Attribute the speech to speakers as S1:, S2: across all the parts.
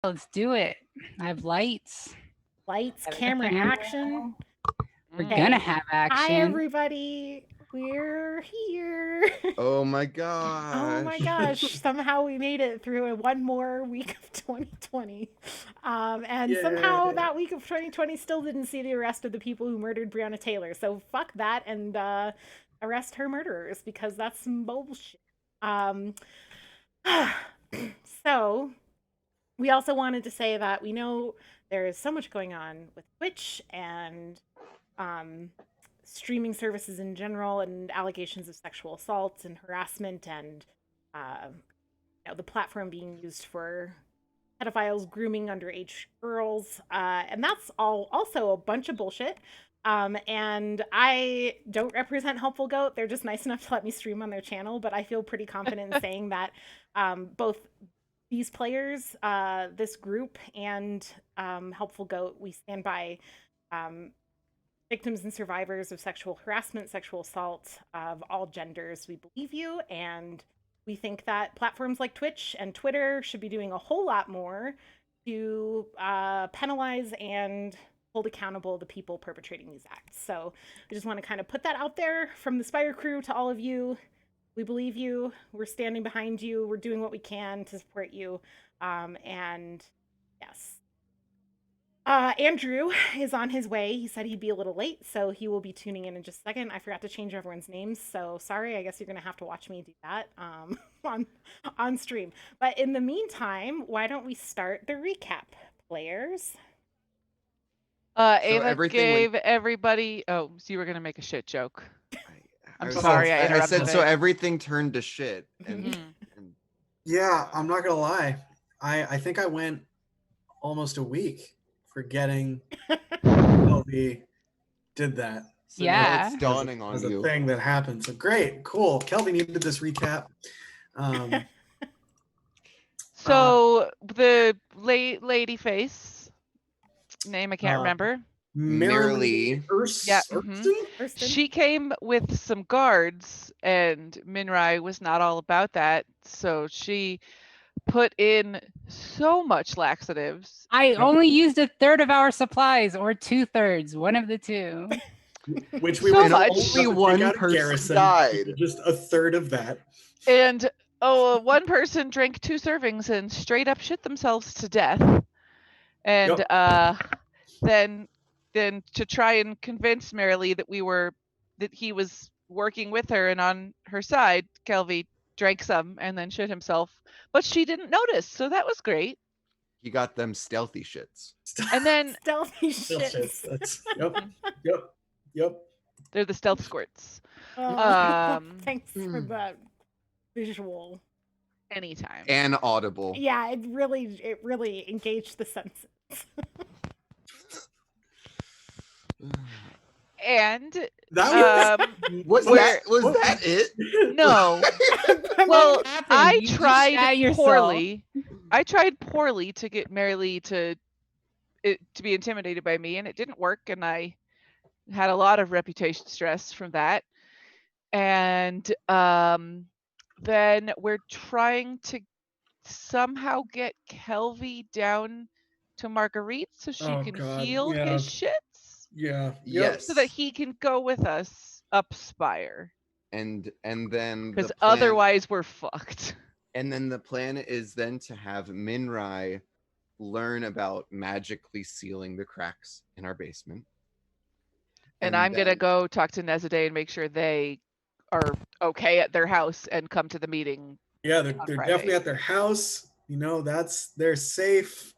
S1: Let's do it. I have lights.
S2: Lights,
S1: I have a
S2: camera,
S1: camera.
S2: action.
S1: We're
S2: Okay.
S1: gonna have
S2: Hi,
S1: action.
S2: everybody. We're here.
S3: Oh my
S2: Oh my gosh.
S3: gosh.
S2: Somehow we made it through one more week of 2020. And somehow
S4: Yay.
S2: that week of 2020 still didn't see the arrest of the people who murdered Breonna Taylor. So fuck that and arrest her murderers because that's some bullshit. Um, so we also wanted to say that we know there is so much going on with Twitch and um, streaming services in general, and allegations of sexual assault and harassment, and the platform being used for pedophiles grooming underage girls, and that's all also a bunch of bullshit. And I don't represent Helpful Goat. They're just nice enough to let me stream on their channel, but I feel pretty confident in saying that both these players, this group, and Helpful Goat, we stand by victims and survivors of sexual harassment, sexual assault of all genders. We believe you, and we think that platforms like Twitch and Twitter should be doing a whole lot more to penalize and hold accountable the people perpetrating these acts. So I just want to kind of put that out there from the Spire crew to all of you. We believe you. We're standing behind you. We're doing what we can to support you. And yes. Andrew is on his way. He said he'd be a little late, so he will be tuning in just a second. I forgot to change everyone's names, so sorry. I guess you're going to have to watch me do that on stream. But in the meantime, why don't we start the recap, players?
S5: Ava gave everybody... Oh, so you were going to make a shit joke. I'm sorry I interrupted.
S3: I said, so everything turned to shit. And
S4: Yeah, I'm not gonna lie. I think I went almost a week forgetting Kelby did that.
S3: So now it's dawning on
S4: you.
S3: you.
S4: A thing that happened. So great, cool. Kelby needed this recap.
S5: So the lady face name I can't remember.
S3: Merely.
S5: Yeah. She came with some guards, and Minrai was not all about that. So she put in so much laxatives.
S1: I only used a third of our supplies, or 2/3, one of the two.
S4: Which we
S5: so
S4: were
S5: much.
S3: Only one person died.
S4: Just a third of that.
S5: And one person drank 2 servings and straight up shit themselves to death. And then to try and convince Marilee that he was working with her and on her side, Kelby drank some and then shit himself, but she didn't notice, so that was great.
S3: He got them stealthy shits.
S5: And then
S2: stealthy shits.
S4: Yep.
S5: They're the stealth squirts.
S2: Thanks for that visual.
S5: Anytime.
S3: And audible.
S2: Yeah, it really engaged the senses.
S5: And
S3: was that it?
S5: No. Well, I tried poorly. I tried poorly to get Marilee to be intimidated by me, and it didn't work, and I had a lot of reputation stress from that. And then we're trying to somehow get Kelby down to Marguerite so she can heal his shits.
S4: Yeah.
S3: Yes.
S5: So that he can go with us up Spire.
S3: And then
S5: because otherwise we're fucked.
S3: And then the plan is then to have Minrai learn about magically sealing the cracks in our basement.
S5: And I'm gonna go talk to Nezade and make sure they are okay at their house and come to the meeting.
S4: Yeah, they're definitely at their house. They're safe.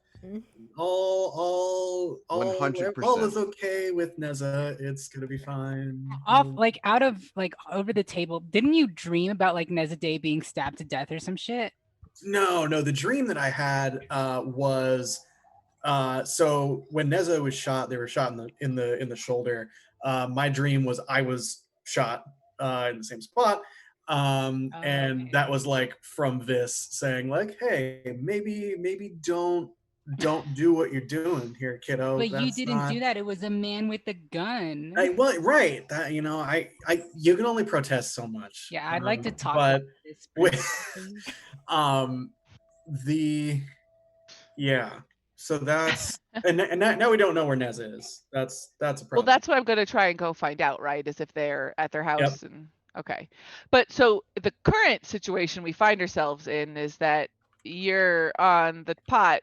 S4: All
S3: 100%.
S4: All is okay with Neza. It's gonna be fine.
S1: Over the table. Didn't you dream about Nezade being stabbed to death or some shit?
S4: No. The dream that I had was so when Neza was shot, they were shot in the shoulder. My dream was I was shot in the same spot. And that was from this saying hey, maybe don't do what you're doing here, kiddo.
S1: But you didn't do that. It was a man with a gun.
S4: Right. That you can only protest so much.
S1: Yeah, I'd like to talk about this.
S4: Yeah. So that's and now we don't know where Neza is. That's a problem.
S5: Well, that's what I'm going to try and go find out, right? Is if they're at their house.
S4: Yep.
S5: And okay. But so the current situation we find ourselves in is that you're on the pot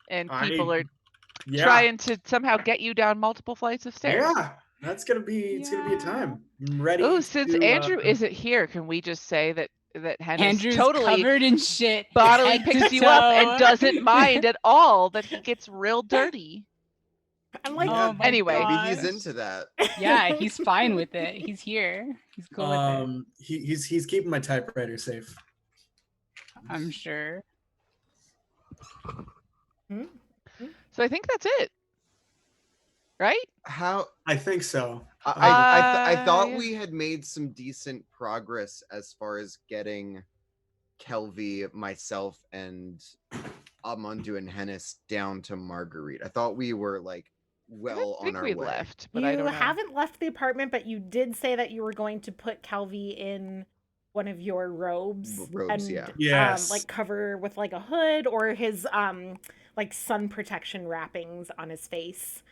S5: and people are trying to somehow get you down multiple flights of stairs.
S4: Yeah. It's gonna be a time. I'm ready.
S5: Oh, since Andrew isn't here, can we just say that Hennis
S1: Andrew's
S5: totally
S1: covered in shit.
S5: bodily
S1: head
S5: picks
S1: to
S5: you up and
S1: toe.
S5: doesn't mind at all that he gets real dirty?
S2: I'm like,
S1: Oh my
S5: Anyway.
S3: Maybe he's
S1: gosh.
S3: into that.
S1: Yeah, he's fine with it. He's here. He's cool with it.
S4: He's keeping my typewriter safe.
S1: I'm sure.
S5: So I think that's it. Right?
S3: How
S4: I think so.
S3: I thought
S5: yeah.
S3: we had made some decent progress as far as getting Kelvy, myself, and Amandu and Hennis down to Marguerite. I thought we were like well
S5: I think
S3: on our
S5: we
S3: way.
S5: left, but
S2: you
S5: I don't know.
S2: haven't left the apartment, but you did say that you were going to put Kelvy in one of your robes.
S3: Robes,
S2: and,
S3: yeah.
S4: Yes.
S2: like cover with like a hood or his like sun protection wrappings on his face.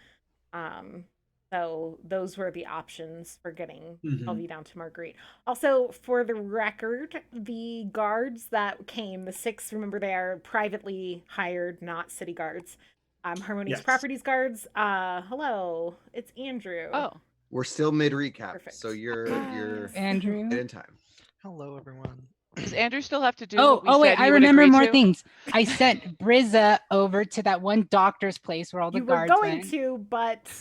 S2: So those were the options for getting Kelvy down to Marguerite. Also, for the record, the guards that came, the 6, remember they are privately hired, not city guards. Harmonious Properties guards. Hello, it's Andrew.
S5: Oh.
S3: We're still mid recap,
S2: Perfect.
S3: so you're
S1: Andrew.
S3: right in time.
S6: Hello, everyone.
S5: Does Andrew still have to do
S1: Oh,
S5: what we
S1: oh wait,
S5: said
S1: I
S5: he would
S1: remember
S5: agree
S1: more
S5: to?
S1: things. I sent Brizza over to that one doctor's place where all the
S2: You were
S1: guards
S2: going
S1: went.
S2: to, but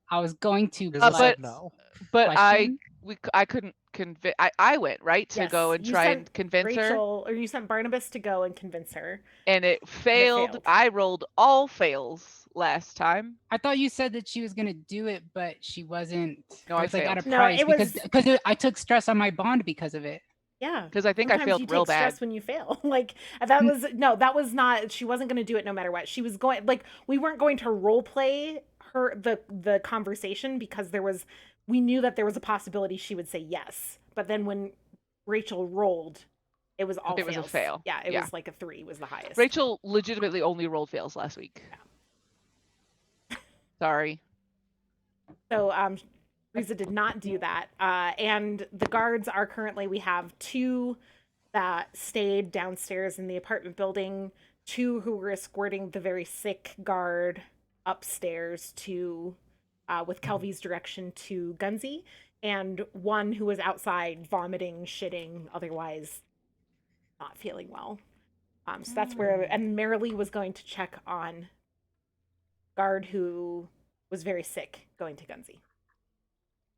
S1: I was going to,
S6: Rizza said
S5: but-
S6: no.
S5: But
S1: Question?
S5: I couldn't convince. I went right to
S2: yes,
S5: go and
S2: you
S5: try
S2: sent
S5: and convince her,
S2: Rachel, or you sent Barnabas to go and convince her.
S5: and it failed.
S2: failed.
S5: I rolled all fails last time.
S1: I thought you said that she was gonna do it, but she wasn't.
S5: No,
S1: it
S5: I
S1: was like at a
S5: failed.
S2: No,
S1: price
S2: it was-
S1: because I took stress on my bond because of it.
S2: Yeah,
S5: Because I think I
S2: sometimes
S5: failed
S2: you
S5: real
S2: take stress
S5: bad.
S2: when you fail. Like that was not. She wasn't going to do it no matter what. She was going. Like we weren't going to role play her the conversation because we knew that there was a possibility she would say yes. But then when Rachel rolled, it was all.
S5: It was a
S2: fails.
S5: fail.
S2: Yeah, it
S5: Yeah.
S2: was like a 3 was the highest.
S5: Rachel legitimately only rolled fails last week. Sorry.
S2: So Riza did not do that. And the guards are currently, we have 2 that stayed downstairs in the apartment building, 2 who were escorting the very sick guard upstairs to, with Kelvy's direction to Gunzy, and 1 who was outside vomiting, shitting, otherwise not feeling well. So that's where, and Marilee was going to check on guard who was very sick going to Gunzy.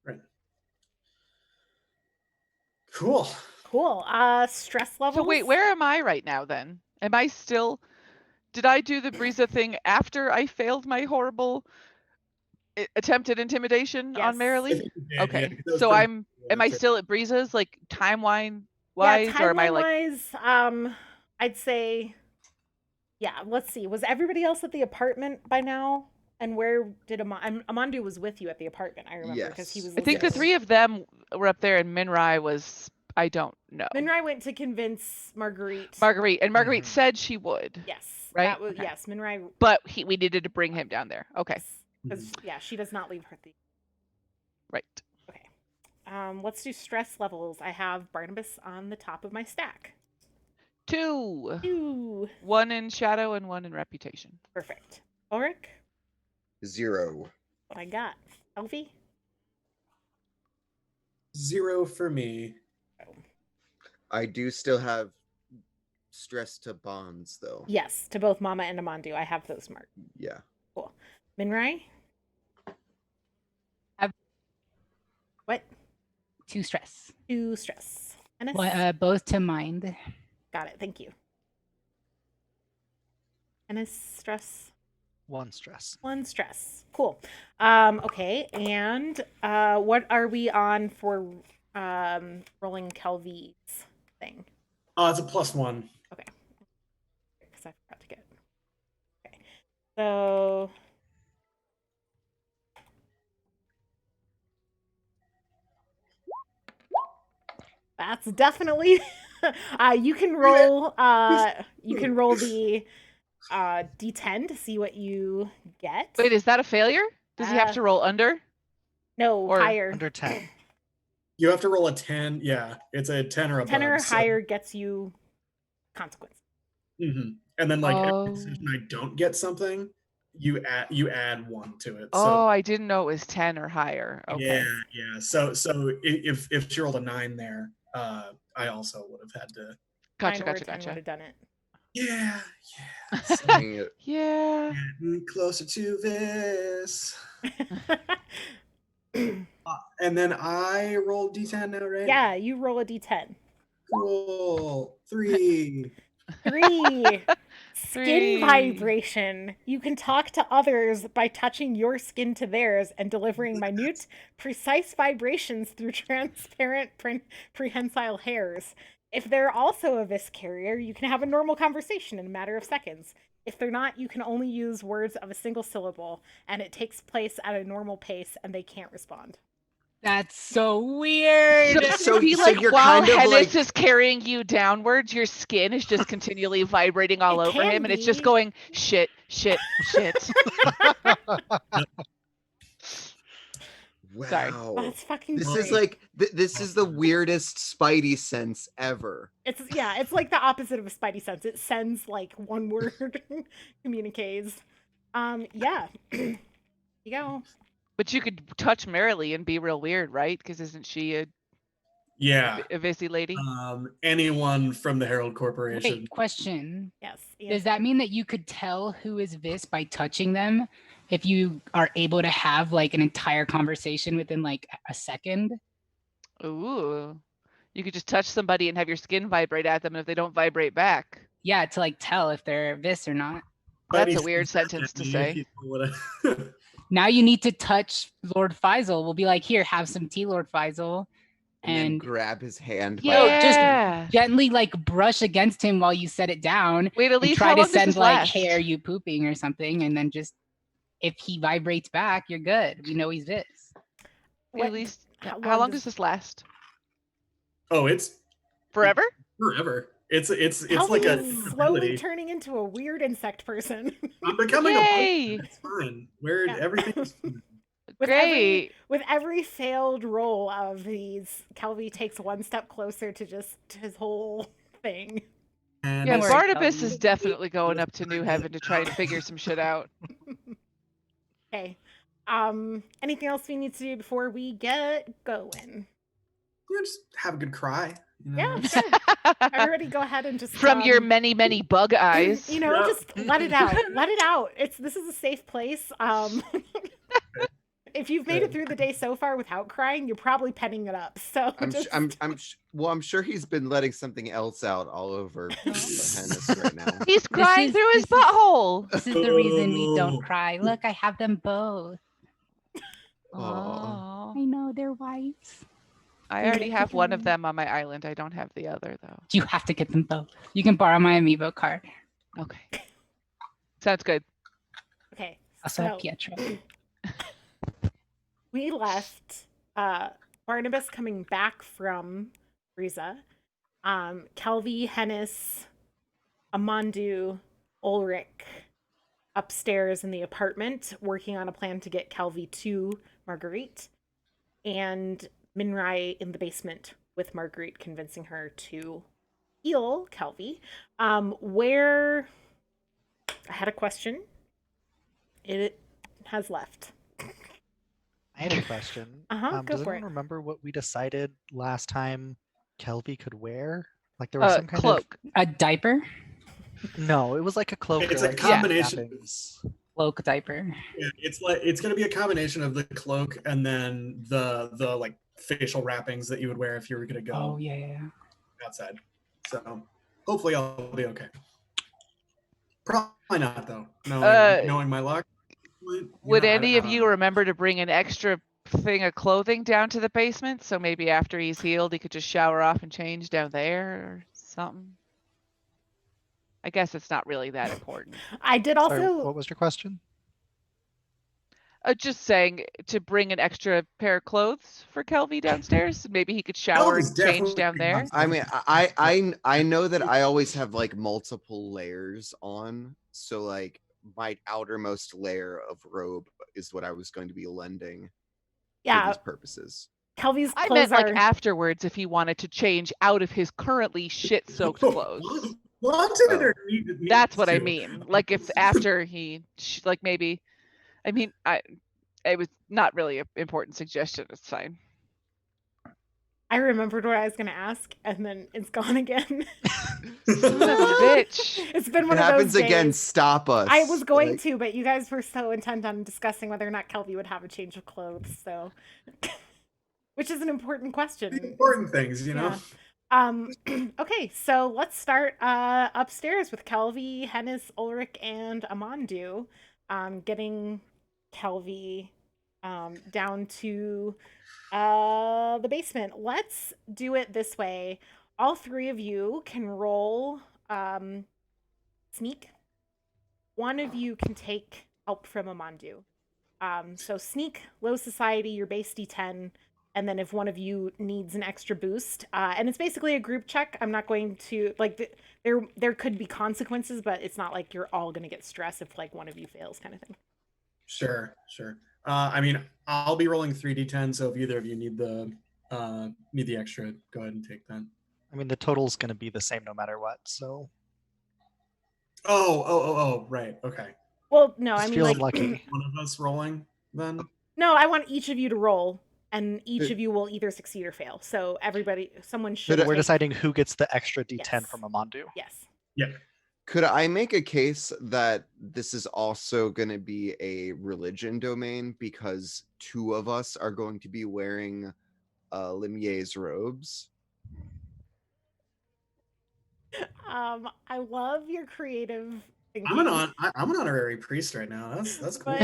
S4: Right. Cool.
S2: Stress levels.
S5: So wait, where am I right now then? Am I still? Did I do the Breeza thing after I failed my horrible attempt at intimidation on
S2: Yes.
S5: Marilee? Okay,
S4: Yeah, that was
S5: so
S4: pretty
S5: am
S4: cool.
S5: I still at Breeza's like timeline wise, or am I like?
S2: Wise, I'd say, yeah. Let's see. Was everybody else at the apartment by now? And where did Amandu was with you at the apartment? I remember because he
S3: Yes.
S2: was.
S5: I think the
S2: listening.
S5: 3 of them were up there, and Minrai was. I don't know.
S2: Minrai went to convince Marguerite.
S5: Marguerite, and Marguerite
S6: Mhm.
S5: said she would.
S2: Yes.
S5: Right?
S2: That was,
S5: Okay.
S2: Yes. Minrai.
S5: But we needed to bring him down there. Okay.
S2: Because yeah, she does not leave her.
S5: Right.
S2: Okay. Let's do stress levels. I have Barnabas on the top of my stack.
S5: 2.
S2: 2.
S5: 1 in shadow and 1 in reputation.
S2: Perfect. Ulrich,
S3: 0.
S2: what I got? Elfie?
S4: 0 for me.
S3: I do still have stress to bonds though.
S2: Yes, to both Mama and Amandu. I have those marked.
S3: Yeah.
S2: Minrai? What?
S1: 2 stress.
S2: 2 stress. Ennis?
S1: Both to mind.
S2: Got it. Thank you. Ennis, stress.
S6: 1 stress.
S2: 1 stress. Cool. Okay. And what are we on for rolling Kelvy's thing?
S4: It's a +1.
S2: Because I forgot to get. Okay. So. That's definitely. You can roll. You can roll the D10 to see what you get.
S5: Wait, is that a failure? Does he have to roll under?
S2: No,
S5: Or
S2: higher.
S6: Under 10.
S4: You have to roll a 10. Yeah, it's a 10 or above.
S2: 10 or higher gets you consequence.
S4: And then like every decision I don't get something, you add 1 to it.
S5: Oh, I didn't know it was 10 or higher. Okay.
S4: Yeah. So if she rolled a 9 there, I also would have had to.
S5: Gotcha.
S2: Would have done it.
S4: Yeah.
S5: Yeah.
S4: Getting closer to this. And then I roll D10 now, right?
S2: Yeah, you roll a D10.
S4: Cool. 3.
S2: 3. Skin vibration. You can talk to others by touching your skin to theirs and delivering minute, precise vibrations through transparent prehensile hairs. If they're also a vis carrier, you can have a normal conversation in a matter of seconds. If they're not, you can only use words of a single syllable, and it takes place at a normal pace, and they can't respond.
S1: That's so weird.
S5: So while Hennis is carrying you downwards, your skin is just continually vibrating all over him, and it's just going shit.
S3: Wow.
S2: Sorry. That's fucking
S3: This
S2: great.
S3: is like this is the weirdest Spidey sense ever.
S2: It's like the opposite of a Spidey sense. It sends like one word communiques. Yeah. You go.
S5: But you could touch Marilee and be real weird, right? Because isn't she a Visi lady?
S4: Anyone from the Herald Corporation.
S1: Wait, question.
S2: Yes.
S1: Does that mean that you could tell who is Vis by touching them if you are able to have like an entire conversation within like a second?
S5: Ooh. You could just touch somebody and have your skin vibrate at them, and if they don't vibrate back.
S1: Yeah, to like tell if they're Vis or not.
S5: That's a weird sentence to say.
S1: Now you need to touch Lord Faisal. We'll be like, here, have some tea, Lord Faisal.
S3: And grab his hand.
S1: Just gently like brush against him while you set it down.
S5: Wait, at least
S1: try
S5: how long
S1: to send
S5: does this
S1: like,
S5: last?
S1: hey, are you pooping or something? And then just, if he vibrates back, you're good. We know he's Vis.
S5: At least, how long does this last?
S4: Oh, it's
S5: forever?
S4: Forever. It's
S2: Calvin
S4: like a
S2: is slowly turning into a weird insect person.
S4: I'm becoming
S5: Yay!
S4: a person. It's fine. Where everything's fine.
S2: With every failed roll of these, Calvi takes one step closer to just his whole thing.
S4: And
S5: Yeah, Barnabas is definitely going up to New Heaven to try and figure some shit out.
S2: Okay. Anything else we need to do before we get going?
S4: Yeah, just have a good cry. You know?
S2: Yeah, sure. Everybody go ahead and just
S5: from your many bug eyes.
S2: You know, just let it out. Let it out. This is a safe place. If you've made it through the day so far without crying, you're probably penning it up. So
S3: I'm sure he's been letting something else out all over Hennis right now.
S5: He's crying through his butthole.
S1: This is the reason we don't cry. Look, I have them both.
S5: Oh.
S1: I know they're wives.
S5: I already have one of them on my island. I don't have the other though.
S1: You have to get them both. You can borrow my amiibo card.
S5: Okay. Sounds good.
S2: Okay.
S1: Also, Pietro.
S2: We left Barnabas coming back from Riza. Kelvy, Hennis, Amandu, Ulrich upstairs in the apartment working on a plan to get Kelvy to Marguerite. And Minrai in the basement with Marguerite convincing her to heal Kelvy. Where I had a question. It has left.
S6: I had a question.
S2: Go
S6: does
S2: for
S6: anyone
S2: it.
S6: remember what we decided last time Kelvy could wear? Like there was some kind
S5: cloak.
S1: A diaper?
S6: No, it was like a cloak.
S4: It's
S6: or
S4: a
S6: like
S4: combination.
S1: Cloak diaper.
S4: Yeah, it's gonna be a combination of the cloak and then the like facial wrappings that you would wear if you were gonna go
S1: Oh yeah.
S4: outside. So hopefully I'll be okay. Probably not though. Knowing my luck.
S5: Would any of you remember to bring an extra thing of clothing down to the basement? So maybe after he's healed, he could just shower off and change down there or something. I guess it's not really that important.
S2: I did also.
S6: Sorry, what was your question?
S5: Just saying to bring an extra pair of clothes for Kelvy downstairs. Maybe he could shower
S4: Kelvy's
S5: and change
S4: definitely
S5: down there.
S4: not
S3: I mean, I know that I always have like multiple layers on, so like my outermost layer of robe is what I was going to be lending for
S2: Yeah,
S3: these purposes.
S2: Kelvy's
S5: I
S2: clothes
S5: meant like
S2: are.
S5: afterwards if he wanted to change out of his currently shit-soaked clothes.
S4: Wanted or
S3: Oh.
S4: needed
S5: That's what I
S4: to.
S5: mean. Like if after he, like maybe, I mean, it was not really an important suggestion. It's fine.
S2: I remembered what I was going to ask, and then it's gone again.
S5: Son of a bitch.
S2: It's been
S3: If
S2: one
S3: it
S2: of those
S3: happens again,
S2: days.
S3: stop us.
S2: I was going
S3: Like,
S2: to, but you guys were so intent on discussing whether or not Kelvy would have a change of clothes, so which is an important question.
S4: The important things, you know.
S2: Yeah. Okay, so let's start upstairs with Kelvy, Hennis, Ulrich, and Amandu. Getting Kelvy down to the basement. Let's do it this way. All three of you can roll sneak. One of you can take help from Amandu. So sneak, low society, your base D10, and then if one of you needs an extra boost, and it's basically a group check. I'm not going to like there could be consequences, but it's not like you're all going to get stressed if like one of you fails, kind of thing.
S4: Sure. I mean, I'll be rolling 3d10, so if either of you need the extra, go ahead and take that.
S6: I mean, the total's going to be the same no matter what, so.
S4: Oh, right. Okay.
S2: Well, no,
S6: Just
S2: I mean
S6: feeling
S2: like
S6: lucky.
S4: One of us rolling then.
S2: no, I want each of you to roll, and each of you will either succeed or fail. So someone should.
S6: We're
S2: take-
S6: deciding who gets the extra D10
S2: Yes.
S6: from Amandu.
S2: Yes.
S4: Yeah.
S3: could I make a case that this is also going to be a religion domain because two of us are going to be wearing Limier's robes?
S2: I love your creative thinking.
S4: I'm an honorary priest right now. That's cool.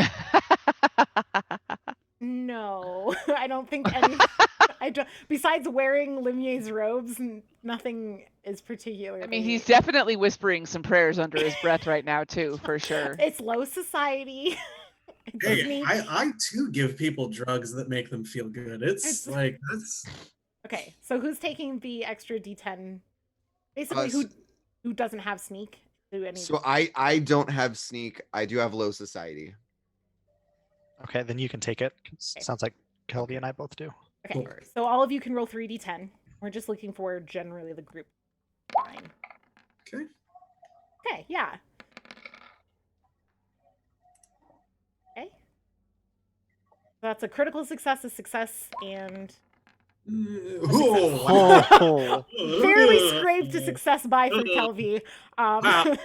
S2: But no, I don't think any. I don't. Besides wearing Limier's robes, nothing is particularly.
S5: I mean, he's definitely whispering some prayers under his breath right now, too, for sure.
S2: It's low society. It's
S4: Hey,
S2: sneak.
S4: I too give people drugs that make them feel good. It's like that's
S2: Okay, so who's taking the extra D10? Basically, who doesn't have sneak?
S3: So I don't have sneak. I do have low society.
S6: Okay, then you can take it.
S2: Okay.
S6: Sounds like Kelvy and I both do.
S2: Okay,
S4: Cool.
S2: so all of you can roll 3d10. We're just looking for generally the group line.
S4: okay.
S2: Okay, yeah. Okay. That's a critical success, a success, and
S6: Oh,
S2: barely scraped a success by for Kelvy.
S4: Wow. That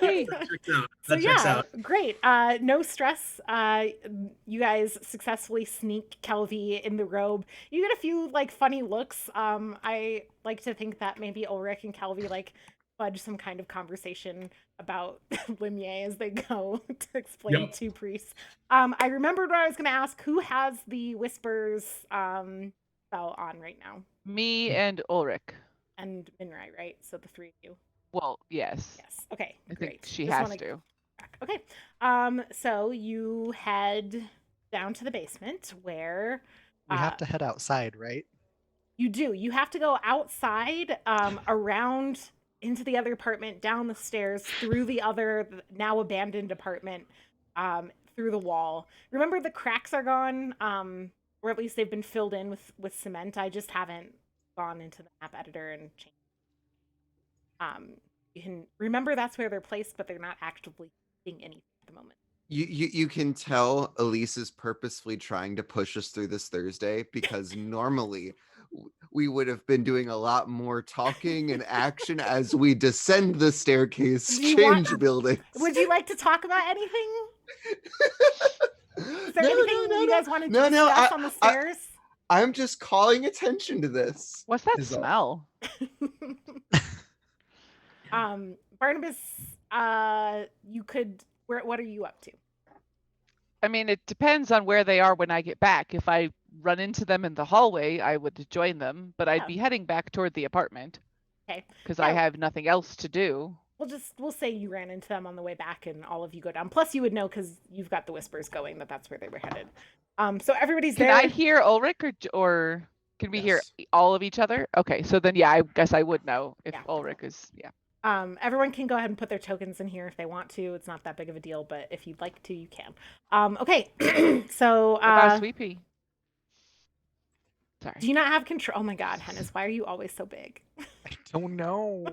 S2: So
S4: checks
S2: yeah,
S4: out.
S2: great. No stress. You guys successfully sneak Kelvy in the robe. You get a few like funny looks. I like to think that maybe Ulrich and Kelvy like fudge some kind of conversation about Limier as they go to explain to priests. I remembered what I was going to ask. Who has the whispers spell on right now?
S5: Me and Ulrich.
S2: And Minrai, right? So the three of you.
S5: Well, yes.
S2: Yes. Okay.
S5: I
S2: Great.
S5: think she
S2: Just
S5: has
S2: wanna
S5: to.
S2: check. Okay. So you head down to the basement where
S6: we have to head outside, right?
S2: you do. You have to go outside, around into the other apartment, down the stairs, through the other now abandoned apartment, through the wall. Remember, the cracks are gone, or at least they've been filled in with cement. I just haven't gone into the map editor and changed. You can remember that's where they're placed, but they're not actively doing anything at the moment.
S3: You can tell Elise is purposefully trying to push us through this Thursday because normally we would have been doing a lot more talking and action as we descend the staircase, change buildings.
S2: Would you like to talk about anything? Is there anything you guys wanted to discuss on the stairs?
S3: I'm just calling attention to this.
S5: What's that smell?
S2: Barnabas, you could. What are you up to?
S5: I mean, it depends on where they are when I get back. If I run into them in the hallway, I would join them, but I'd be heading back toward the apartment.
S2: Okay.
S5: Because I have nothing else to do.
S2: We'll say you ran into them on the way back, and all of you go down. Plus, you would know because you've got the whispers going that's where they were headed. So everybody's
S5: Can
S2: there.
S5: I hear Ulrich or can we hear all of each other? Okay, so then yeah, I guess I would know if Ulrich is
S2: Everyone can go ahead and put their tokens in here if they want to. It's not that big of a deal, but if you'd like to, you can. Okay, so
S5: What about Sweet Pea? Sorry.
S2: Do you not have control? Oh my God, Hennis, why are you always so big?
S6: I don't know.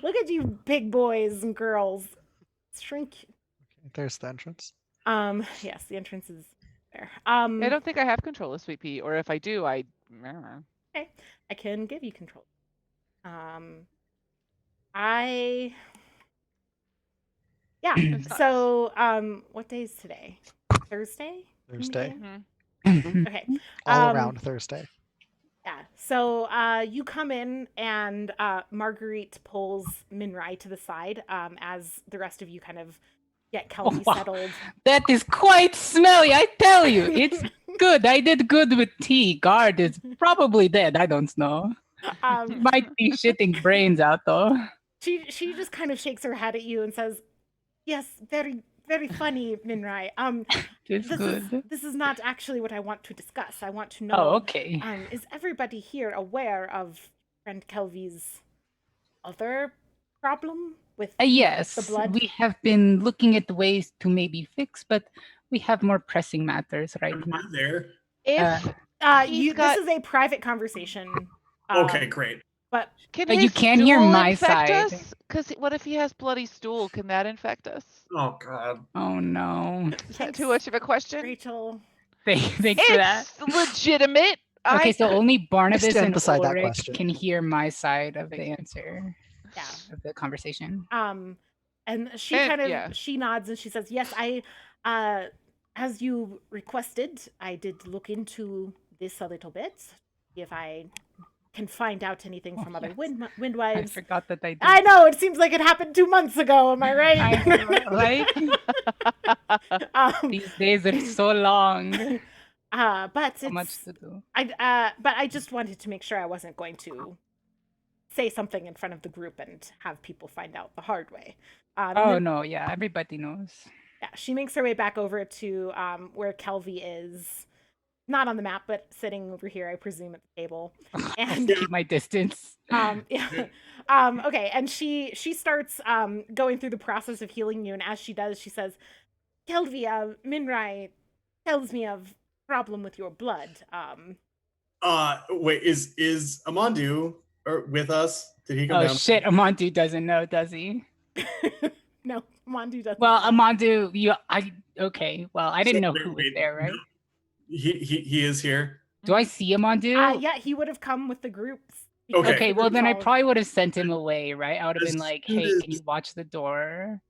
S2: Look at you, big boys and girls. Shrink.
S6: Okay, there's the entrance.
S2: Yes, the entrance is there.
S5: I don't think I have control of Sweet Pea, or if I do, I.
S2: Okay, I can give you control. So what day is today? Thursday?
S6: Thursday.
S2: Okay.
S6: All around Thursday.
S2: Yeah. So you come in and Marguerite pulls Minrai to the side as the rest of you kind of get Kelvy settled.
S1: That is quite smelly, I tell you. It's good. I did good with tea. Guard is probably dead. I don't know. Might be shitting brains out though.
S2: She just kind of shakes her head at you and says, "Yes, very, very funny, Minrai. This is not actually what I want to discuss. I want to know.
S1: Oh, okay.
S2: Is everybody here aware of friend Kelvy's other problem with
S1: yes,
S2: the blood?
S1: We have been looking at ways to maybe fix, but we have more pressing matters right now.
S4: There.
S2: If this is a private conversation.
S4: Okay, great.
S2: But
S1: you can't hear my side.
S5: Because what if he has bloody stool? Can that infect us?
S4: Oh God.
S1: Oh no.
S5: Is that too much of a question?
S2: Rachel.
S1: Thanks for that.
S5: It's legitimate.
S1: Okay, so only Barnabas and
S6: Ulrich
S1: Ulrich can hear my side of the answer. Yeah. Of the conversation.
S2: And she she nods and she says, "Yes, I as you requested, I did look into this a little bit. See if I can find out anything from other windwives."
S1: I forgot that I did.
S2: I know, it seems like it happened 2 months ago, am I right?
S1: Right? These days are so long.
S2: But
S1: so much to do.
S2: But I just wanted to make sure I wasn't going to say something in front of the group and have people find out the hard way.
S1: No, yeah, everybody knows.
S2: Yeah, she makes her way back over to where Kelvy is. Not on the map, but sitting over here, I presume, at the table. And
S1: keep my distance.
S2: Okay, and she starts going through the process of healing you, and as she does, she says, "Kelvy, Minrai tells me of problem with your blood."
S4: Wait, is Amandu with us? Did he come down?
S1: Oh shit, Amandu doesn't know, does he?
S2: No, Amandu doesn't.
S1: Well, Amandu, okay. Well, I didn't know who was there, right?
S4: He is here.
S1: Do I see Amandu?
S2: Yeah, he would have come with the groups.
S1: Okay, well then I probably would have sent him away, right? I would have been like, "Hey, can you watch the door?"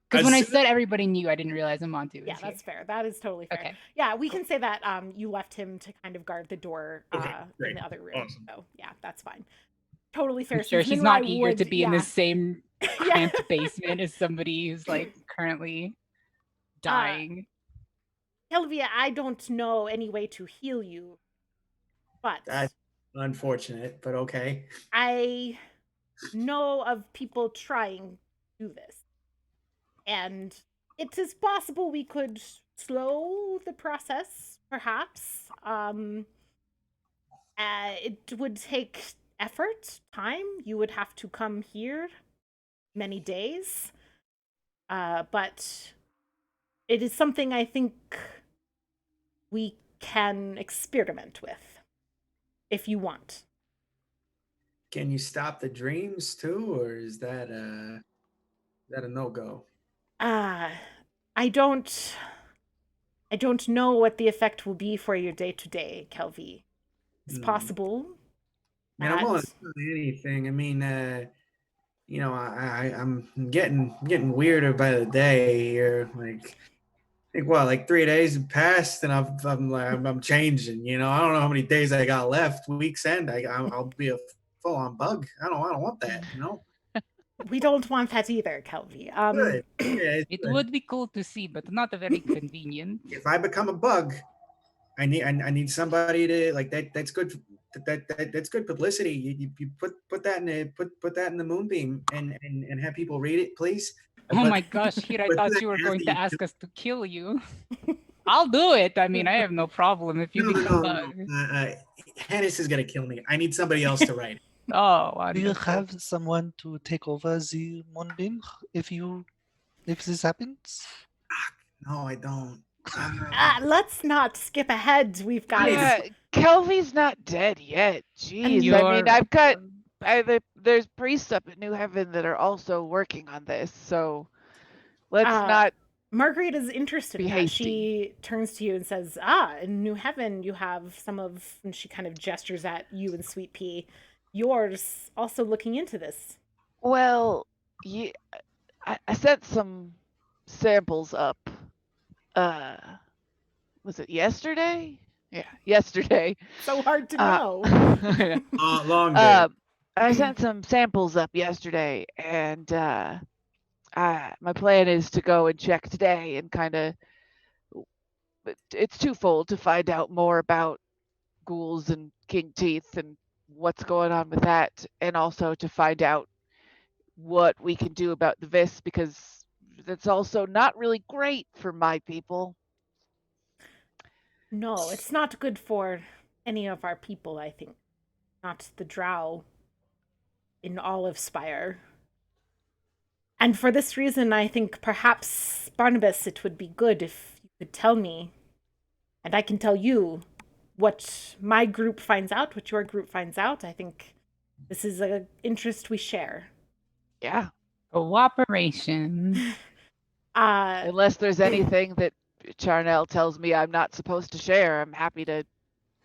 S1: Because when I said everybody knew, I didn't realize Amandu was
S2: Yeah, that's fair. That is totally fair.
S1: Okay.
S2: Yeah, we can say that you left him to kind of guard the door in the other room.
S4: Awesome.
S2: So yeah, that's fine. Totally fair.
S1: I'm sure he's not eager to be in the same cramped basement as somebody who's like currently dying.
S2: Kelvia, I don't know any way to heal you, but
S4: that's unfortunate, but okay.
S2: I know of people trying to do this, and it is possible we could slow the process, perhaps. It would take effort, time. You would have to come here many days, but it is something I think we can experiment with, if you want.
S4: Can you stop the dreams too, or is that a no-go?
S2: I don't know what the effect will be for your day-to-day, Kelvy. It's possible.
S4: Man, I'm willing to do anything. I mean, I'm getting weirder by the day here. I think like 3 days have passed, and I'm changing. I don't know how many days I got left. Week's end, I'll be a full-on bug. I don't want that.
S2: We don't want that either, Kelvy.
S4: Good. Yeah,
S1: it would be cool to see, but not very convenient.
S4: If I become a bug, I need somebody to like that. That's good. That's good publicity. You put that in the moonbeam and have people read it, please.
S1: Oh my gosh, here I thought you were going to ask us to kill you. I'll do it. I mean, I have no problem if you
S4: No,
S1: become
S4: no,
S1: bug.
S4: no. Hennis is gonna kill me. I need somebody else to write.
S1: Oh,
S6: Do you
S1: wonderful.
S6: have someone to take over the Moonbeam if this happens?
S4: No, I don't.
S2: Let's not skip ahead. We've got
S5: Yeah, Kelvy's not dead yet. Jeez, I mean,
S1: You're-
S5: I've got there's priests up at New Heaven that are also working on this, so let's not.
S2: Marguerite is interested
S5: be
S2: in that.
S5: hasty.
S2: She turns to you and says, in New Heaven, you have some of, and she kind of gestures at you and Sweet Pea, yours also looking into this.
S5: Well, yeah, I sent some samples up. Was it yesterday? Yeah, yesterday.
S2: So hard to know.
S4: Long day.
S5: I sent some samples up yesterday, and my plan is to go and check today and kind of. It's twofold to find out more about ghouls and king teeth and what's going on with that, and also to find out what we can do about the vis, because that's also not really great for my people.
S2: No, it's not good for any of our people, I think. Not the drow in all of Spire. And for this reason, I think perhaps, Barnabas, it would be good if you could tell me, and I can tell you, what my group finds out, what your group finds out. I think this is an interest we share.
S5: Yeah.
S1: Cooperation.
S5: Unless there's anything that Charnel tells me I'm not supposed to share, I'm happy to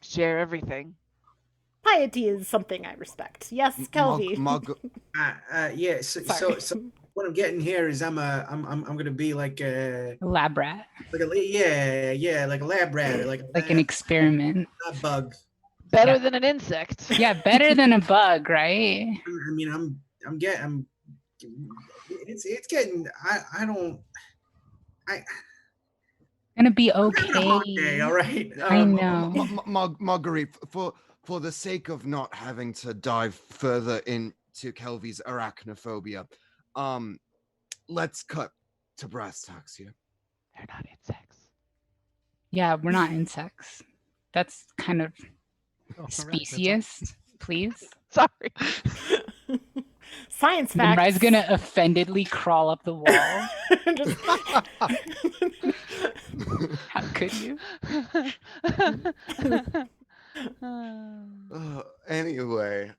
S5: share everything.
S2: Piety is something I respect. Yes, Kelvy.
S4: Yeah. So what I'm getting here is I'm gonna be like a
S1: lab rat.
S4: Like a like a lab rat,
S1: like an experiment.
S4: A bug.
S5: Better than an insect.
S1: Yeah, better than a bug, right?
S4: I mean, it's getting.
S1: Gonna be okay.
S4: I'm having a hard day, all right.
S1: I know.
S3: Marguerite, for the sake of not having to dive further into Kelvy's arachnophobia, let's cut to brass tacks here.
S5: They're not insects.
S1: Yeah, we're not insects. That's kind of speciest, please.
S5: Sorry.
S2: Science facts.
S1: Rye's gonna offendedly crawl up the wall.
S2: Just...
S1: How could you?
S3: Anyway,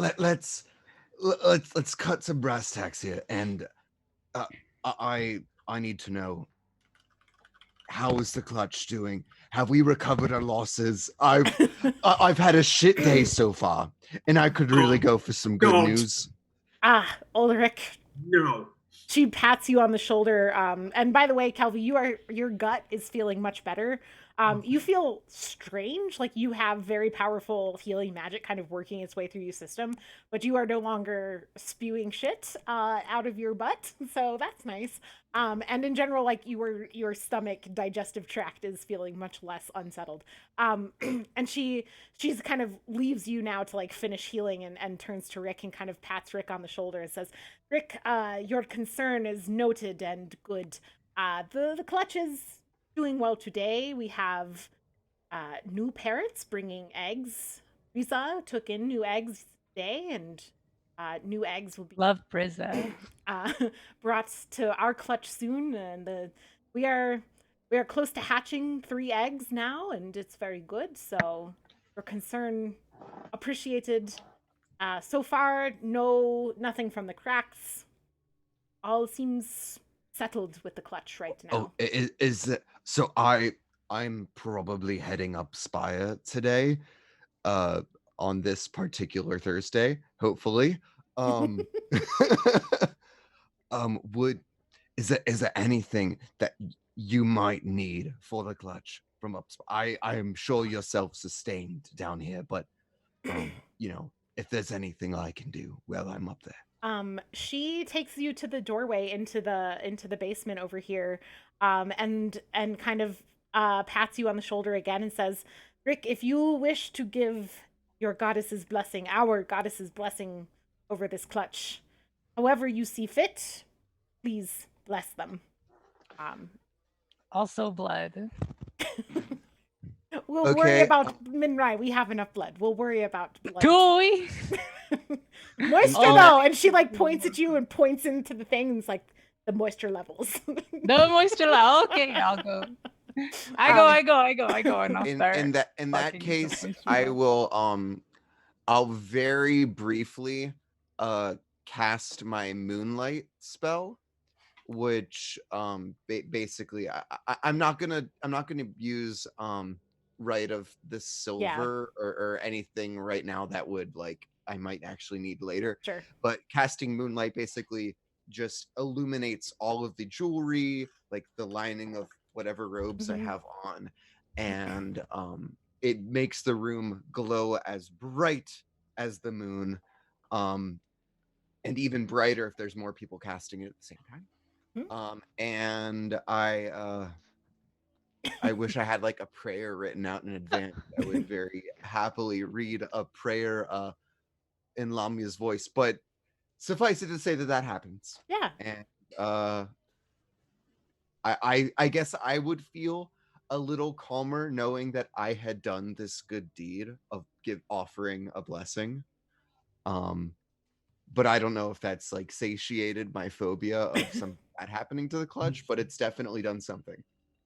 S3: let's cut to brass tacks here, and I need to know, how is the clutch doing? Have we recovered our losses? I've had a shit day so far, and I could really go for some good news.
S2: Ulrich.
S4: No.
S2: She pats you on the shoulder. And by the way, Kelvy, your gut is feeling much better. You feel strange, like you have very powerful healing magic kind of working its way through your system, but you are no longer spewing shit out of your butt, so that's nice. And in general, like your stomach digestive tract is feeling much less unsettled. And she's kind of leaves you now to like finish healing and turns to Rick and kind of pats Rick on the shoulder and says, Rick, your concern is noted and good. The clutch is doing well today. We have new parrots bringing eggs. Riza took in new eggs today, and new eggs will be
S1: love Briza
S2: brought to our clutch soon. And we are close to hatching 3 eggs now, and it's very good. So your concern appreciated. So far, nothing from the cracks. All seems settled with the clutch right now.
S3: Oh, is it? So I'm probably heading up Spire today, on this particular Thursday, hopefully. Is there anything that you might need for the clutch from up? I am sure you're self-sustained down here, but if there's anything I can do while I'm up there.
S2: She takes you to the doorway into the basement over here, and kind of pats you on the shoulder again and says, Rick, if you wish to give your goddess's blessing, our goddess's blessing over this clutch, however you see fit, please bless them.
S1: Also blood.
S2: We'll worry about Minrai. We have enough blood. We'll worry about blood.
S1: Do we?
S2: Moisture though, and she like points at you and points into the thing and it's like the moisture levels.
S1: The moisture level. Okay, I'll go. I go, and I'll start.
S3: In that case, I will I'll very briefly cast my moonlight spell, which basically I'm not gonna use Rite of the Silver or anything right now that would like I might actually need later.
S2: Sure.
S3: But casting moonlight basically just illuminates all of the jewelry, like the lining of whatever robes I have on, and it makes the room glow as bright as the moon, and even brighter if there's more people casting it at the same time. And I wish I had like a prayer written out in advance. I would very happily read a prayer in Lamia's voice, but suffice it to say that happens.
S2: Yeah.
S3: And I guess I would feel a little calmer knowing that I had done this good deed of offering a blessing. But I don't know if that's like satiated my phobia of some bad happening to the clutch, but it's definitely done something.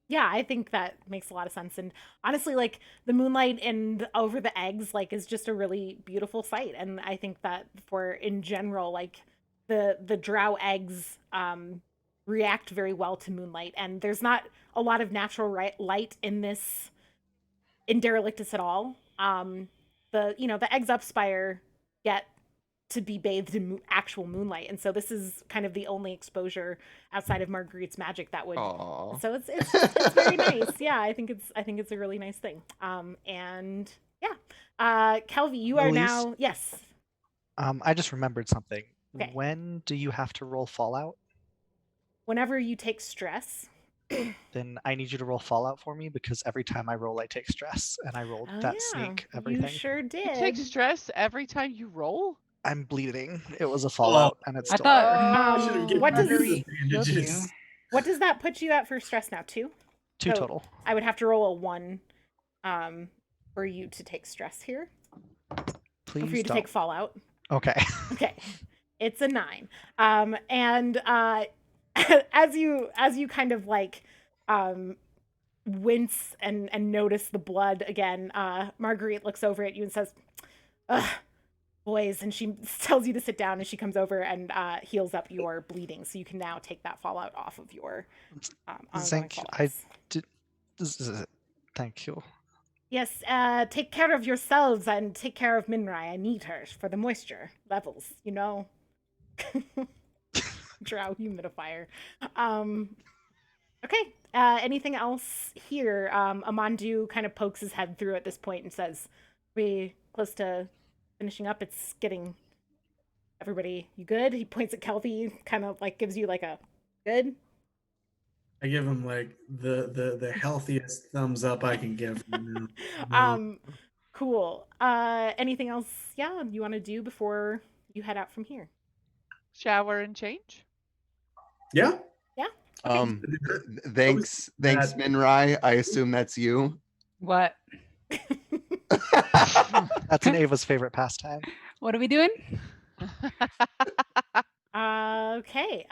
S2: Yeah, I think that makes a lot of sense. And honestly, like the moonlight and over the eggs, like is just a really beautiful sight. And I think that for in general, like the drow eggs react very well to moonlight. And there's not a lot of natural light in this in Derelictus at all. The eggs up Spire get to be bathed in actual moonlight, and so this is kind of the only exposure outside of Marguerite's magic that would.
S3: Aww.
S2: So it's very nice. Yeah, I think it's a really nice thing. And yeah, Kelvy, you are now yes.
S6: I just remembered something.
S2: Okay.
S6: When do you have to roll Fallout?
S2: Whenever you take stress.
S6: Then I need you to roll Fallout for me because every time I roll, I take stress, and I rolled sneak everything.
S2: You sure did.
S5: You take stress every time you roll?
S6: I'm bleeding. It was a Fallout, and it's still.
S2: What does that put you at for stress now? 2?
S6: 2 total.
S2: I would have to roll a 1 for you to take stress here.
S6: Please
S2: or for you to take Fallout.
S6: Okay.
S2: Okay. It's a 9. And as you kind of like wince and notice the blood again, Marguerite looks over at you and says, "Ugh, boys," and she tells you to sit down, and she comes over and heals up your bleeding, so you can now take that Fallout off of your
S6: Thank you. Thank you.
S2: Yes, take care of yourselves and take care of Minrai. I need her for the moisture levels, you know. Drow humidifier. Okay. Anything else here? Amandu kind of pokes his head through at this point and says, "We close to finishing up. It's getting everybody. You good?" He points at Kelvy, kind of like gives you like a good.
S4: I give him like the healthiest thumbs up I can give him
S2: now. Cool. Anything else? Yeah, you want to do before you head out from here?
S5: Shower and change.
S4: Yeah.
S2: Yeah.
S3: Okay. Thanks, Minrai. I assume that's you.
S1: What?
S6: That's an Ava's favorite pastime.
S1: What are we doing?
S2: Okay.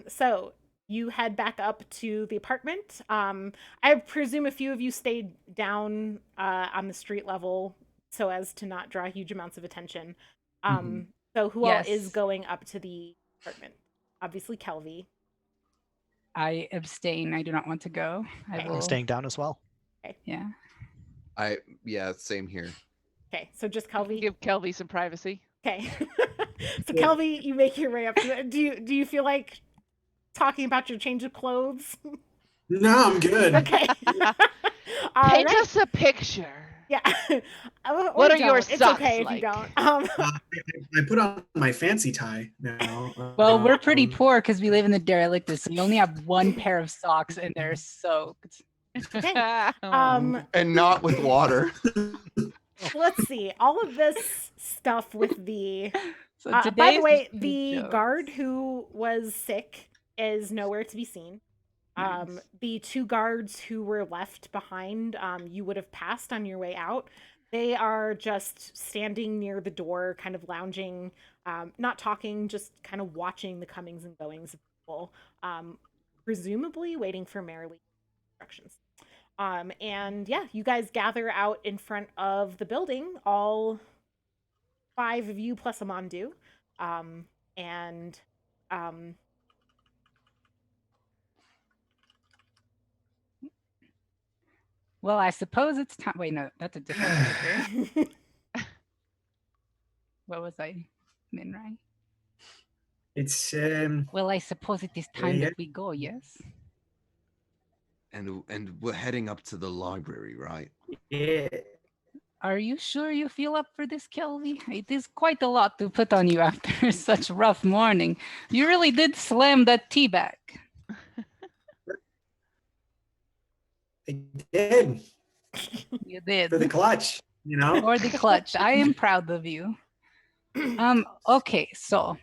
S2: So you head back up to the apartment. I presume a few of you stayed down on the street level so as to not draw huge amounts of attention. So who all is going up to the apartment? Obviously, Kelvy.
S1: I abstain. I do not want to go.
S6: I'm staying down as well.
S2: Okay.
S1: Yeah.
S3: Same here.
S2: Okay, so just Kelvy.
S5: Give Kelvy some privacy.
S2: Okay. So Kelvy, you make your way up to it. Do you feel like talking about your change of clothes?
S4: No, I'm good.
S2: Okay.
S5: Paint us a picture.
S2: Yeah.
S5: What are your
S2: socks? It's okay
S5: like?
S2: if you don't.
S4: I put on my fancy tie now.
S1: Well, we're pretty poor because we live in the Derelictus, so we only have one pair of socks, and they're soaked.
S2: Okay.
S3: And not with water.
S2: Let's see. All of this stuff with the.
S1: So
S2: by the way, the guard who was sick is nowhere to be seen.
S1: Nice.
S2: The 2 guards who were left behind, you would have passed on your way out. They are just standing near the door, kind of lounging, not talking, just kind of watching the comings and goings of people, presumably waiting for Marilee's instructions. And yeah, you guys gather out in front of the building, all 5 of you plus Amandu. And
S1: Well, I suppose it's time. Wait, no, that's a different character. What was I? Minrai?
S4: It's
S1: Well, I suppose it is time
S4: yeah.
S1: that we go, yes?
S3: And we're heading up to the library, right?
S4: Yeah.
S1: Are you sure you feel up for this, Kelvy? It is quite a lot to put on you after such a rough morning. You really did slam that tea back.
S4: I did.
S1: You did.
S4: For the clutch, you know?
S1: For the clutch. I am proud of you. Okay, so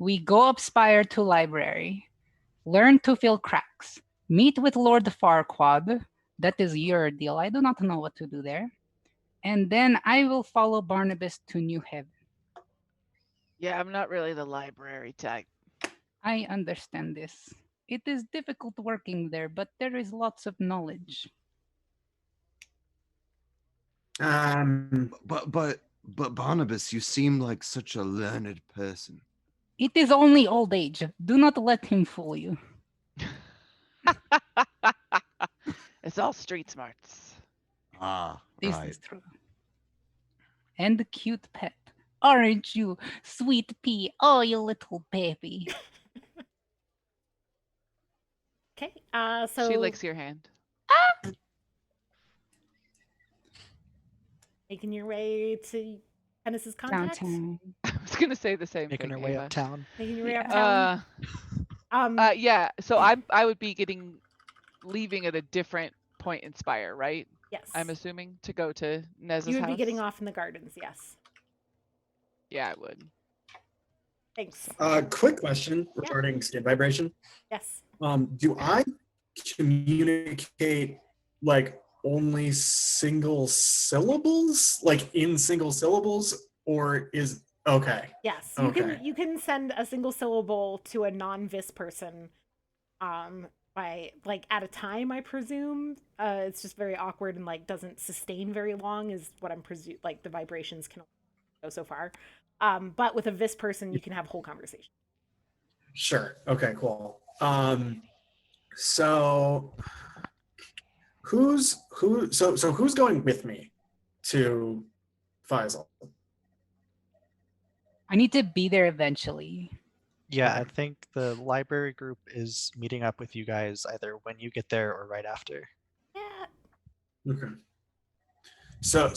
S1: we go up Spire to library, learn to fill cracks, meet with Lord Farquaad. That is your deal. I do not know what to do there. And then I will follow Barnabas to New Haven.
S5: Yeah, I'm not really the library type.
S1: I understand this. It is difficult working there, but there is lots of knowledge.
S3: But Barnabas, you seem like such a learned person.
S1: It is only old age. Do not let him fool you.
S5: It's all street smarts.
S3: Ah,
S1: This
S3: right.
S1: is true. And the cute pet. Aren't you, sweet pea? Oh, you little baby.
S2: Okay, so
S5: She licks your hand.
S2: making your way to Hennis's contact.
S1: Downtown.
S5: I was gonna say the same
S6: Making
S5: thing.
S6: her way
S5: Ava.
S6: uptown.
S2: Making your way
S1: Yeah.
S2: uptown.
S5: Yeah. So I would be leaving at a different point in Spire, right?
S2: Yes.
S5: I'm assuming to go to Nez's
S2: You would
S5: house.
S2: be getting off in the gardens, yes.
S5: Yeah, I would.
S2: Thanks.
S4: Quick question regarding skin vibration.
S2: Yes.
S4: Do I communicate like only single syllables, like in single syllables, or is okay?
S2: Yes. You can send a single syllable to a non-vis person by like at a time, I presume. It's just very awkward and like doesn't sustain very long is what I'm like the vibrations can only go so far. But with a vis person you can have a whole conversation.
S4: Sure. Okay, cool. So who's going with me to Faisal?
S1: I need to be there eventually.
S6: Yeah, I think the library group is meeting up with you guys either when you get there or right after.
S2: Yeah.
S4: Okay. So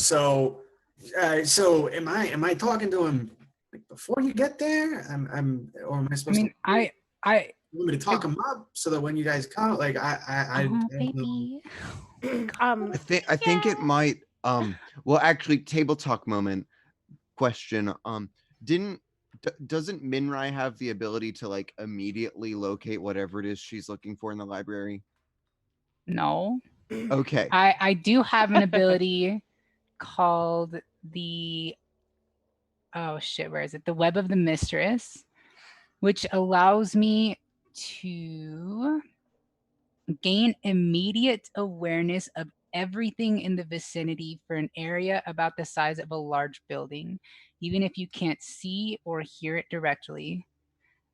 S4: am I talking to him like before you get there? Or am I supposed to? You want me to talk him up so that when you guys come, like
S1: baby.
S3: I think it might. Well, actually, table talk moment. Question. Doesn't Minrai have the ability to like immediately locate whatever it is she's looking for in the library?
S1: No.
S3: Okay.
S1: I do have an ability called the where is it? The Web of the Mistress, which allows me to gain immediate awareness of everything in the vicinity for an area about the size of a large building, even if you can't see or hear it directly.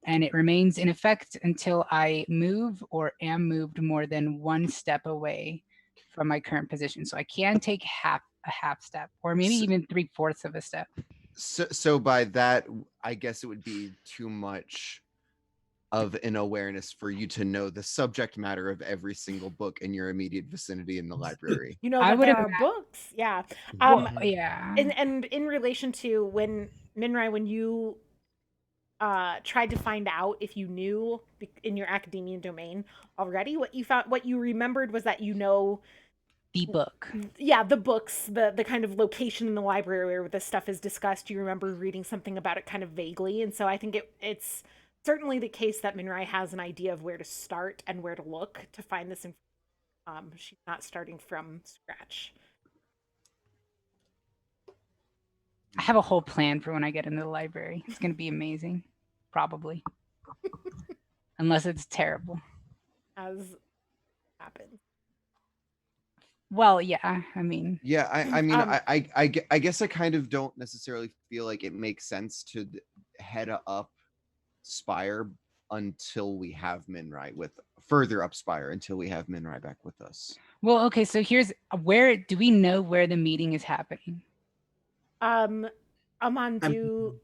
S1: And it remains in effect until I move or am moved more than one step away from my current position. So I can take a half step, or maybe even 3/4 of a step.
S3: So by that, I guess it would be too much of an awareness for you to know the subject matter of every single book in your immediate vicinity in the library.
S2: You know that there are books. Yeah.
S1: Yeah.
S2: And in relation to when Minrai, when you tried to find out if you knew in your academia domain already, what you remembered was that you know
S1: the book.
S2: Yeah, the books, the kind of location in the library where this stuff is discussed. You remember reading something about it kind of vaguely, and so I think it's certainly the case that Minrai has an idea of where to start and where to look to find this information. She's not starting from scratch.
S1: I have a whole plan for when I get into the library. It's going to be amazing. Probably. Unless it's terrible.
S2: As happens.
S1: Well, yeah, I mean.
S3: Yeah, I guess I kind of don't necessarily feel like it makes sense to head up Spire until we have Minrai further up Spire until we have Minrai back with us.
S1: Well, okay, so here's where do we know where the meeting is happening?
S2: Amandu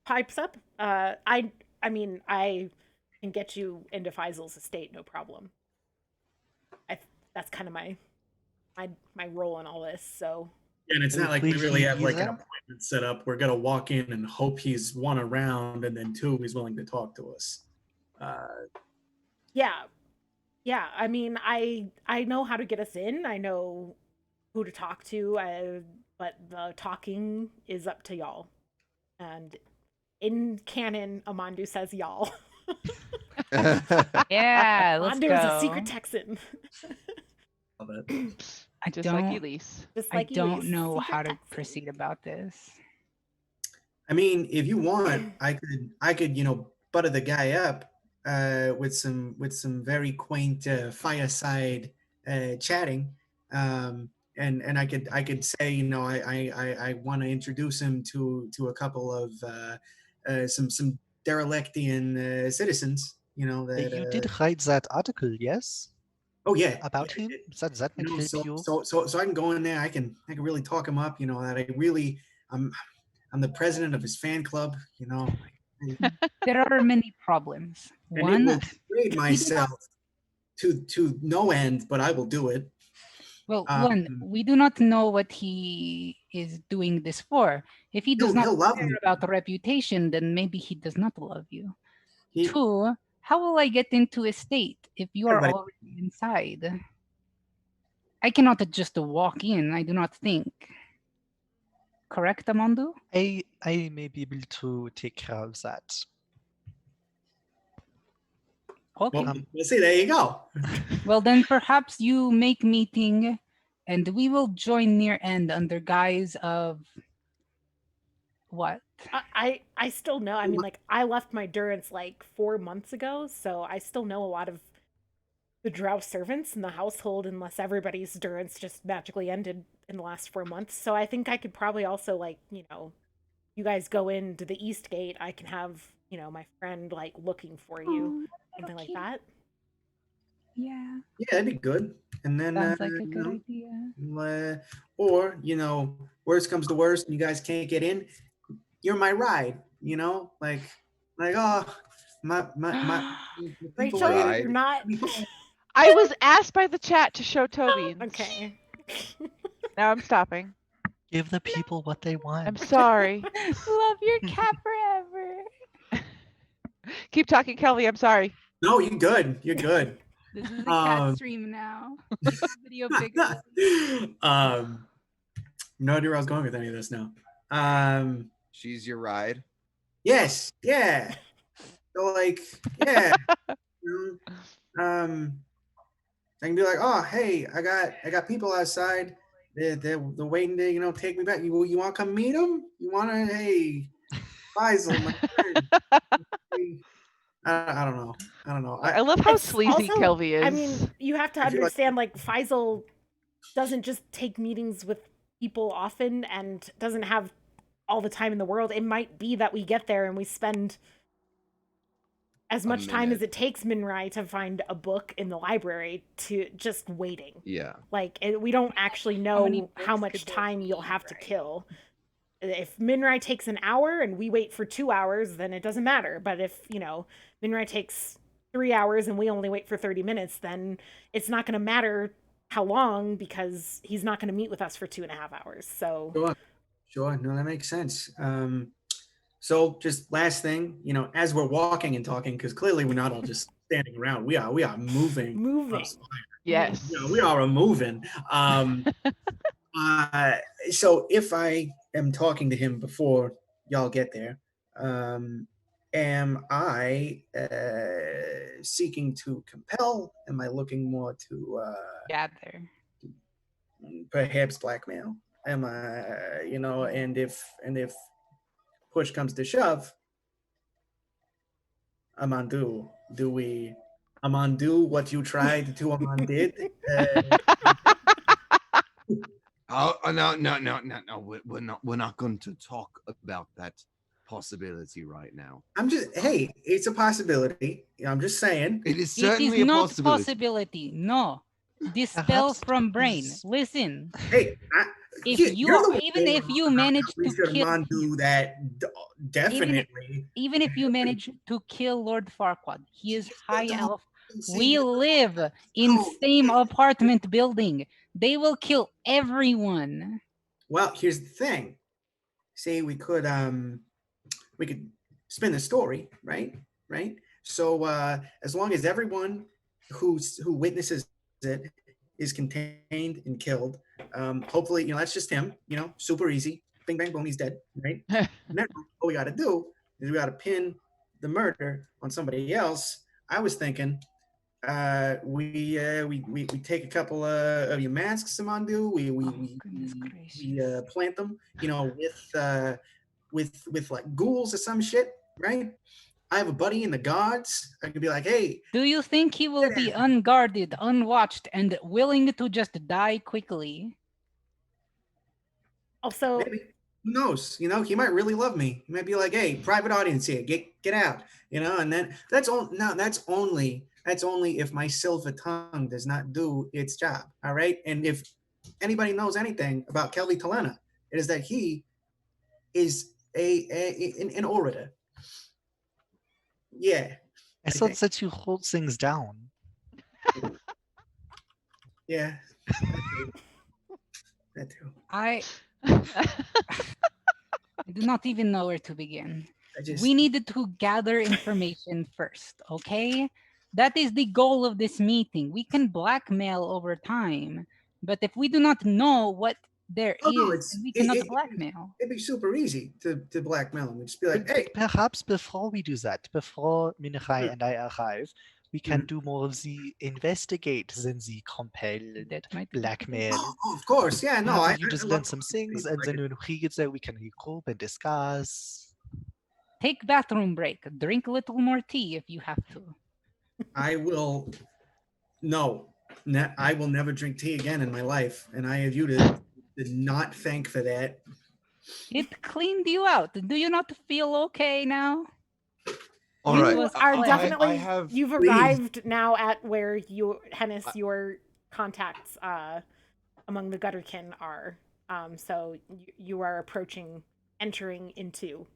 S2: pipes up. I mean, I can get you into Faisal's estate, no problem. That's kind of my role in all this. So.
S4: And it's not like we really have like an appointment set up. We're gonna walk in and hope he's one around, and then two, he's willing to talk to us.
S2: Yeah. I mean, I know how to get us in. I know who to talk to. But the talking is up to y'all. And in canon, Amandu says y'all.
S1: Yeah, let's go.
S2: Amandu is a secret Texan.
S4: Love it.
S5: Just like Elise.
S1: I don't know how to proceed about this.
S4: I mean, if you want, I could, butter the guy up with some very quaint fireside chatting. And I could say, I want to introduce him to a couple of some derelictian citizens. That
S6: you did write that article, yes?
S4: Oh yeah,
S6: about him. Does that make you?
S4: So I can go in there. I can really talk him up. That I'm the president of his fan club.
S1: There are many problems.
S4: And one, I will degrade myself to no end, but I will do it.
S1: Well, one, we do not know what he is doing this for. If he does not care about the reputation, then maybe he does not love you. Two, how will I get into his state if you are already inside? I cannot just walk in, I do not think. Correct, Amandu?
S6: I may be able to take care of that.
S4: Okay. Well, see, there you go.
S1: Well, then perhaps you make meeting and we will join near end under guise of what?
S2: I still know. I mean, like, I left my durance like 4 months ago, so I still know a lot of the drow servants in the household, unless everybody's durance just magically ended in the last 4 months. So I think I could probably also, like, you guys go into the east gate, I can have, my friend, like, looking for you. Something like that.
S1: Yeah.
S4: Yeah, that'd be good. And then
S1: sounds like a good idea.
S4: Or worst comes to worst, and you guys can't get in. You're my ride. Like oh my
S2: Rachel, you're not.
S5: I was asked by the chat to show Toby.
S2: Okay.
S5: Now I'm stopping.
S6: Give the people what they want.
S5: I'm sorry.
S1: Love your cat forever.
S5: Keep talking, Kelvy. I'm sorry.
S4: No, you're good. You're good.
S1: This is a cat stream now. Video bigger.
S4: No idea where I was going with any of this now.
S3: She's your ride.
S4: Yes. Yeah. So like, yeah. I can be like, oh, hey, I got people outside. They're waiting to take me back. You want to come meet them? You want to? Hey, Faisal, my friend. I don't know.
S5: I love how sleazy Kelvy is.
S2: I mean, you have to understand, like, Faisal doesn't just take meetings with people often and doesn't have all the time in the world. It might be that we get there and we spend as much time as it takes Minrai to find a book in the library to just waiting.
S3: Yeah.
S2: Like, we don't actually know how much time you'll have to kill. If Minrai takes an hour and we wait for 2 hours, then it doesn't matter. But if, Minrai takes 3 hours and we only wait for 30 minutes, then it's not going to matter how long, because he's not going to meet with us for 2.5 hours. So
S4: Sure. No, that makes sense. So just last thing, as we're walking and talking, because clearly we're not all just standing around. We are moving.
S5: Yes.
S4: We are moving. So if I am talking to him before y'all get there, Am I seeking to compel? Am I looking more to
S1: Gather.
S4: perhaps blackmail? Am I, and if push comes to shove, Amandu, do we Amandu what you tried to Amandid?
S3: Oh no! We're not going to talk about that possibility right now.
S4: Hey, it's a possibility. I'm just saying.
S3: It is
S1: It
S3: certainly
S1: is
S3: a
S1: not
S3: possibility.
S1: No. Dispel from brain. Listen.
S4: Hey,
S1: If
S4: you're the one
S1: even
S4: saying
S1: if you
S4: about
S1: manage
S4: how we
S1: to
S4: should
S1: kill
S4: Amandu that definitely.
S1: even if you manage to kill Lord Farquaad, he is high elf.
S4: See,
S1: We live in same apartment building. They will kill everyone.
S4: Well, here's the thing. See, we could spin the story, right? Right. So as long as everyone who witnesses it is contained and killed, hopefully, that's just him. Super easy. Bing bang boom, he's dead. Right. Now, what we got to do is we got to pin the murder on somebody else. I was thinking we take a couple of your masks, Samandu. We plant them, with like ghouls or some shit, right? I have a buddy in the gods. I could be like, hey.
S1: Do you think he will be unguarded, unwatched, and willing to just die quickly?
S2: Also,
S4: maybe. Who knows? He might really love me. He might be like, hey, private audience here, get out. And then that's only if my silver tongue does not do its job. All right. And if anybody knows anything about Kelvy Talena, it is that he is an orator. Yeah.
S6: I thought that you hold things down.
S4: Yeah. That too.
S1: I do not even know where to begin. We needed to gather information first, okay? That is the goal of this meeting. We can blackmail over time, but if we do not know what there is, we cannot blackmail.
S4: It'd be super easy to blackmail him. Just be like, hey.
S6: Perhaps before we do that, before Minachai and I arrive, we can do more of the investigate than the compel and blackmail.
S4: Oh, of course, yeah, no.
S6: You just learn some things, and then when we get there, we can regroup and discuss.
S1: Take bathroom break. Drink a little more tea if you have to.
S4: I will. No, I will never drink tea again in my life, and I have you to not thank for that.
S1: It cleaned you out. Do you not feel okay now?
S3: All
S2: you
S3: right.
S2: are definitely. You've arrived now at where Hennis, your contacts among the Gutterkin are. So you are entering into.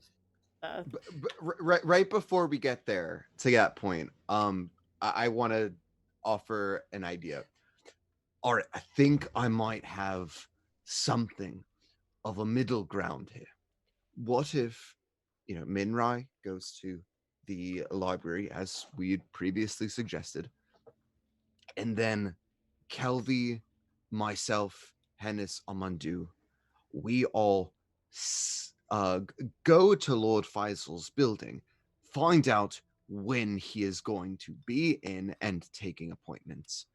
S3: Right before we get there to that point, I want to offer an idea. All right, I think I might have something of a middle ground here. What if, Minrai goes to the library as we had previously suggested, and then Kelvy, myself, Hennis, Amandu, we all go to Lord Faisal's building, find out when he is going to be in and taking appointments.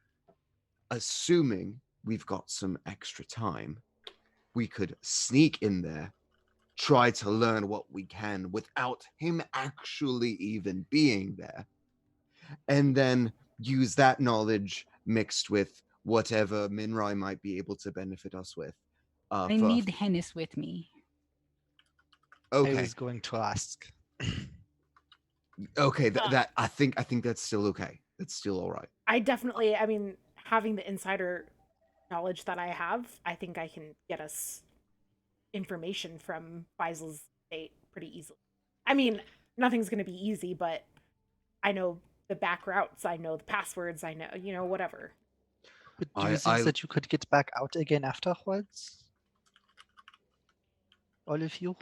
S3: Assuming we've got some extra time, we could sneak in there, try to learn what we can without him actually even being there, and then use that knowledge mixed with whatever Minrai might be able to benefit us with.
S1: I need Hennis with me.
S3: Okay.
S6: I was going to ask.
S3: Okay, that I think that's still okay. That's still all right.
S2: I mean, having the insider knowledge that I have, I think I can get us information from Faisal's state pretty easily. I mean, nothing's going to be easy, but I know the back routes, I know the passwords, I know, whatever.
S6: But do you think that you could get back out again afterwards? All of you?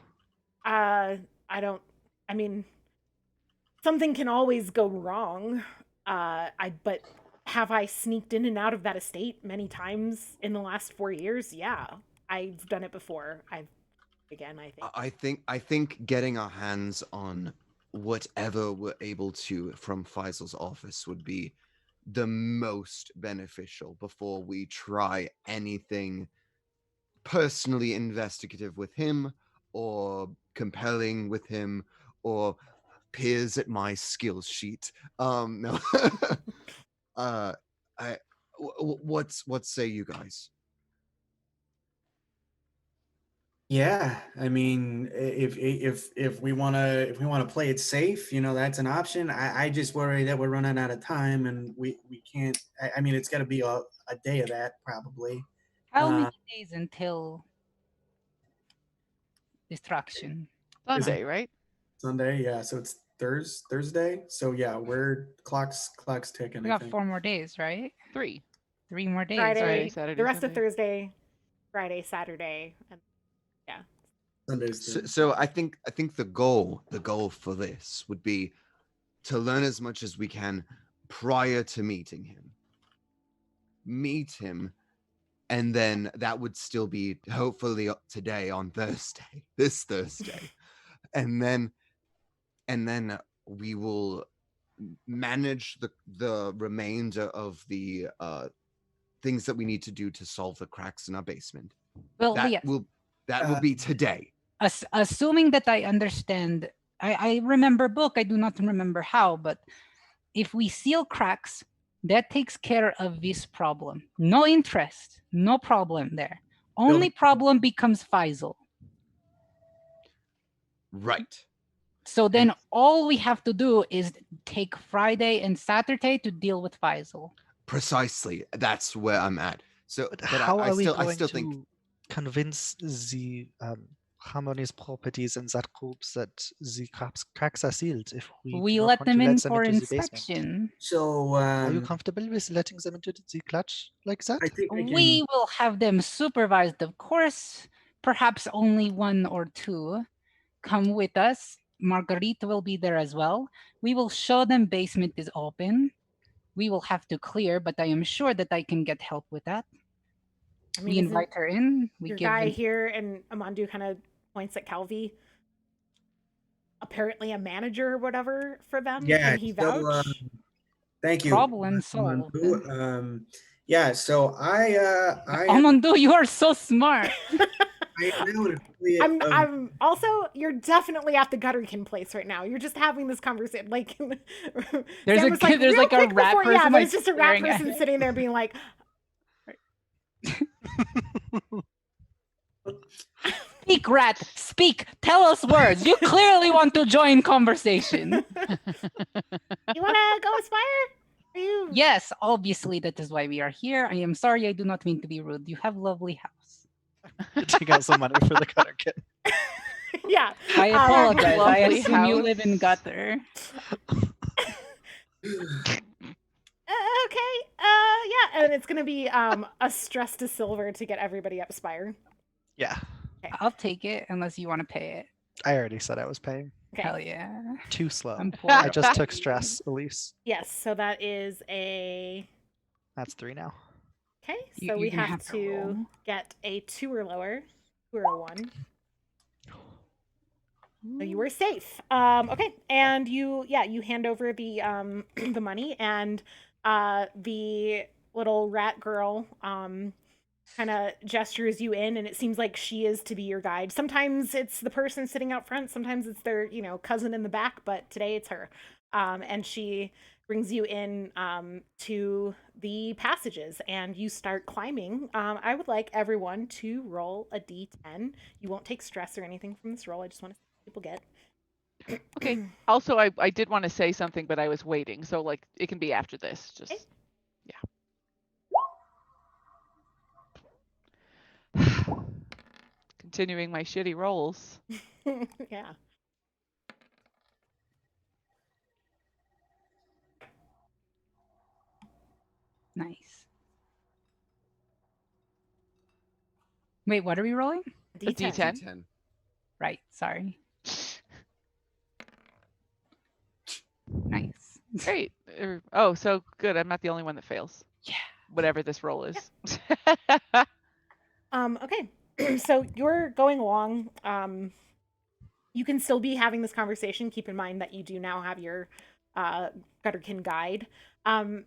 S2: I mean, something can always go wrong. But have I sneaked in and out of that estate many times in the last 4 years? Yeah, I've done it before. I think
S3: think getting our hands on whatever we're able to from Faisal's office would be the most beneficial before we try anything personally investigative with him or compelling with him or peers at my skills sheet. No. What say you guys?
S4: Yeah, I mean, if we wanna play it safe, that's an option. I just worry that we're running out of time and we can't. I mean, it's got to be a day of that probably.
S1: How many days until destruction?
S5: Sunday, right?
S4: Sunday, yeah. So it's Thursday. So yeah, we're clock's ticking.
S1: We
S4: I
S1: got
S4: think.
S1: 4 more days, right?
S5: 3.
S1: 3 more days,
S2: Friday,
S1: right?
S5: Saturday,
S2: the rest
S5: Sunday.
S2: of Thursday, Friday, Saturday, and yeah.
S4: Sunday's
S3: So I think the goal for this would be to learn as much as we can prior to meeting him. Meet him, and then that would still be hopefully today on Thursday, this Thursday, and then we will manage the remainder of the things that we need to do to solve the cracks in our basement.
S1: Well,
S3: that
S1: yes.
S3: will be today.
S1: Assuming that I understand, I remember book, I do not remember how, but if we seal cracks, that takes care of this problem. No interest, no problem there. Only problem becomes Faisal.
S3: Right.
S1: So then all we have to do is take Friday and Saturday to deal with Faisal.
S3: Precisely. That's where I'm at. So,
S6: But
S3: but
S6: how
S3: I
S6: are we
S3: still,
S6: going
S3: I still
S6: to
S3: think
S6: convince the Harmony's properties in that group that the cracks are sealed if we do not
S1: let
S6: want
S1: them
S6: to
S1: in
S6: let them
S1: for
S6: into the basement?
S1: inspection.
S4: So
S6: Are you comfortable with letting them into the clutch like that?
S4: I think
S1: We will have them supervised, of course. Perhaps only 1 or 2 come with us. Marguerite will be there as well. We will show them basement is open. We will have to clear, but I am sure that I can get help with that.
S2: I mean,
S1: We invite her in. We
S2: your
S1: give
S2: guy
S1: him...
S2: here, and Amandu kind of points at Calvi. Apparently, a manager or whatever for them.
S4: Yeah.
S2: Can he vouch?
S4: So, thank you.
S1: Problem solved.
S4: Yeah. So I
S1: Amandu, you are so smart.
S2: I'm also, you're definitely at the Gutterkin place right now. You're just having this conversation. Like,
S1: there's
S2: Sam was like,
S1: there's like a rat person.
S2: Yeah,
S1: like
S2: there's just a rat
S1: staring at
S2: person
S1: it.
S2: sitting there being like,
S1: Speak, rat. Speak. Tell us words. You clearly want to join conversation.
S2: You want to go Spire? Are you?
S1: Yes, obviously that is why we are here. I am sorry, I do not mean to be rude. You have lovely house.
S6: Take out some money for the cutter kit.
S2: Yeah.
S1: I apologize. I
S5: lovely
S1: assume you
S5: house.
S1: live in gutter.
S2: Okay. Yeah, and it's gonna be a stress to silver to get everybody up Spire.
S6: Yeah.
S2: Okay.
S1: I'll take it unless you want to pay it.
S6: I already said I was paying.
S2: Okay.
S1: Hell yeah.
S6: Too slow.
S1: I'm poor.
S6: I just took stress, Elise.
S2: Yes, so that is a.
S6: That's 3 now.
S2: Okay,
S1: You-
S2: so
S1: you're
S2: we
S1: gonna
S2: have
S1: have to
S2: to
S1: roll.
S2: get a 2 or lower, 2 or a 1. So you were safe. Okay, and you hand over the the money, and the little rat girl kind of gestures you in, and it seems like she is to be your guide. Sometimes it's the person sitting out front, sometimes it's their cousin in the back, but today it's her. And she brings you in to the passages, and you start climbing. I would like everyone to roll a d10. You won't take stress or anything from this roll. I just want to see what people get.
S5: Okay. Also, I did want to say something, but I was waiting, so like it can be after this. Just
S2: Okay.
S5: yeah. Continuing my shitty rolls.
S2: Yeah.
S1: Nice. Wait, what are we rolling?
S5: A D10.
S3: D10.
S1: Right, sorry. Nice.
S5: Great. Oh, so good. I'm not the only one that fails.
S1: Yeah.
S5: Whatever this roll is.
S2: Okay. So you're going along. you can still be having this conversation. Keep in mind that you do now have your Gutterkin guide.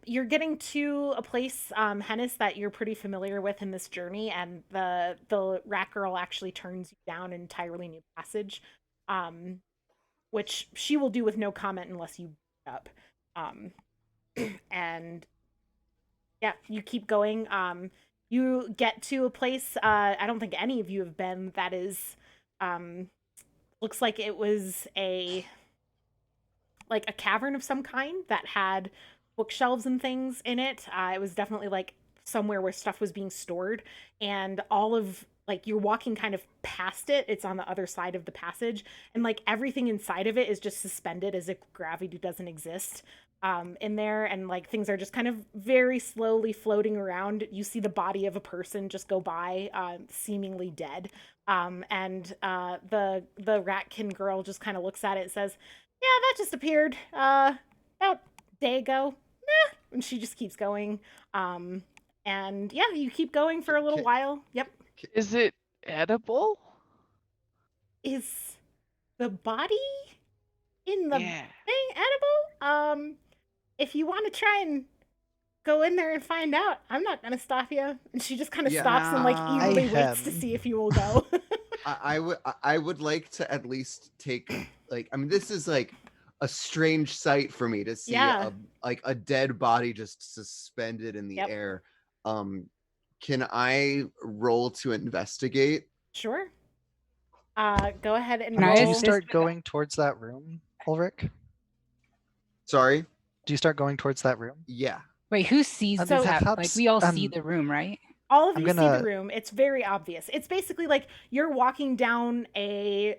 S2: You're getting to a place, Hennis, that you're pretty familiar with in this journey, and the rat girl actually turns you down an entirely new passage, which she will do with no comment unless you up. And yeah, you keep going. You get to a place I don't think any of you have been, that is looks like it was a cavern of some kind that had bookshelves and things in it. It was definitely like somewhere where stuff was being stored, and all of like you're walking kind of past it. It's on the other side of the passage, and like everything inside of it is just suspended as if gravity doesn't exist in there, and like things are just kind of very slowly floating around. You see the body of a person just go by, seemingly dead. And the ratkin girl just kind of looks at it and says, "Yeah, that just appeared about a day ago." And she just keeps going. And yeah, you keep going for a little while. Yep.
S5: Is it edible?
S2: Is the body in the
S5: Yeah.
S2: thing edible? If you want to try and go in there and find out, I'm not gonna stop you. And she just kind of stops and like eagerly waits to see if you will go.
S3: I would like to at least take, like, I mean, this is like a strange sight for me to see a dead body just suspended in the air. Can I roll to investigate?
S2: Sure. Go ahead and
S6: roll. Do you start going towards that room, Ulrich?
S3: Sorry?
S6: Do you start going towards that room?
S3: Yeah.
S1: Wait, who sees this happen? Like, we all see the room, right?
S2: All of you see the room. It's very obvious. It's basically like you're walking down a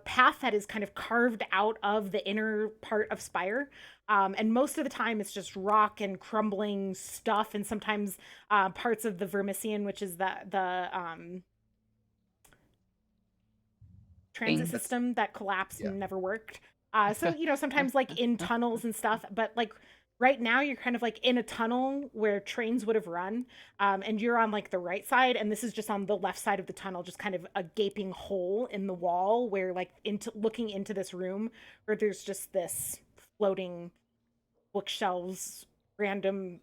S2: path that is kind of carved out of the inner part of Spire. And most of the time it's just rock and crumbling stuff, and sometimes parts of the Vermisian, which is the transit system that collapsed and never worked. So, sometimes like in tunnels and stuff, but like right now you're kind of like in a tunnel where trains would have run, and you're on like the right side, and this is just on the left side of the tunnel, just kind of a gaping hole in the wall where like looking into this room where there's just this floating bookshelves, random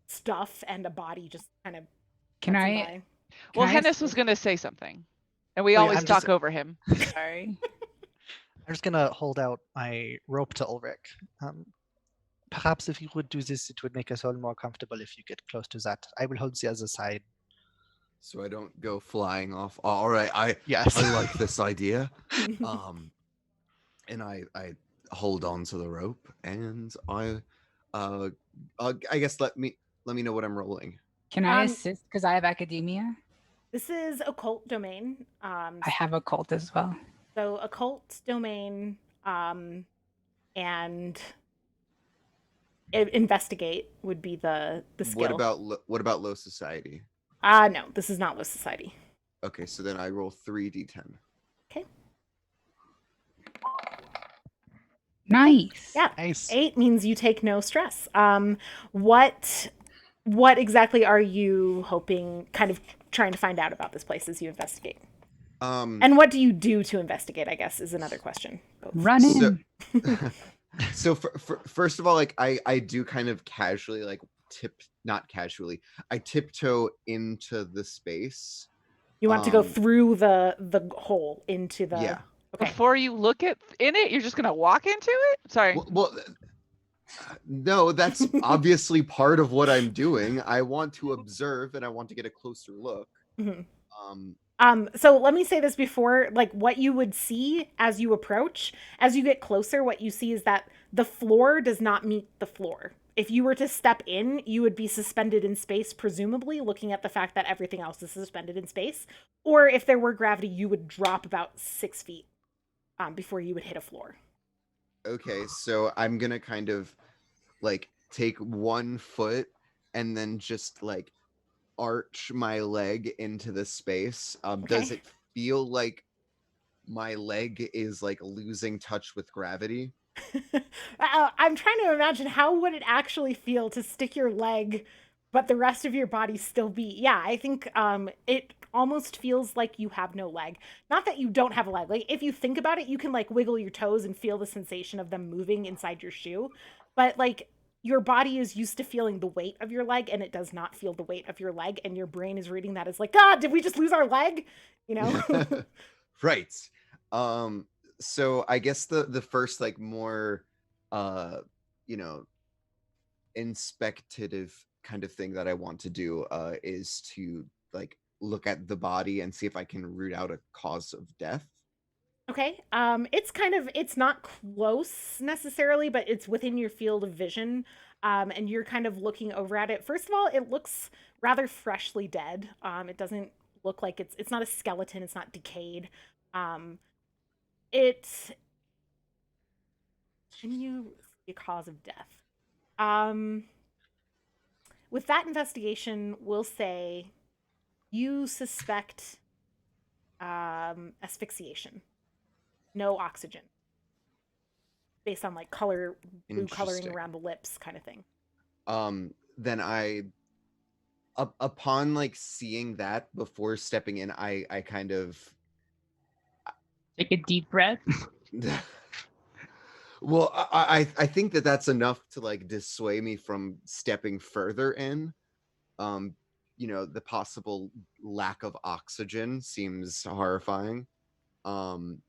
S2: stuff, and a body just kind of by.
S5: Well, Hennis was going to say something, and we always talk over him.
S1: Sorry.
S6: I'm just gonna hold out my rope to Ulrich. Perhaps if you would do this, it would make us all more comfortable if you get close to that. I will hold the other side.
S3: So I don't go flying off. All right, I like this idea. And I hold on to the rope, and I guess let me know what I'm rolling.
S1: Can I assist because I have academia?
S2: This is occult domain.
S1: I have occult as well.
S2: So occult domain, and investigate would be the skill.
S3: What about low society?
S2: No, this is not low society.
S3: Okay, so then I roll 3d10.
S2: Okay.
S1: Nice.
S2: Yeah.
S6: Nice.
S2: 8 means you take no stress. What exactly are you hoping, kind of trying to find out about this place as you investigate? And what do you do to investigate, I guess, is another question.
S1: Run in.
S3: So first of all, like I do kind of casually like I tiptoe into the space.
S2: You want to go through the hole into the...
S3: Yeah.
S2: Okay.
S5: Before you look in it, you're just going to walk into it? Sorry.
S3: Well, no, that's obviously part of what I'm doing. I want to observe and I want to get a closer look.
S2: Mm-hmm. So let me say this before, like what you would see as you approach, as you get closer, what you see is that the floor does not meet the floor. If you were to step in, you would be suspended in space, presumably, looking at the fact that everything else is suspended in space. Or if there were gravity, you would drop about 6 feet before you would hit a floor.
S3: Okay, so I'm going to kind of like take 1 foot and then just like arch my leg into the space. Does it feel like my leg is like losing touch with gravity?
S2: I'm trying to imagine, how would it actually feel to stick your leg but the rest of your body still beat. Yeah, I think it almost feels like you have no leg. Not that you don't have a leg. Like if you think about it, you can like wiggle your toes and feel the sensation of them moving inside your shoe. But like your body is used to feeling the weight of your leg and it does not feel the weight of your leg, and your brain is reading that as like, God, did we just lose our leg? You know?
S3: Right. So I guess the first like more you know, inspective kind of thing that I want to do is to like look at the body and see if I can root out a cause of death.
S2: Okay. It's not close necessarily, but it's within your field of vision. And you're kind of looking over at it. First of all, it looks rather freshly dead. It doesn't look like it's not a skeleton, it's not decayed. Um, it's Can you see a cause of death? Um, with that investigation, we'll say you suspect asphyxiation. No oxygen. Based on like blue coloring
S3: Interesting.
S2: around the lips kind of thing.
S3: Then upon like seeing that before stepping in, I kind of
S1: take a deep breath.
S3: Well, I think that that's enough to like dissuade me from stepping further in. You know, the possible lack of oxygen seems horrifying. Um,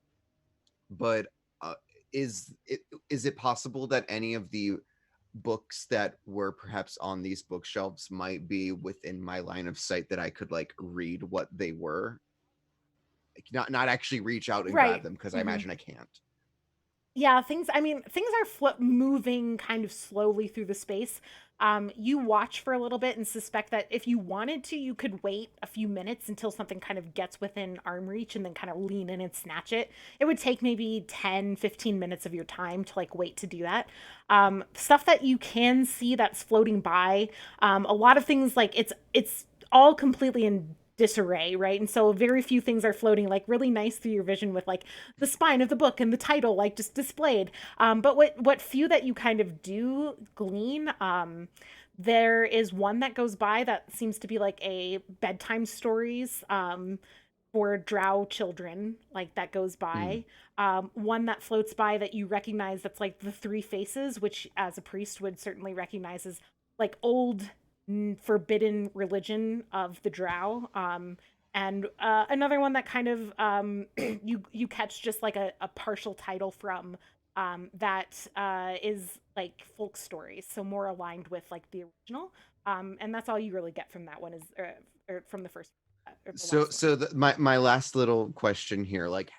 S3: but is it possible that any of the books that were perhaps on these bookshelves might be within my line of sight that I could like read what they were? Like, not actually reach out and grab
S2: Right.
S3: them because I imagine I can't.
S2: Yeah, things are moving kind of slowly through the space. You watch for a little bit and suspect that if you wanted to, you could wait a few minutes until something kind of gets within arm reach and then kind of lean in and snatch it. It would take maybe 10-15 minutes of your time to like wait to do that. Stuff that you can see that's floating by, a lot of things like it's all completely in disarray, right? And so very few things are floating like really nice through your vision with like the spine of the book and the title like just displayed. But what few that you kind of do glean, there is one that goes by that seems to be like a bedtime stories for drow children, like that goes by. One that floats by that you recognize that's like the three faces, which as a priest would certainly recognize as like old forbidden religion of the drow. And another one that kind of you catch just like a partial title from that is like folk stories, so more aligned with like the original. And that's all you really get from that one is or from the first.
S3: My last little question here, like,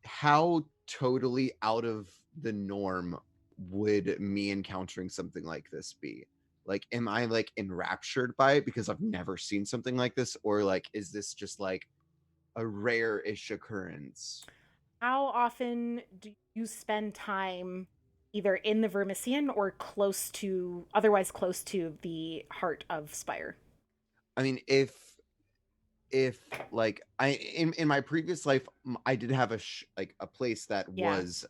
S3: how totally out of the norm would me encountering something like this be? Like, am I like enraptured by it because I've never seen something like this, or like is this just like a rare-ish occurrence?
S2: How often do you spend time either in the Vermisian or otherwise close to the heart of Spire?
S3: I mean, if like in my previous life, I did have like a place that
S2: Yeah.
S3: was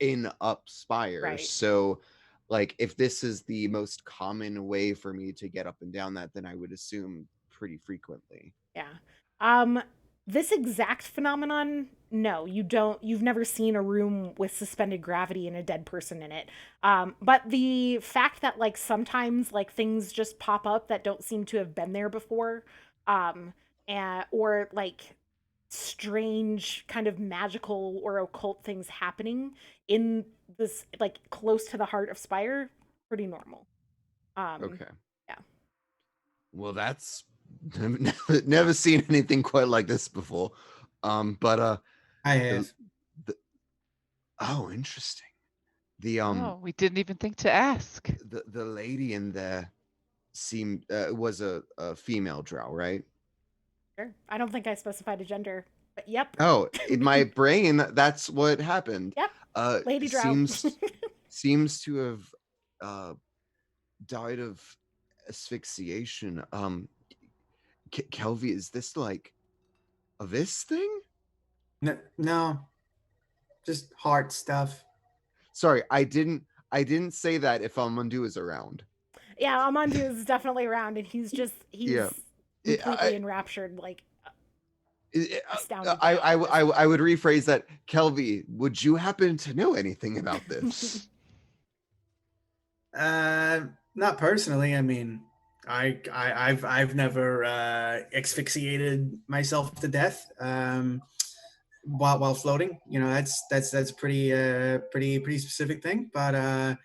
S3: in up Spire.
S2: Right.
S3: So like if this is the most common way for me to get up and down that, then I would assume pretty frequently.
S2: Yeah. This exact phenomenon, no, you've never seen a room with suspended gravity and a dead person in it. But the fact that like sometimes like things just pop up that don't seem to have been there before, um, or like strange kind of magical or occult things happening in this like close to the heart of Spire, pretty normal.
S3: Okay.
S2: Yeah.
S3: Well, that's never seen anything quite like this before. But
S4: I have.
S3: Oh, interesting. The
S5: Oh, we didn't even think to ask.
S3: the lady in there seemed was a female drow, right?
S2: Sure. I don't think I specified a gender, but yep.
S3: Oh, in my brain, that's what happened.
S2: Yep. Lady drow.
S3: seems to have died of asphyxiation. Kelvy, is this like a this thing?
S4: No, just heart stuff.
S3: Sorry, I didn't say that if Amandu is around.
S2: Yeah, Amandu is definitely around, and he's
S3: Yeah.
S2: completely enraptured, like astounded.
S3: I would rephrase that. Kelvy, would you happen to know anything about this?
S4: Not personally. I mean, I've never asphyxiated myself to death while floating. You know, that's a pretty specific thing. But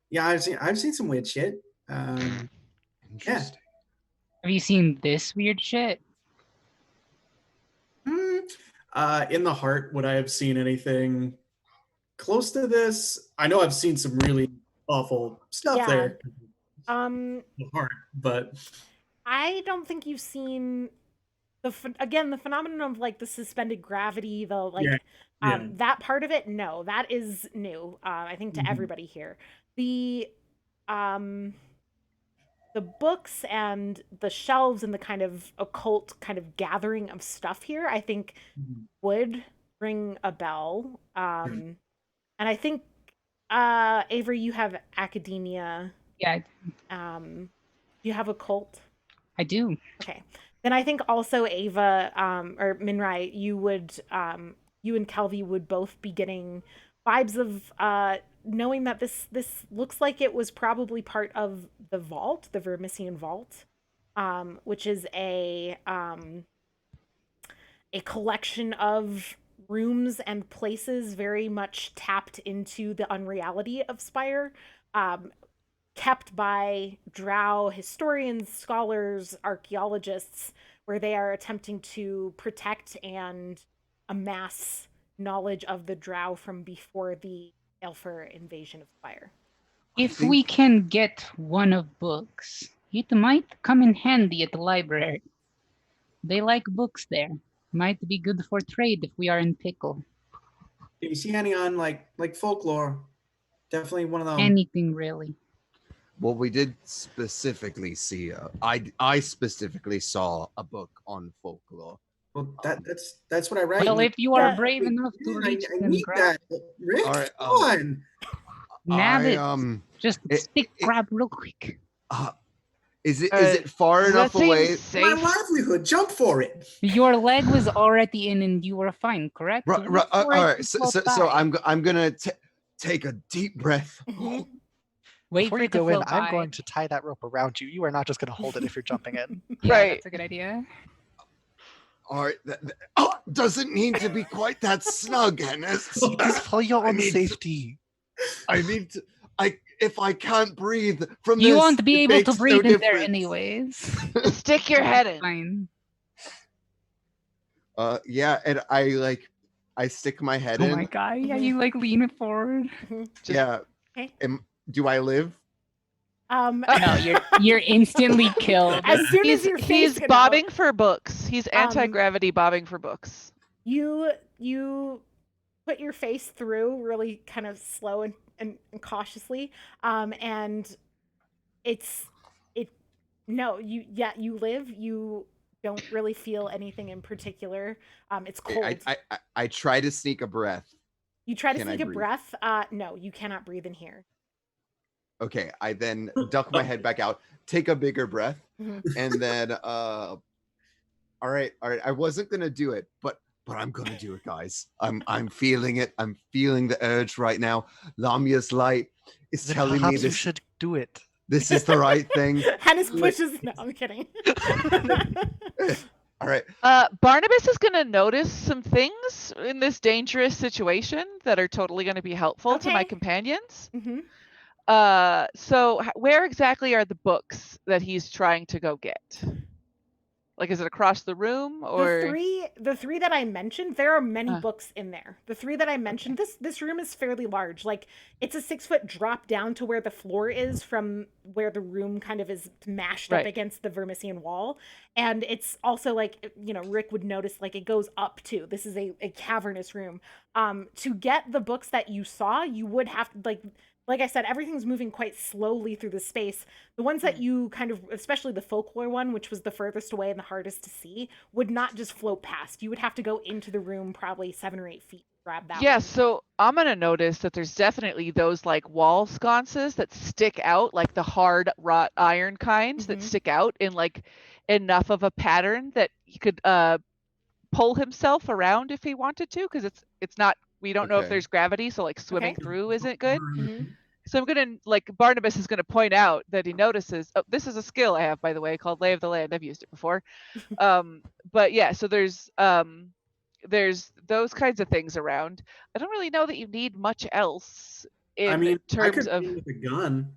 S4: yeah, I've seen some weird shit.
S3: Interesting.
S1: Have you seen this weird shit?
S4: In the heart, would I have seen anything close to this? I know I've seen some really awful stuff there. The heart, but
S2: I don't think you've seen the phenomenon of like the suspended gravity, the like that part of it. No, that is new. I think to everybody here. The books and the shelves and the kind of occult kind of gathering of stuff here, I think would ring a bell. And I think Avery, you have academia.
S1: Yeah.
S2: You have occult.
S1: I do.
S2: Okay. Then I think also Ava or Minrai, you and Kelvy would both be getting vibes of knowing that this looks like it was probably part of the vault, the Vermissian vault, which is a collection of rooms and places very much tapped into the unreality of Spire, kept by drow historians, scholars, archaeologists, where they are attempting to protect and amass knowledge of the drow from before the Elfer invasion of Spire.
S1: If we can get one of books, it might come in handy at the library. They like books there. Might be good for trade if we are in pickle.
S4: Do you see any on like folklore? Definitely one of them.
S1: Anything really.
S3: Well, we did specifically see. I specifically saw a book on folklore.
S4: Well, that's what I read.
S1: Well, if you are brave enough to reach
S4: I
S1: and
S4: need
S1: grab,
S4: that, Rick.
S3: All right,
S4: Come on.
S1: nab it. Just grab real quick.
S3: Is it far enough away?
S4: My livelihood. Jump for it.
S1: Your leg was already in, and you were fine, correct?
S3: Right. All right. So I'm gonna take a deep breath.
S1: Wait
S6: Before
S1: for
S6: you
S1: it to
S6: go in,
S1: float
S6: I'm
S1: by.
S6: going to tie that rope around you. You are not just going to hold it if you're jumping in.
S1: Yeah,
S5: Right.
S1: That's a good idea.
S3: All right. Doesn't need to be quite that snug, Hennis.
S6: It's for your own
S3: need
S6: safety.
S3: I need to. If I can't breathe from
S1: You
S3: this,
S1: won't be
S3: it
S1: able to
S3: makes
S1: breathe
S3: no
S1: in there
S3: difference.
S1: anyways.
S5: Stick your head in.
S1: Fine.
S3: Yeah, and I stick my head in.
S1: Oh my god! Yeah, you like lean it forward.
S3: Yeah.
S2: Okay.
S3: Do I live?
S1: No, you're instantly killed.
S2: As soon as your face
S5: He's bobbing for books. He's anti-gravity bobbing for books.
S2: You put your face through really kind of slow and cautiously, and you live. You don't really feel anything in particular. It's cold.
S3: I try to sneak a breath.
S2: You try to
S3: Can I
S2: sneak a
S3: breathe?
S2: breath. No, you cannot breathe in here.
S3: Okay, I then duck my head back out, take a bigger breath, and then all right. I wasn't gonna do it, but I'm gonna do it, guys. I'm feeling it. I'm feeling the urge right now. Lamia's light is telling me
S6: Perhaps you
S3: this
S6: should do it.
S3: this is the right thing.
S2: Hennis pushes. No, I'm kidding.
S3: All right.
S5: Barnabas is going to notice some things in this dangerous situation that are totally going to be helpful to my
S2: Okay.
S5: companions.
S2: Mm-hmm.
S5: So where exactly are the books that he's trying to go get? Like, is it across the room or
S2: the three that I mentioned? There are many books in there. The three that I mentioned, this room is fairly large. Like, it's a 6-foot drop down to where the floor is from where the room kind of is mashed up against the Vermissian wall. And it's also like, Rick would notice, like, it goes up too. This is a cavernous room. To get the books that you saw, you would have, like, like I said, everything's moving quite slowly through the space. The ones that you kind of, especially the folklore one, which was the furthest away and the hardest to see, would not just float past. You would have to go into the room probably 7 or 8 feet to grab that
S5: Yeah,
S2: one.
S5: so I'm gonna notice that there's definitely those like wall sconces that stick out, like the hard wrought iron kinds that stick out in like enough of a pattern that he could pull himself around if he wanted to, because it's not, we don't know if there's gravity, so like swimming through isn't good. So I'm gonna, like, Barnabas is gonna point out that he notices, oh, this is a skill I have, by the way, called Lay of the Land. I've used it before. But yeah, so there's those kinds of things around. I don't really know that you need much else in
S4: I mean, I
S5: terms
S4: could
S5: of
S4: aim with a gun.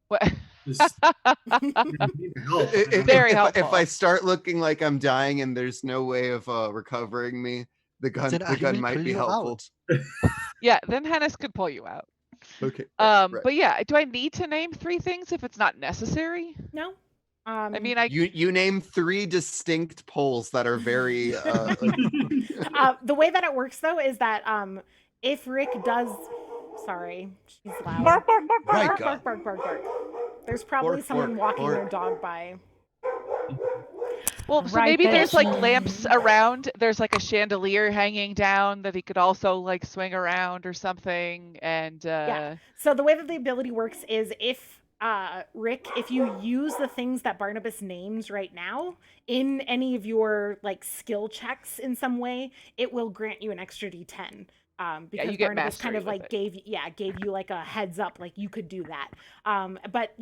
S5: what.
S4: Just help.
S5: Very
S3: If
S5: helpful.
S3: I start looking like I'm dying and there's no way of recovering me, the gun might be helpful.
S5: Yeah, then Hennis could pull you out.
S3: Okay.
S5: But yeah, do I need to name 3 things if it's not necessary?
S2: No.
S5: I mean,
S3: you name 3 distinct poles that are very
S2: the way that it works though is that if Rick does, sorry, she's loud.
S1: Bark, bark, bark, bark.
S2: Bark, bark, bark, bark, bark. There's probably
S3: Bark,
S2: someone
S3: bark,
S2: walking
S3: bark.
S2: their dog by.
S5: well, so
S1: Right
S5: maybe
S1: there.
S5: there's like lamps around. There's like a chandelier hanging down that he could also like swing around or something. And
S2: Yeah. So the way that the ability works is if Rick, if you use the things that Barnabas names right now in any of your like skill checks in some way, it will grant you an extra D10. Because
S5: you get
S2: Barnabas kind
S5: mastery
S2: of
S5: with
S2: like
S5: it.
S2: gave you like a heads up, like you could do that. But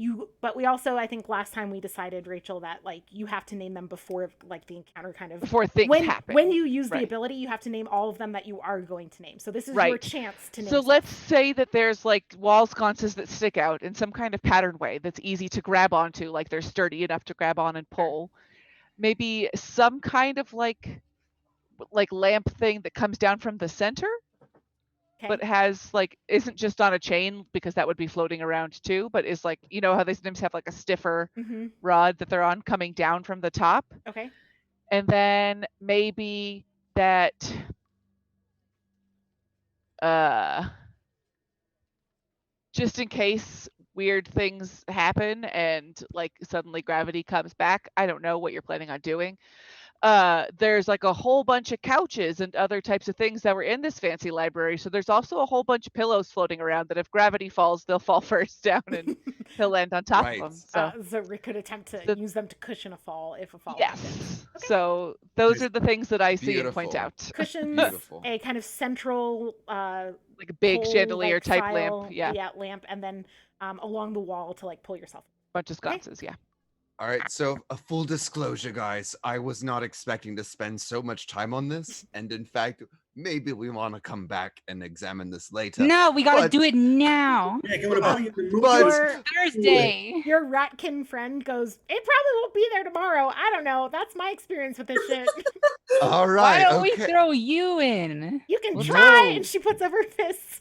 S2: we also, I think last time we decided, Rachel, that like you have to name them before like the encounter kind of
S5: Before things happen.
S2: When you use the
S5: Right.
S2: ability, you have to name all of them that you are going to name. So this is your
S5: Right.
S2: chance to name.
S5: So
S2: stuff.
S5: let's say that there's like wall sconces that stick out in some kind of pattern way that's easy to grab onto, like they're sturdy enough to grab on and pull. Maybe some kind of like lamp thing that comes down from the center, but has like, isn't just on a chain, because that would be floating around too, but is like, you know how they sometimes have like a stiffer rod that they're on coming down from the top.
S2: Okay.
S5: And then maybe that just in case weird things happen and like suddenly gravity comes back, I don't know what you're planning on doing. There's like a whole bunch of couches and other types of things that were in this fancy library. So there's also a whole bunch of pillows floating around that if gravity falls, they'll fall first down and he'll land on top of them.
S2: So Rick could attempt to use them to cushion a fall if a fall
S5: yes.
S2: happens. Okay.
S5: So those are the things that I see and point out.
S2: Cushions, a kind of central
S5: like a big
S2: pole,
S5: chandelier
S2: like,
S5: type
S2: file,
S5: lamp. Yeah.
S2: lamp, and then along the wall to like pull yourself.
S5: Bunch of sconces, yeah.
S3: All right, so a full disclosure, guys. I was not expecting to spend so much time on this, and in fact, maybe we want to come back and examine this later.
S1: No, we gotta do it now. Thursday.
S2: Your ratkin friend goes, it probably won't be there tomorrow. I don't know. That's my experience with this shit.
S3: All right.
S1: Why don't we throw you in?
S2: You can try, and she puts up her fists.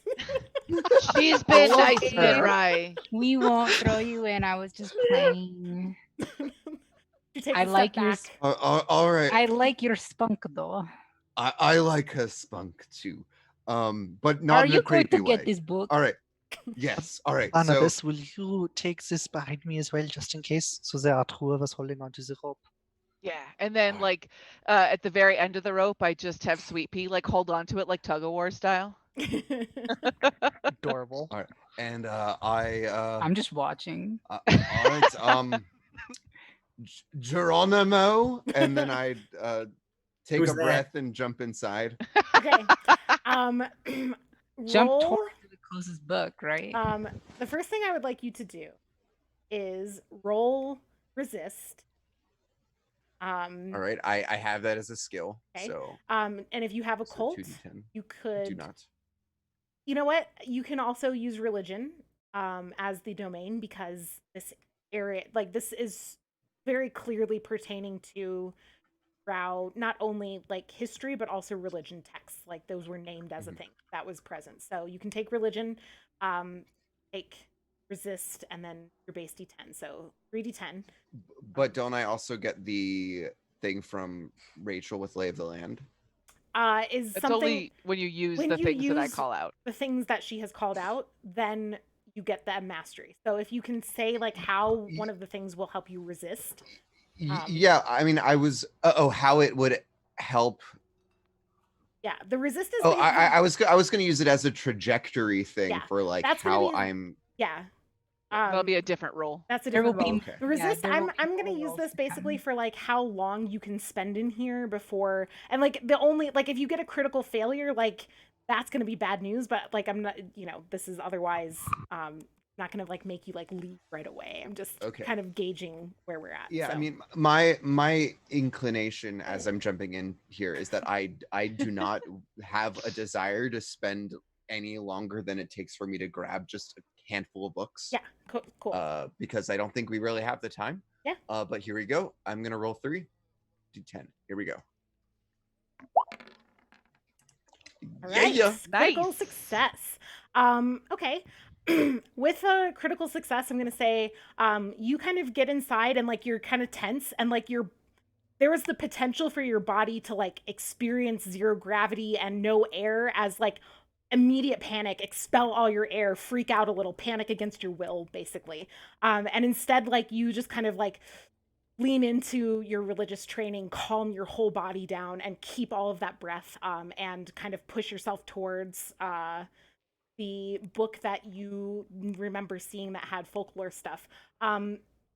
S5: She's been nice to try.
S1: We won't throw you in. I was just playing. I like your.
S3: All right.
S1: I like your spunk though.
S3: I like her spunk too, but not in a creepy way. Are you going to
S1: get this book?
S3: All right. Yes. All right.
S6: Barnabas, will you take this behind me as well, just in case? So there are 2 of us holding onto the rope.
S5: Yeah, and then like at the very end of the rope, I just have Sweet Pea like hold on to it like tug of war style.
S6: Adorable.
S3: All right. And
S1: I'm just watching.
S3: All right. Geronimo, and then I take a breath and jump inside.
S2: Okay.
S1: Jump towards the closest book, right?
S2: The first thing I would like you to do is roll resist.
S3: All right, I have that as a skill.
S2: Okay.
S3: So
S2: and if you have a cult,
S3: 2d10.
S2: you could.
S3: Do not.
S2: You know what? You can also use religion as the domain, because this area, like this, is very clearly pertaining to Drow, not only like history but also religion texts. Like those were named as a thing that was present. So you can take religion, take resist, and then your base D10. So 3d10.
S3: But don't I also get the thing from Rachel with Lay of the Land?
S2: Is
S5: it's
S2: something
S5: only when you use the things that I call out.
S2: The things that she has called out, then you get the mastery. So if you can say like how one of the things will help you resist.
S3: Yeah, I mean, I was how it would help.
S2: Yeah, the resist is.
S3: Oh, I was going to use it as a trajectory thing for like
S2: that's
S3: how
S2: be,
S3: I'm.
S2: Yeah.
S5: That'll be a different roll.
S2: That's a different roll.
S3: Okay.
S2: The resist, I'm gonna use this basically for like how long you can spend in here before, and like the only like if you get a critical failure, like that's gonna be bad news. But like I'm not, this is otherwise not gonna like make you like leave right away. I'm just kind of gauging where we're at.
S3: Yeah,
S2: so.
S3: I mean, my inclination as I'm jumping in here is that I do not have a desire to spend any longer than it takes for me to grab just a handful of books.
S2: Yeah, cool.
S3: Because I don't think we really have the time.
S2: Yeah.
S3: But here we go. I'm gonna roll 3 d10. Here we go.
S2: All right.
S3: Yeah.
S2: Critical
S5: Nice.
S2: success. Okay. With a critical success, I'm gonna say you kind of get inside and like you're kind of tense and like there was the potential for your body to like experience zero gravity and no air as like immediate panic, expel all your air, freak out a little, panic against your will, basically. And instead, like you just kind of like lean into your religious training, calm your whole body down, and keep all of that breath, and kind of push yourself towards the book that you remember seeing that had folklore stuff.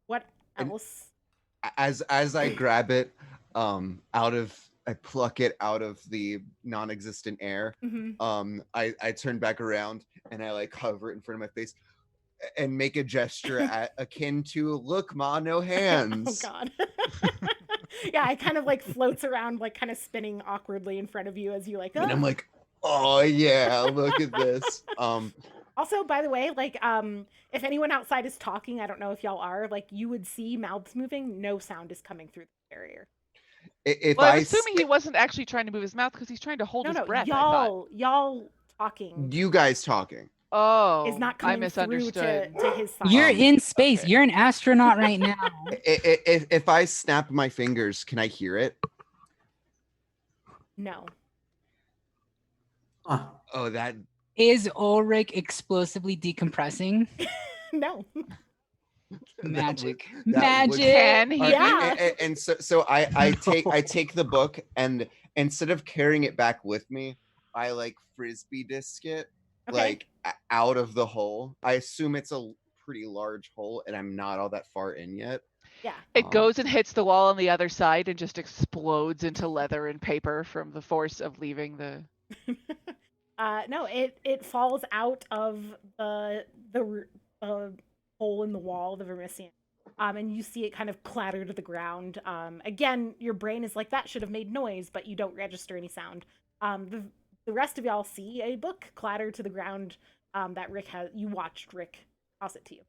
S2: What else?
S3: As I grab it, I pluck it out of the non-existent air. I turn back around and I like hover it in front of my face and make a gesture akin to "Look, ma, no hands."
S2: Oh God. Yeah, it kind of like floats around, like kind of spinning awkwardly in front of you as you like.
S3: And I'm like, oh yeah, look at this.
S2: Also, by the way, like if anyone outside is talking, I don't know if y'all are, like you would see mouths moving, no sound is coming through the barrier.
S5: I'm assuming he wasn't actually trying to move his mouth because he's trying to hold his breath.
S2: Y'all talking.
S3: You guys talking.
S5: Oh,
S2: is not coming
S5: I misunderstood.
S2: through to his side.
S1: You're in space.
S5: Okay.
S1: You're an astronaut right now.
S3: If I snap my fingers, can I hear it?
S2: No.
S3: Oh, that
S1: is Ulrich explosively decompressing?
S2: No.
S1: Magic.
S2: Magic.
S5: Can he?
S2: Yeah.
S3: And so I take the book, and instead of carrying it back with me, I like frisbee disc it like out of the hole. I assume it's a pretty large hole, and I'm not all that far in yet.
S2: Yeah.
S5: It goes and hits the wall on the other side and just explodes into leather and paper from the force of leaving the.
S2: No, it falls out of the hole in the wall, the Vermisian. And you see it kind of clatter to the ground. Again, your brain is like, that should have made noise, but you don't register any sound. The rest of y'all see a book clatter to the ground that Rick has. You watched Rick toss it to you.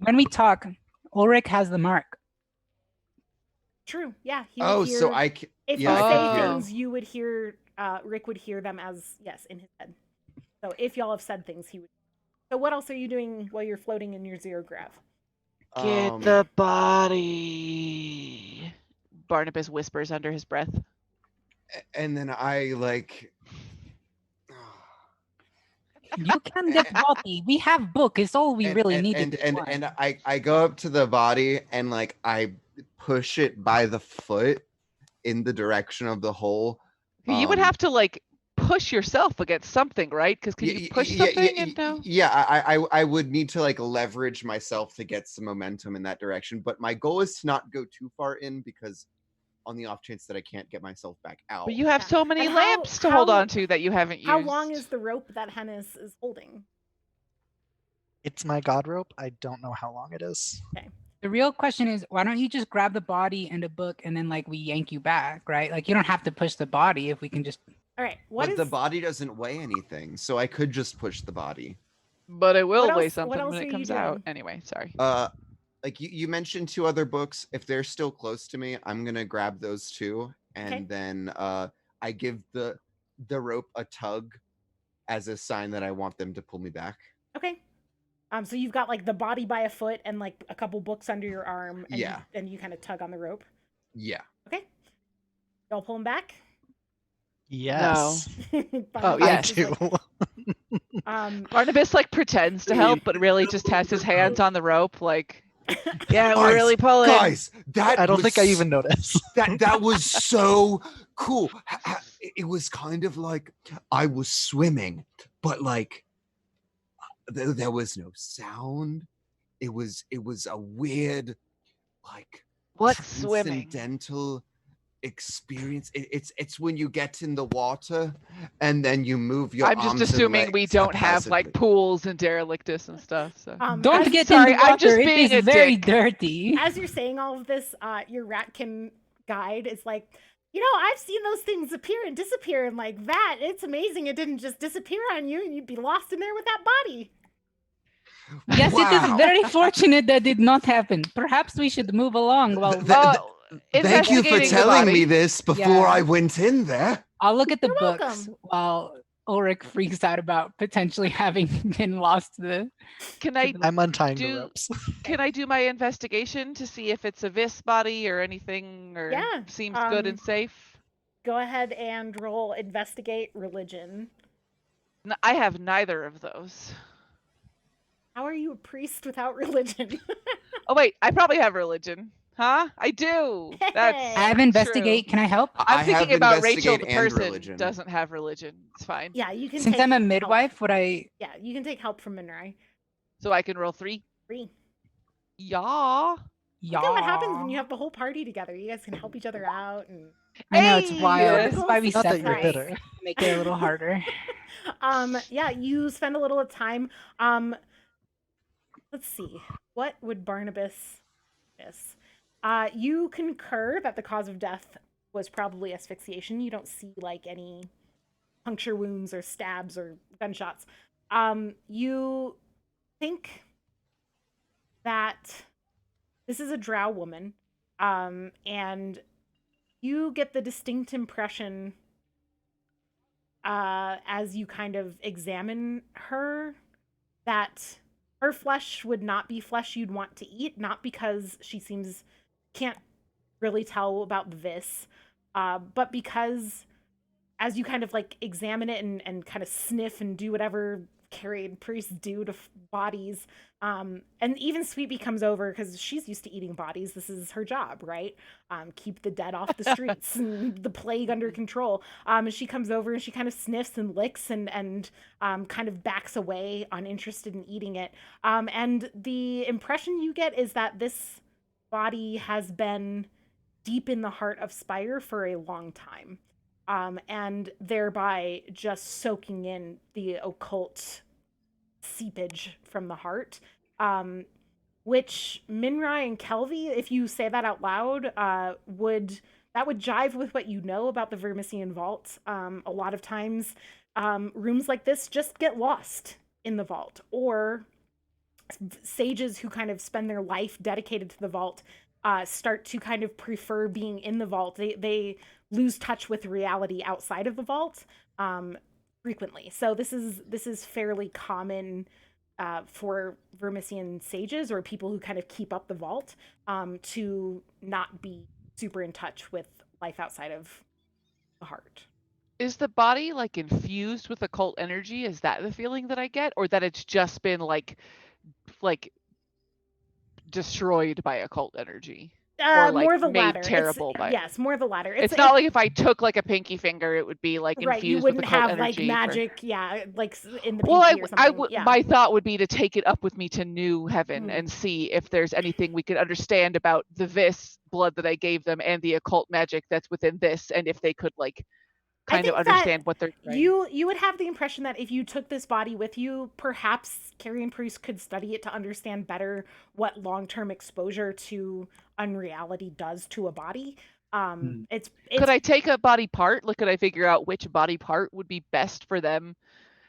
S1: When we talk, Ulrich has the mark.
S2: True. Yeah. He
S3: Oh,
S2: would hear,
S3: so I can.
S2: if
S3: Yeah,
S2: you
S3: I
S2: say
S3: can hear.
S2: things, you would hear. Rick would hear them as in his head. So if y'all have said things, he would. So what else are you doing while you're floating in your zero grav?
S5: Get the body. Barnabas whispers under his breath.
S3: And then I like.
S1: You can get body. We have book. It's all we really needed.
S3: And I go up to the body and like I push it by the foot in the direction of the hole.
S5: You would have to like push yourself against something, right? Because can you push something?
S3: I would need to like leverage myself to get some momentum in that direction. But my goal is to not go too far in, because on the off chance that I can't get myself back out.
S5: But you have so many
S2: And
S5: lamps to hold on to that you haven't used.
S2: How long is the rope that Hennis is holding?
S6: It's my god rope. I don't know how long it is.
S2: Okay.
S1: The real question is, why don't you just grab the body and a book and then like we yank you back, right? Like you don't have to push the body if we can just.
S2: All right.
S3: The body doesn't weigh anything, so I could just push the body.
S5: But it will weigh
S2: else
S5: something
S2: are
S5: when it
S2: you
S5: comes
S2: doing?
S5: out. Anyway, sorry.
S3: Like you mentioned 2 other books. If they're still close to me, I'm gonna grab those 2, and then I give the rope a tug as a sign that I want them to pull me back.
S2: Okay. So you've got like the body by a foot and like a couple books under your arm. And
S3: Yeah.
S2: you kind of tug on the rope.
S3: Yeah.
S2: Okay. Y'all pull him back?
S6: Yes.
S5: Oh, yes.
S6: I do.
S5: Barnabas like pretends to help, but really just has his hands on the rope, like, yeah, we're really pulling.
S3: Guys, that
S6: I don't
S3: was
S6: think I even noticed.
S3: that was so cool. It was kind of like I was swimming, but like there was no sound. It was a weird, like,
S5: What's swimming?
S3: transcendental experience. It's when you get in the water and then you move your
S5: I'm just
S3: arms and
S5: assuming we
S3: legs
S5: don't have like
S3: haphazardly.
S5: pools and derelictus and stuff. So
S1: Don't get
S5: sorry,
S1: in the water.
S5: I'm just being
S1: it is
S5: a
S1: very
S5: dick.
S1: dirty.
S2: As you're saying all of this, your ratkin guide is like, you know, I've seen those things appear and disappear, and like that, it's amazing it didn't just disappear on you and you'd be lost in there with that body.
S1: Yes, it is
S3: Wow.
S1: very fortunate that did not happen. Perhaps we should move along while
S3: Thank you for
S5: investigating the
S3: telling me
S5: body.
S3: this before
S1: Yeah.
S3: I went in there.
S1: I'll look at the
S2: You're
S1: books
S2: welcome.
S1: while Ulrich freaks out about potentially having been lost to the.
S5: Can I
S6: I'm untying the
S5: do?
S6: ropes.
S5: Can I do my investigation to see if it's a vis body or anything, or
S2: Yeah,
S5: seems good and safe?
S2: Go ahead and roll investigate religion.
S5: I have neither of those.
S2: How are you a priest without religion?
S5: Oh wait, I probably have religion. Huh? I do. That's
S2: I
S1: I have investigate.
S5: true.
S1: Can I help?
S5: I'm
S3: I
S5: thinking
S3: have
S5: about Rachel,
S3: investigate
S5: the
S3: and
S5: person
S3: religion.
S5: doesn't have religion. It's fine.
S2: Yeah, you can
S1: Since
S2: take
S1: I'm a
S2: help.
S1: midwife, would I?
S2: Yeah, you can take help from Minrai.
S5: So I can roll 3.
S2: 3.
S5: Yeah.
S1: Yeah.
S2: Look at what happens when you have the whole party together. You guys can help each other out and
S1: I know it's
S5: Hey!
S1: wild. This is why we
S6: Not that you're
S1: separate.
S6: bitter.
S1: Make it a little harder.
S2: yeah, you spend a little time. Let's see. What would Barnabas miss? You concur that the cause of death was probably asphyxiation. You don't see like any puncture wounds or stabs or gunshots. You think that this is a drow woman, and you get the distinct impression as you kind of examine her that her flesh would not be flesh you'd want to eat, not because she can't really tell about the vis, but because as you kind of like examine it and kind of sniff and do whatever carried priests do to bodies, and even Sweetie comes over because she's used to eating bodies. This is her job, right? Keep the dead off the streets and the plague under control. And she comes over and she kind of sniffs and licks and kind of backs away, uninterested in eating it. And the impression you get is that this body has been deep in the heart of Spire for a long time. And thereby just soaking in the occult seepage from the heart, which Minrai and Kelvy, if you say that out loud, would jive with what you know about the Vermisian vault. A lot of times, rooms like this just get lost in the vault, or sages who kind of spend their life dedicated to the vault start to kind of prefer being in the vault. They lose touch with reality outside of the vault frequently. So this is fairly common for Vermisian sages or people who kind of keep up the vault to not be super in touch with life outside of the heart.
S5: Is the body like infused with occult energy? Is that the feeling that I get, or that it's just been like destroyed by occult energy? Or like
S2: more the
S5: made
S2: latter.
S5: terrible by
S2: yes, more the latter.
S5: It's not like if I took like a pinky finger, it would be like
S2: right.
S5: infused
S2: You wouldn't
S5: with occult
S2: have like
S5: energy
S2: magic, like in the pinky or something. Yeah.
S5: My thought would be to take it up with me to New Heaven
S2: Mm.
S5: and see if there's anything we could understand about the vis blood that I gave them and the occult magic that's within this, and if they could like kind of understand what they're trying.
S2: You would have the impression that if you took this body with you, perhaps Carrion Priest could study it to understand better what long-term exposure to unreality does to a body. It's
S5: Could I take a body part? Like, could I figure out which body part would be best for them?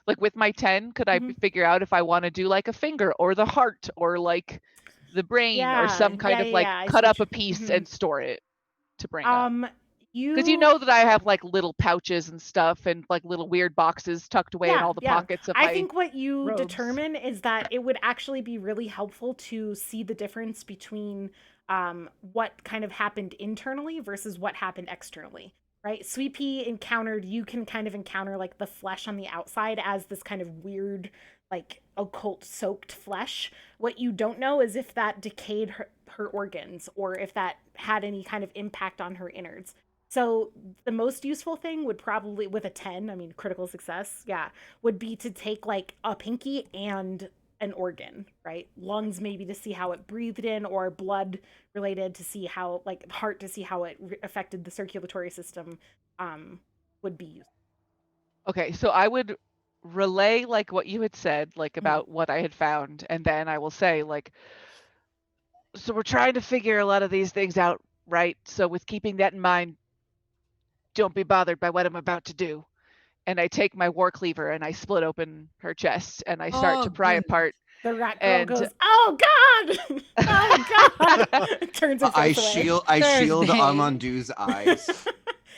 S5: Like with my 10, could I figure out if I want to do like a finger or the heart or like the brain or some kind of like cut up a piece and store it to bring up? Because you know that I have like little pouches and stuff and like little weird boxes tucked away in all the pockets of my
S2: I think what you
S5: robes.
S2: determine is that it would actually be really helpful to see the difference between what kind of happened internally versus what happened externally, right? Sweet pea encountered, you can kind of encounter like the flesh on the outside as this kind of weird, like occult soaked flesh. What you don't know is if that decayed her organs or if that had any kind of impact on her innards. So the most useful thing would probably, with a 10, I mean, critical success, yeah, would be to take like a pinky and an organ, right? Lungs maybe to see how it breathed in, or blood related to see how, like heart to see how it affected the circulatory system, would be useful.
S5: Okay, so I would relay like what you had said, like about what I had found, and then I will say like, so we're trying to figure a lot of these things out, right? So with keeping that in mind, don't be bothered by what I'm about to do. And I take my war cleaver and I split open her chest and I start to pry apart.
S2: The rat girl goes, "Oh God! Oh God!" Turns her face away.
S3: I shield Amandu's eyes.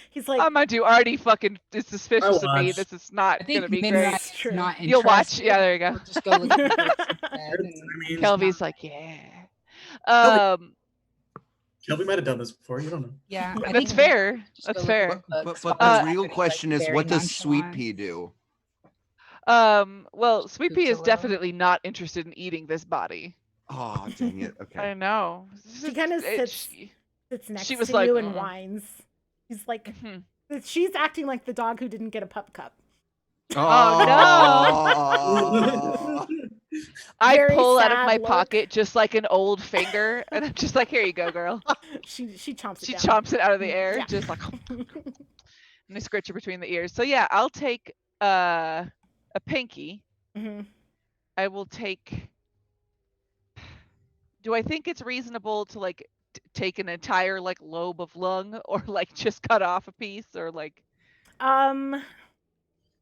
S2: He's like,
S5: Amandu already fucking is suspicious of me. This is not gonna be great.
S1: Not
S5: You'll watch. Yeah, there you go.
S1: We'll just go look at the
S5: Kelvy's like, yeah.
S4: Kelvy might have done this before. You don't know.
S1: Yeah,
S5: that's fair. That's fair.
S3: But the real question is, what does Sweet Pea do?
S5: Well, Sweet Pea is definitely not interested in eating this body.
S3: Oh, dang it. Okay.
S5: I know.
S2: She kind of sits next to
S5: like,
S2: you and whines. She's like, she's acting like the dog who didn't get a pup cup.
S5: Oh no! I pull out of my pocket just like an old finger, and I'm just like, "Here you go, girl."
S2: She chomps it.
S5: She
S2: down.
S5: chomps it out of the air,
S2: Yeah.
S5: just like, and I scratch her between the ears. So yeah, I'll take a pinky.
S2: Mm-hmm.
S5: I will take. Do I think it's reasonable to like take an entire like lobe of lung, or like just cut off a piece, or like?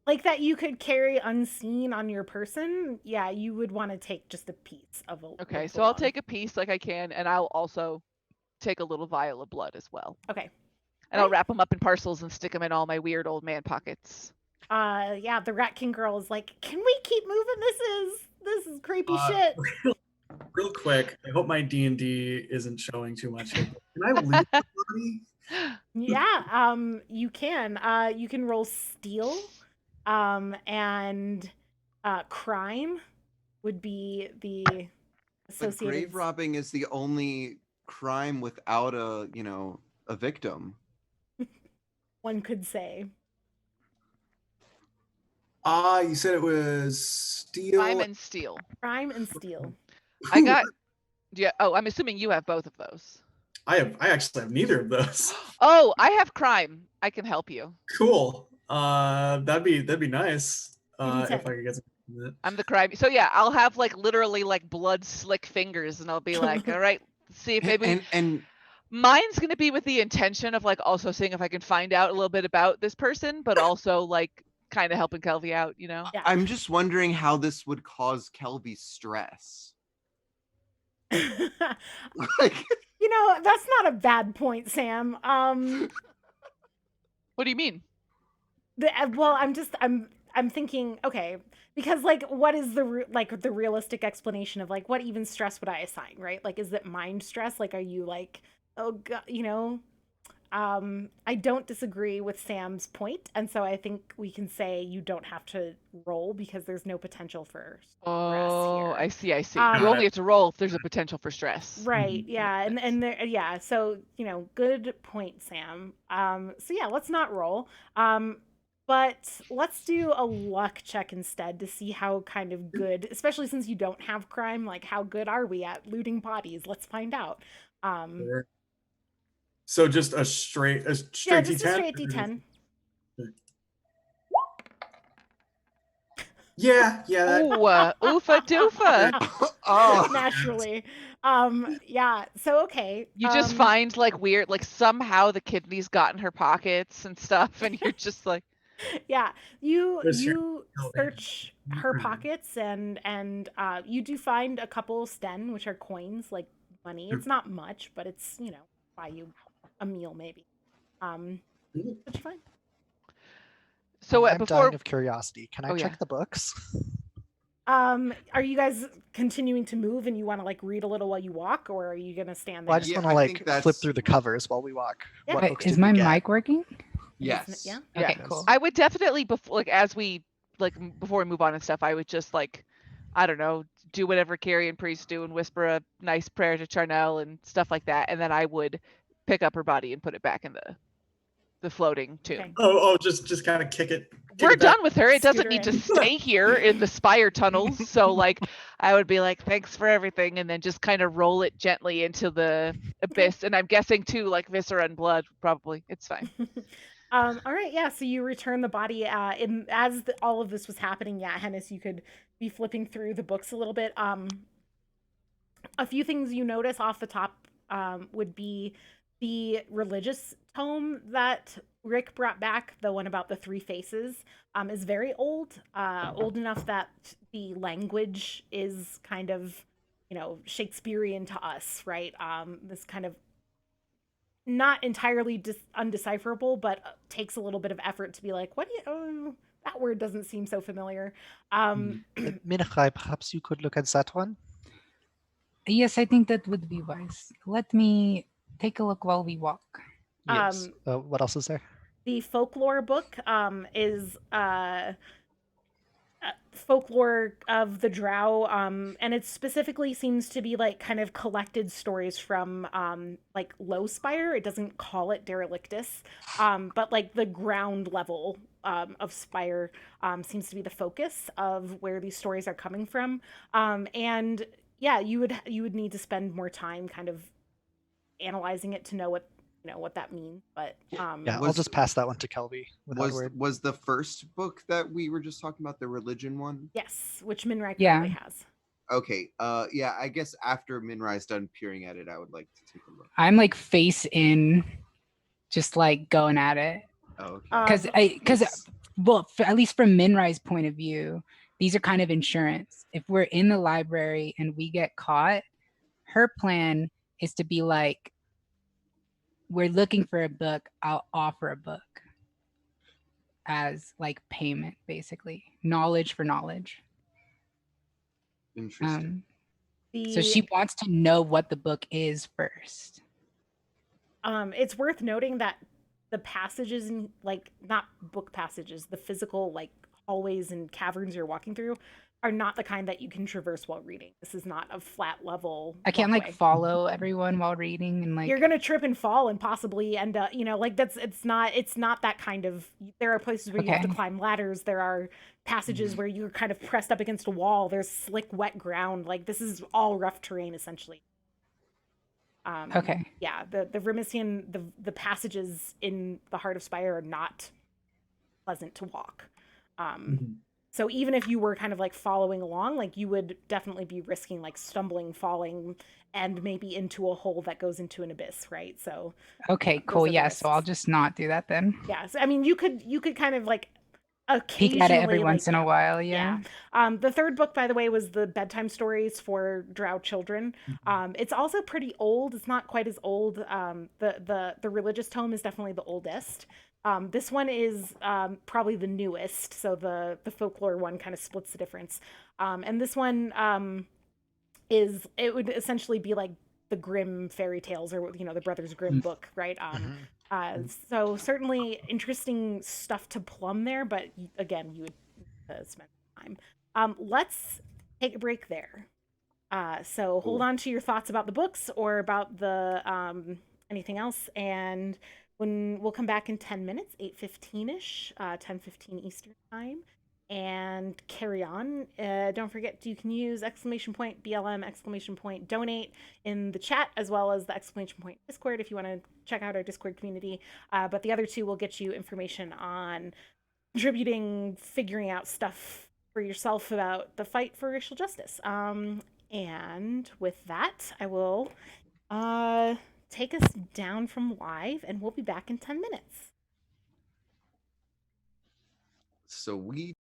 S2: Like that you could carry unseen on your person, yeah, you would want to take just a piece of a.
S5: Okay, so I'll take a piece like I can, and I'll also take a little vial of blood as well.
S2: Okay.
S5: And I'll wrap them up in parcels and stick them in all my weird old man pockets.
S2: Yeah, the Rat King girl is like, "Can we keep moving? This is creepy shit."
S4: Real quick, I hope my D&D isn't showing too much here. Can I leave the body?
S2: Yeah, you can. You can roll steal. And crime would be the associated.
S3: But grave robbing is the only crime without a victim.
S2: One could say.
S4: You said it was steal.
S5: Crime and steal.
S2: Crime and steal.
S5: I got. Yeah. Oh, I'm assuming you have both of those.
S4: I actually have neither of those.
S5: Oh, I have crime. I can help you.
S4: Cool. That'd be nice. If I could get some.
S5: I'm the crime. So yeah, I'll have like literally like blood slick fingers, and I'll be like, all right, see if maybe.
S3: And
S5: mine's gonna be with the intention of like also seeing if I can find out a little bit about this person, but also like kind of helping Kelvy out, you know.
S2: Yeah.
S3: I'm just wondering how this would cause Kelvy stress.
S2: Like, that's not a bad point, Sam.
S5: What do you mean?
S2: Well, I'm thinking, okay, because like, what is the realistic explanation of like what even stress would I assign, right? Like, is it mind stress? Like, are you like, oh god, I don't disagree with Sam's point, and so I think we can say you don't have to roll because there's no potential for stress here.
S5: I see. You only have to roll if there's a potential for stress.
S2: Right. Yeah. And there, yeah. So, good point, Sam. So yeah, let's not roll. But let's do a luck check instead to see how kind of good, especially since you don't have crime, like how good are we at looting bodies? Let's find out.
S4: So just a straight
S2: yeah,
S4: D10?
S2: Just a straight D10.
S4: Yeah.
S5: Oofa doofa.
S3: Oh.
S2: Naturally. Yeah. So okay.
S5: You just find like weird, like somehow the kidneys got in her pockets and stuff, and you're just like.
S2: Yeah, you search her pockets and you do find a couple sten, which are coins, like money. It's not much, but it's buy you a meal maybe. What you find?
S6: So I'm dying of curiosity. Can I check the books?
S2: Are you guys continuing to move and you want to like read a little while you walk, or are you gonna stand there?
S6: Well, I just want to flip through the covers while we walk.
S2: Yeah.
S1: Wait, is my mic working?
S3: Yes.
S2: Yeah.
S1: Okay,
S5: Yeah.
S1: cool.
S5: I would definitely before we move on and stuff, I would just like, I don't know, do whatever Carrie and Priest do and whisper a nice prayer to Charnel and stuff like that, and then I would pick up her body and put it back in the floating tomb.
S2: Okay.
S4: Just kind of kick it.
S5: We're
S4: it back.
S5: done with her. It doesn't
S2: Scoot her
S5: need to
S2: in.
S5: stay here in the Spire tunnels. So like I would be like, thanks for everything, and then just kind of roll it gently into the abyss. And I'm guessing too, like viscera and blood, probably. It's fine.
S2: All right, yeah. So you return the body. As all of this was happening, yeah, Hennis, you could be flipping through the books a little bit. A few things you notice off the top would be the religious tome that Rick brought back, the one about the three faces, is very old, old enough that the language is kind of, Shakespearean to us, right? This kind of not entirely undecipherable, but
S1: Mm-hmm.
S2: takes a little bit of effort to be like, what do you, that word doesn't seem so familiar.
S6: Minachai, perhaps you could look at that one.
S1: Yes, I think that would be wise. Let me take a look while we walk.
S6: Yes. What else is there?
S2: The folklore book is folklore of the Drow, and it specifically seems to be like kind of collected stories from like Low Spire. It doesn't call it Derelictus, but like the ground level of Spire seems to be the focus of where these stories are coming from. And yeah, you would need to spend more time kind of analyzing it to know what that means. But
S6: Yeah, I'll just pass that one to Kelby without word.
S3: Was the first book that we were just talking about the religion one?
S2: yes, which Minrai
S1: Yeah.
S2: currently has.
S3: Okay. Yeah, I guess after Minrai's done peering at it, I would like to take a look.
S1: I'm like face in, just like going at it.
S3: Oh, okay.
S1: Because well, at least from Minrai's point of view, these are kind of insurance. If we're in the library and we get caught, her plan is to be like, we're looking for a book, I'll offer a book as like payment, basically. Knowledge for knowledge.
S3: Interesting.
S1: So she wants to know what the book is first.
S2: It's worth noting that the passages in like not book passages, the physical like hallways and caverns you're walking through are not the kind that you can traverse while reading. This is not a flat level.
S1: I can't
S2: walkway.
S1: like follow everyone while reading and like
S2: You're gonna trip and fall and possibly end up, like it's not that kind of. There are places where you have to
S1: Okay.
S2: climb ladders. There are passages where you're kind of pressed up against a wall. There's slick, wet ground. Like this is all rough terrain essentially.
S1: Okay.
S2: Yeah, the Rimisian, the passages in the heart of Spire are not pleasant to walk. So even if you were kind of like following along, like you would definitely be risking like stumbling, falling, and maybe into a hole that goes into an abyss, right? So
S1: Okay,
S2: those
S1: cool.
S2: are the
S1: Yeah, so I'll
S2: risks.
S1: just not do that then.
S2: Yeah, so I mean, you could kind of like
S1: Peek
S2: occasionally
S1: at it every
S2: like,
S1: once in a while, yeah.
S2: The third book, by the way, was the bedtime stories for Drow children. It's also pretty old. It's not quite as old. The religious tome is definitely the oldest. This one is probably the newest. So the folklore one kind of splits the difference. And this one it would essentially be like the Grimm fairy tales or the Brothers Grimm book, right? So certainly interesting stuff to plumb there, but again, you would spend time. Let's take a break there. So hold on to your thoughts about the books or about the anything else, and when we'll come back in 10 minutes, 8:15ish, 10:15 Eastern time, and carry on. Don't forget you can use !BLM !donate in the chat as well as the !Discord if you want to check out our Discord community. But the other two will get you information on contributing, figuring out stuff for yourself about the fight for racial justice. And with that, I will take us down from live, and we'll be back in 10 minutes.
S3: So we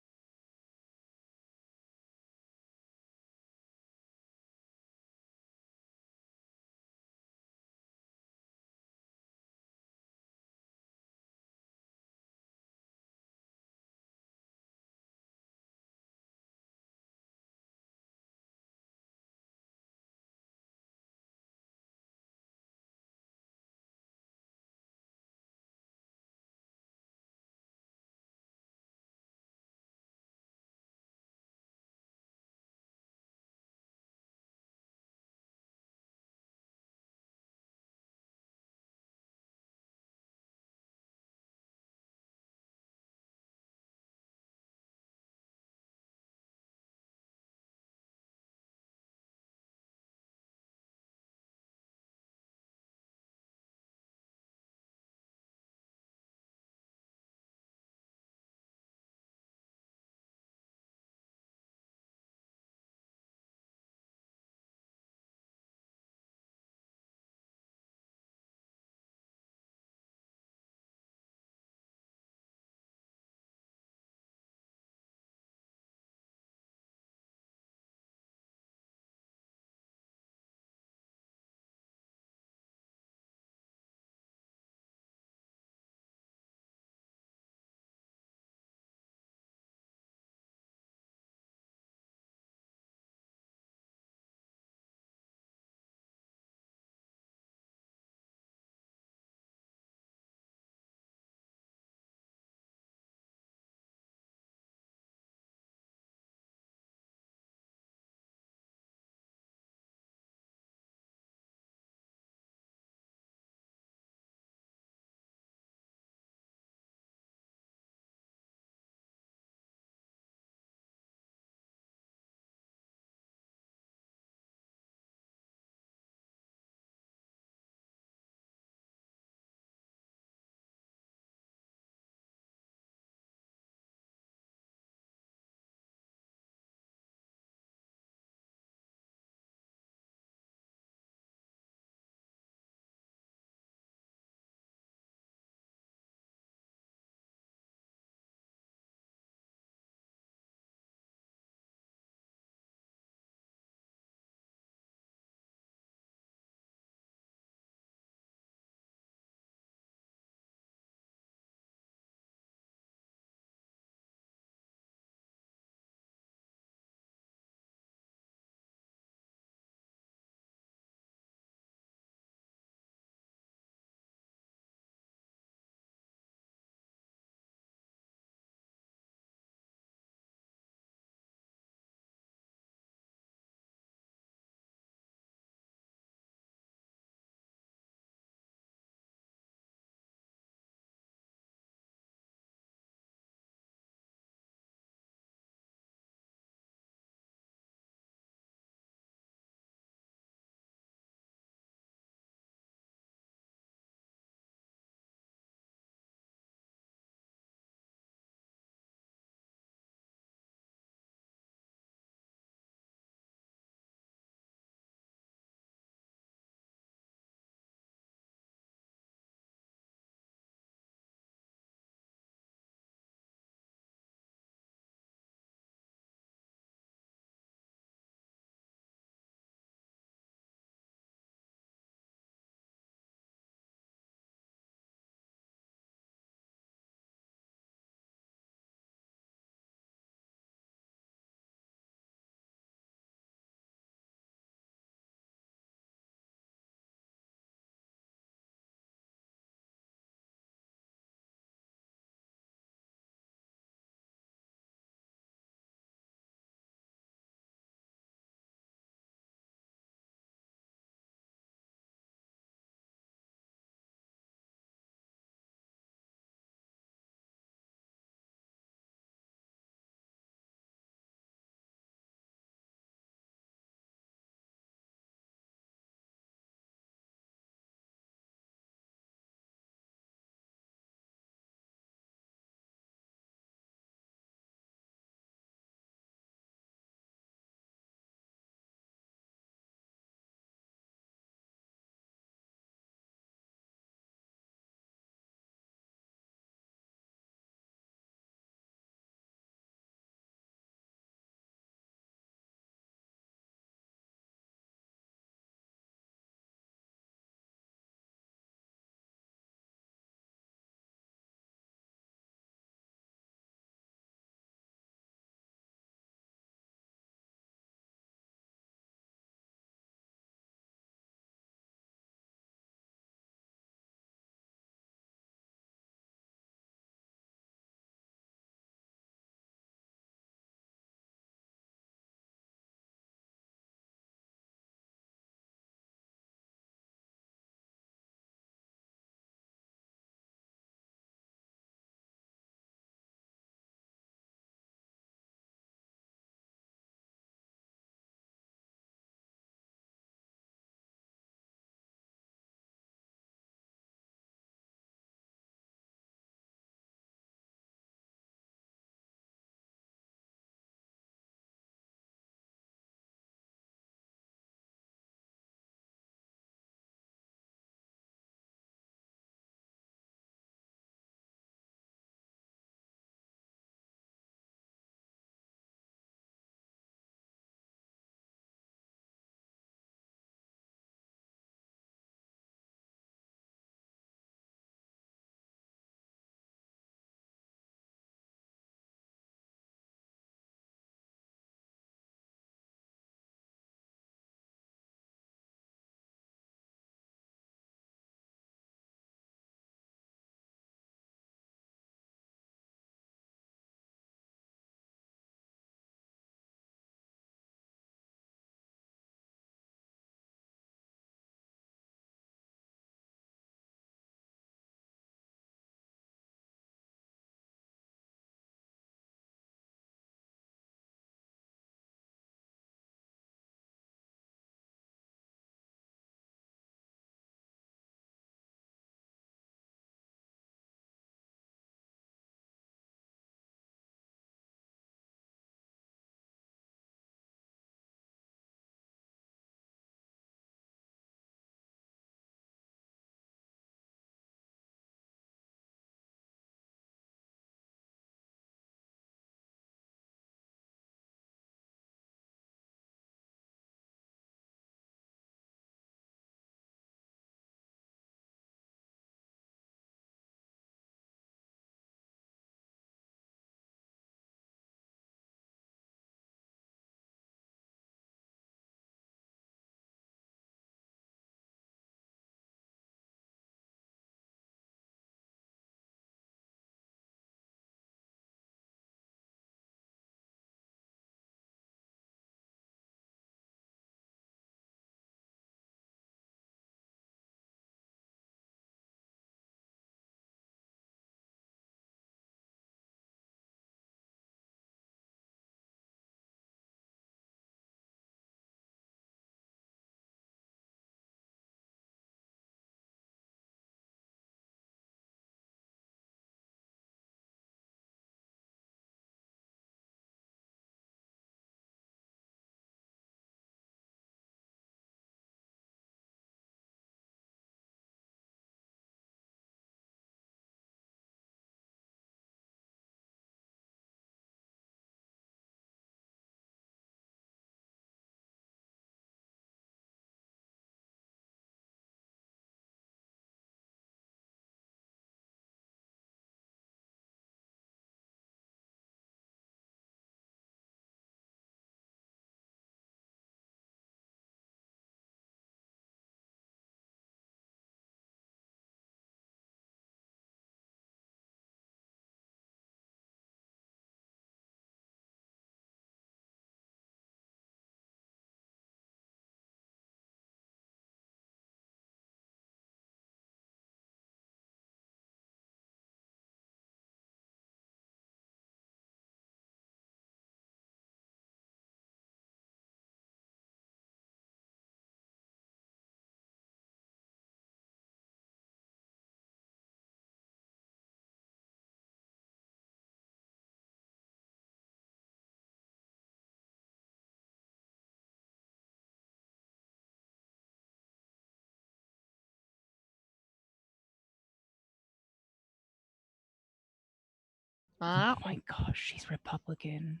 S1: Oh my gosh, she's Republican.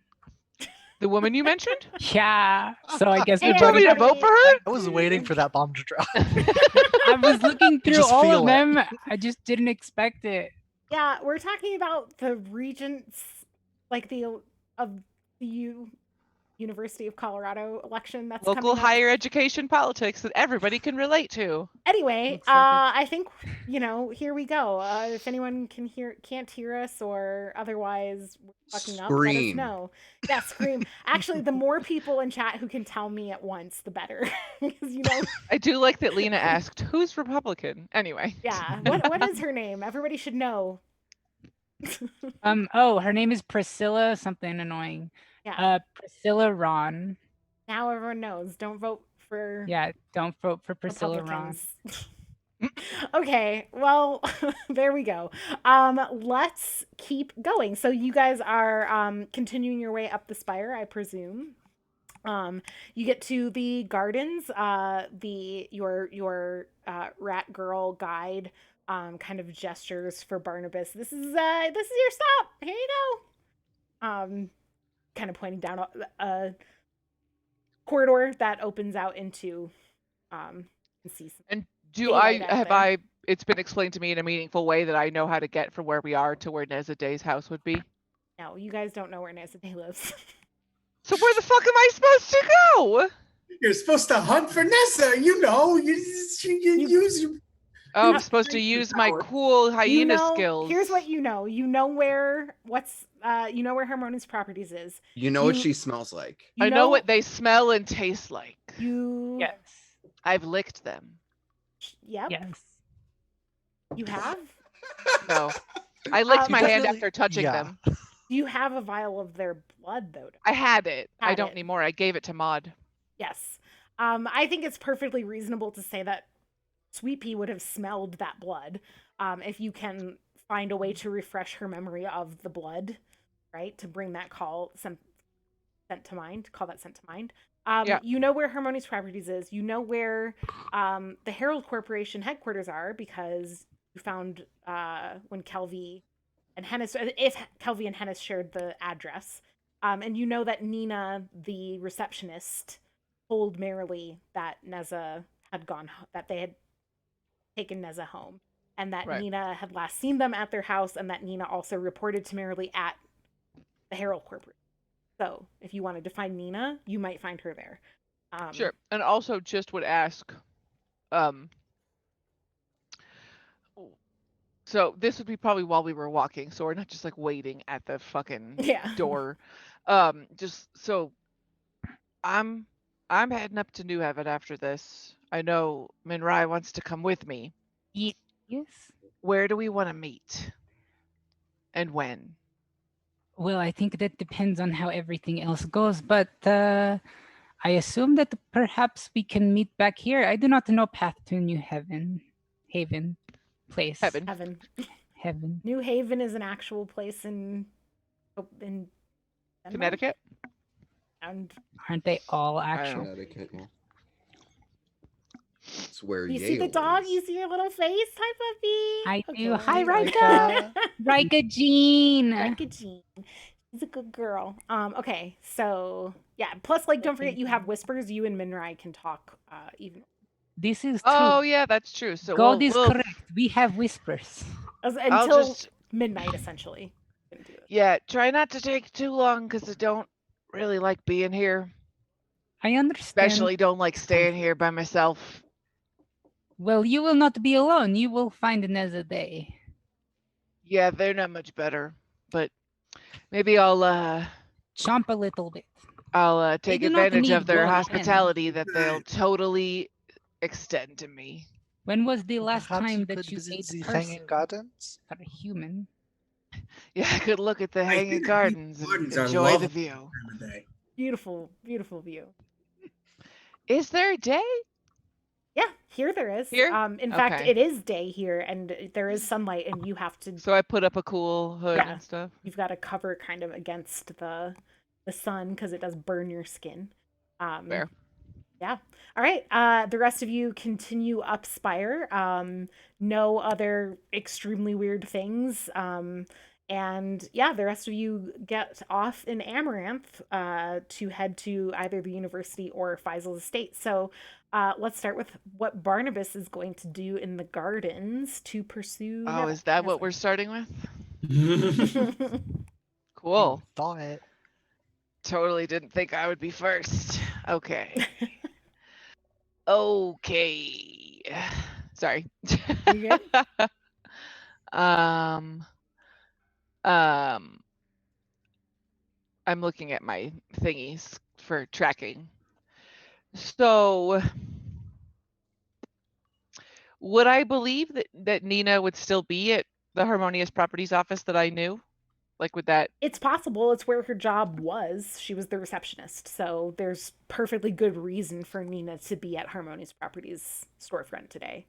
S5: The woman you mentioned?
S1: Yeah. So I guess
S2: Hey,
S5: You told me to vote for her?
S6: I was waiting for that bomb to drop.
S1: I was looking through
S6: just
S1: all
S6: feel
S1: of
S6: it.
S1: them. I just didn't expect it.
S2: Yeah, we're talking about the regents, like the of the University of Colorado election that's
S5: Local
S2: coming up.
S5: higher education politics that everybody can relate to.
S2: Anyway,
S1: Looks like
S2: I think here we go. If anyone can't hear us or otherwise we're fucking up, let us
S3: Scream.
S2: know. Yeah, scream. Actually, the more people in chat who can tell me at once, the better. Because
S5: I do like that Lena asked, who's Republican? Anyway.
S2: yeah. What is her name? Everybody should know.
S1: Oh, her name is Priscilla, something annoying.
S2: Yeah.
S1: Priscilla Ron.
S2: Now everyone knows. Don't vote for
S1: Yeah, don't vote for Priscilla Ron.
S2: Republicans. Okay, well, there we go. Let's keep going. So you guys are continuing your way up the spire, I presume. You get to the gardens. Your rat girl guide kind of gestures for Barnabas. This is your stop. Here you go. Kind of pointing down a corridor that opens out into
S5: And do
S2: daylight
S5: I
S2: out
S5: have
S2: there.
S5: I it's been explained to me in a meaningful way that I know how to get from where we are to where Neza Day's house would be?
S2: No, you guys don't know where Nazadeh lives.
S5: So where the fuck am I supposed to go?
S4: You're supposed to hunt for Nessa. You know, you use your.
S5: Oh, I'm supposed to use my cool hyena skills.
S2: Here's what you know. You know where Harmonious Properties is.
S3: You know what she smells like.
S2: You
S5: I know what they smell and taste like.
S1: Yes.
S5: I've licked them.
S2: Yep.
S1: Yes.
S2: You have?
S5: No. I licked my hand
S6: definitely-
S5: after touching
S6: yeah.
S5: them.
S2: You have a vial of their blood, though.
S5: I had it. I
S2: Had
S5: don't
S2: it.
S5: anymore. I gave it to Maud.
S2: Yes. I think it's perfectly reasonable to say that Sweet Pea would have smelled that blood. If you can find a way to refresh her memory of the blood, right? To bring that sent to mind. Call that sent to mind.
S5: Yeah.
S2: You know where Harmonious Properties is. You know where the Herald Corporation headquarters are because you found when Kelvy and Hennis, if Kelvy and Hennis shared the address. And you know that Nina, the receptionist, told Merrily that Neza had that they had taken Neza home. And that
S5: Right.
S2: Nina had last seen them at their house, and that Nina also reported to Merrily at the Herald Corporation. So, if you wanted to find Nina, you might find her there.
S5: Sure. And also just would ask, so this would be probably while we were walking, so we're not just like waiting at the fucking
S2: Yeah.
S5: door. Just so I'm heading up to New Heaven after this. I know Minrai wants to come with me.
S1: Yes.
S5: Where do we want to meet? And when?
S1: Well, I think that depends on how everything else goes, but I assume that perhaps we can meet back here. I do not know path to New Haven place.
S5: Heaven.
S1: Heaven.
S2: New Haven is an actual place in Denmark?
S5: Connecticut?
S2: And
S1: Aren't they all
S5: don't
S1: actual?
S3: Connecticut, yeah. It's where
S2: you
S3: Yale
S2: see the dog?
S3: is.
S2: You see your little face, hi puppy?
S1: I do. Hi,
S2: Okay.
S1: Rika. Rika Jean.
S2: Rika Jean. She's a good girl. Okay, so yeah. Plus, like, don't forget you have whispers. You and Minrai can talk even
S1: This is true.
S5: Oh yeah, that's true. So
S1: God is
S5: we'll-
S1: correct. We have whispers.
S2: until
S5: just-
S2: midnight, essentially. Couldn't do it.
S5: Yeah, try not to take too long because I don't really like being here.
S1: I understand.
S5: Especially don't like staying here by myself.
S1: Well, you will not be alone. You will find another day.
S5: Yeah, they're not much better. But maybe I'll
S1: Chomp a little bit.
S5: take
S1: do not
S5: advantage of
S1: need
S5: their
S1: your
S5: hospitality that they'll totally extend to me.
S1: When was the last
S6: Perhaps
S1: time
S6: could
S1: that you
S6: visit
S1: ate
S6: the
S1: a person
S6: Hanging Gardens?
S1: or a human?
S5: Yeah, I could look at the
S4: I
S5: hanging
S4: think
S5: gardens and
S4: gardens are
S5: enjoy the
S4: lovely.
S5: view.
S4: Time of day.
S2: Beautiful, beautiful view.
S5: Is there a day?
S2: Yeah, here there is.
S5: Here?
S2: In fact,
S5: Okay.
S2: it is day here, and there is sunlight, and you have to.
S5: So I put up a cool hood
S2: Yeah.
S5: and stuff.
S2: You've got to cover kind of against the sun because it does burn your skin.
S5: Fair.
S2: Yeah. All right. The rest of you continue up Spire. No other extremely weird things. And yeah, the rest of you get off in Amaranth to head to either the university or Faisal's estate. So let's start with what Barnabas is going to do in the gardens to pursue.
S5: Oh, is that what we're starting with?
S2: Neza.
S5: Cool.
S6: Thought it.
S5: Totally didn't think I would be first. Okay. Okay. Sorry.
S2: You good?
S5: I'm looking at my thingies for tracking. So would I believe that Nina would still be at the Harmonious Properties office that I knew? Like, would that?
S2: It's possible. It's where her job was. She was the receptionist. So there's perfectly good reason for Nina to be at Harmonious Properties storefront today.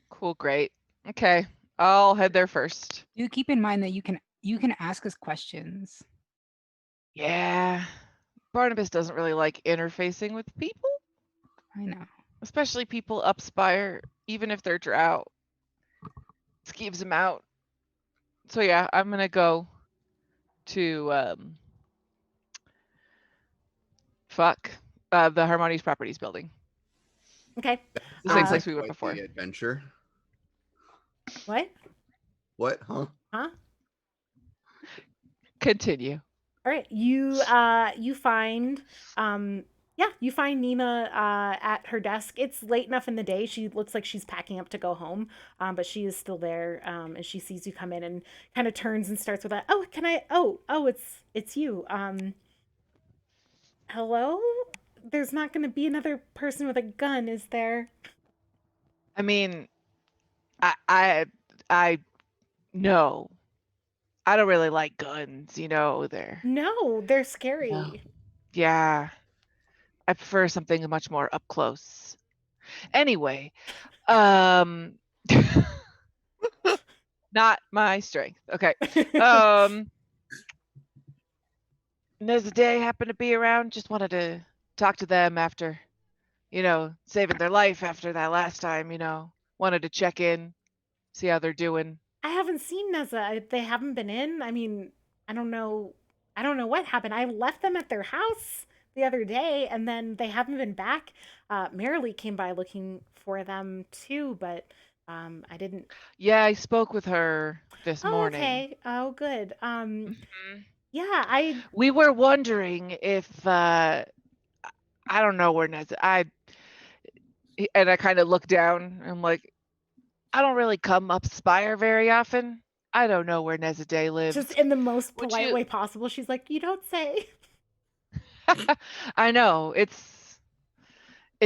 S5: Cool, great. Okay, I'll head there first.
S1: Do keep in mind that you can ask us questions.
S5: Yeah, Barnabas doesn't really like interfacing with people.
S1: I know.
S5: Especially people up Spire, even if they're drow. Skeeves them out. So yeah, I'm gonna go to the Harmonious Properties building.
S2: Okay.
S5: The same place we went
S3: Quite
S5: before.
S3: the adventure.
S2: What?
S3: What? Huh?
S2: Huh?
S5: Continue.
S2: All right. You find you find Nina at her desk. It's late enough in the day. She looks like she's packing up to go home, but she is still there. And she sees you come in and kind of turns and starts with a, "Oh, can I? Oh, it's you. Hello? There's not going to be another person with a gun, is there?"
S5: I mean, I no. I don't really like guns, they're
S2: No, they're scary.
S5: No. Yeah. I prefer something much more up close. Anyway, not my strength. Okay. Day happened to be around, just wanted to talk to them after, saving their life after that last time, wanted to check in, see how they're doing.
S2: I haven't seen Neza. They haven't been in. I mean, I don't know what happened. I left them at their house the other day, and then they haven't been back. Marilee came by looking for them too, but I didn't.
S5: Yeah, I spoke with her this morning.
S2: Okay. Oh, good.
S5: Mhm.
S2: Yeah,
S5: We were wondering if I don't know where Neza. And I kind of look down. And I'm like, I don't really come up Spire very often. I don't know where Nezade lives.
S2: just in the most polite way possible. She's like, "You don't say."
S5: I know it's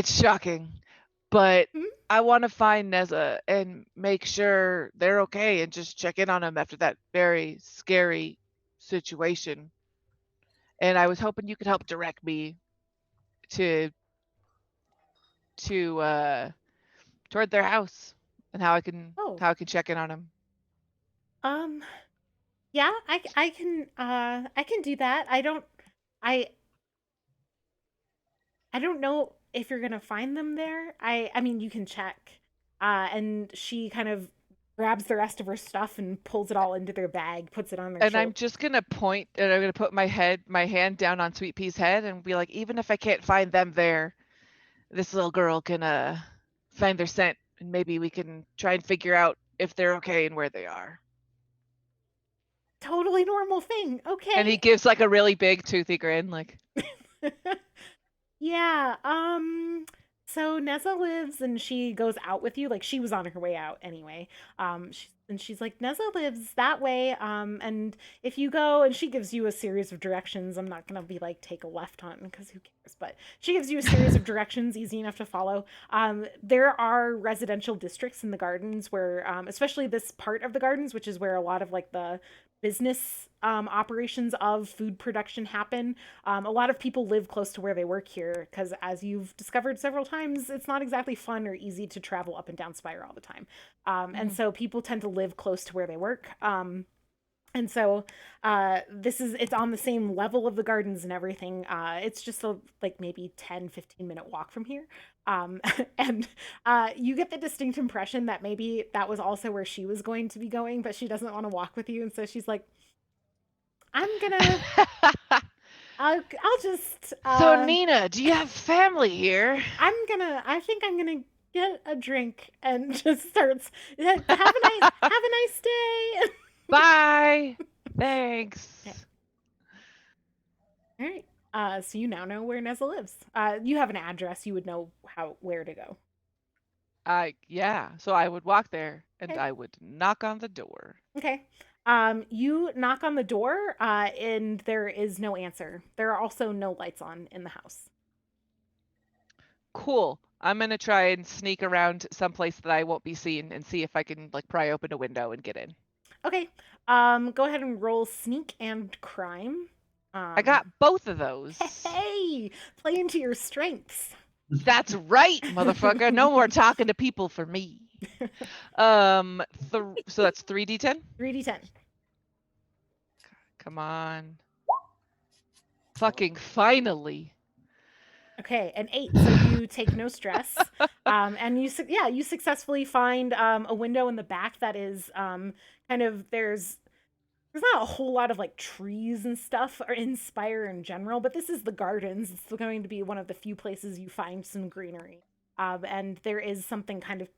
S5: shocking, but I want to find Neza and make sure they're okay and just check in on them after that very scary situation. And I was hoping you could help direct me to toward their house and how I can check in on them.
S2: Yeah, I can do that. I don't know if you're gonna find them there. I mean, you can check. And she kind of grabs the rest of her stuff and pulls it all into their bag, puts it on their shoulder.
S5: I'm just gonna point, and I'm gonna put my hand down on Sweet Pea's head, and be like, even if I can't find them there, this little girl can find their scent, and maybe we can try and figure out if they're okay and where they are.
S2: Totally normal thing. Okay.
S5: And he gives like a really big toothy grin, like.
S2: Yeah. So Neza lives, and she goes out with you. Like, she was on her way out anyway. She's like, Neza lives that way. And if you go, and she gives you a series of directions. I'm not gonna be like, take a left on, because who cares? But she gives you a series of directions, easy enough to follow. There are residential districts in the gardens where, especially this part of the gardens, which is where a lot of like the business operations of food production happen. A lot of people live close to where they work here because, as you've discovered several times, it's not exactly fun or easy to travel up and down Spire all the time. And so people tend to live close to where they work. And so it's on the same level of the gardens and everything. It's just a like maybe 10-15 minute walk from here. And you get the distinct impression that maybe that was also where she was going to be going, but she doesn't want to walk with you. And so she's like, I'm gonna, I'll just,
S5: So Nina, do you have family here?
S2: I think I'm gonna get a drink, and just starts, have a nice day.
S5: Bye. Thanks.
S2: Okay. All right. So you now know where Neza lives. You have an address. You would know where to go.
S5: Yeah. So I would walk there and
S2: Okay.
S5: I would knock on the door.
S2: Okay. You knock on the door, and there is no answer. There are also no lights on in the house.
S5: Cool. I'm gonna try and sneak around someplace that I won't be seen and see if I can like pry open a window and get in.
S2: Okay. Go ahead and roll sneak and crime.
S5: I got both of those.
S2: Hey, play into your strengths.
S5: That's right, motherfucker. No more talking to people for me. So that's 3d10?
S2: 3d10.
S5: Come on. Fucking finally.
S2: Okay, an 8, so you take no stress. And you successfully find a window in the back that is kind of there's not a whole lot of like trees and stuff or in Spire in general, but this is the gardens. It's going to be one of the few places you find some greenery. And there is something kind of,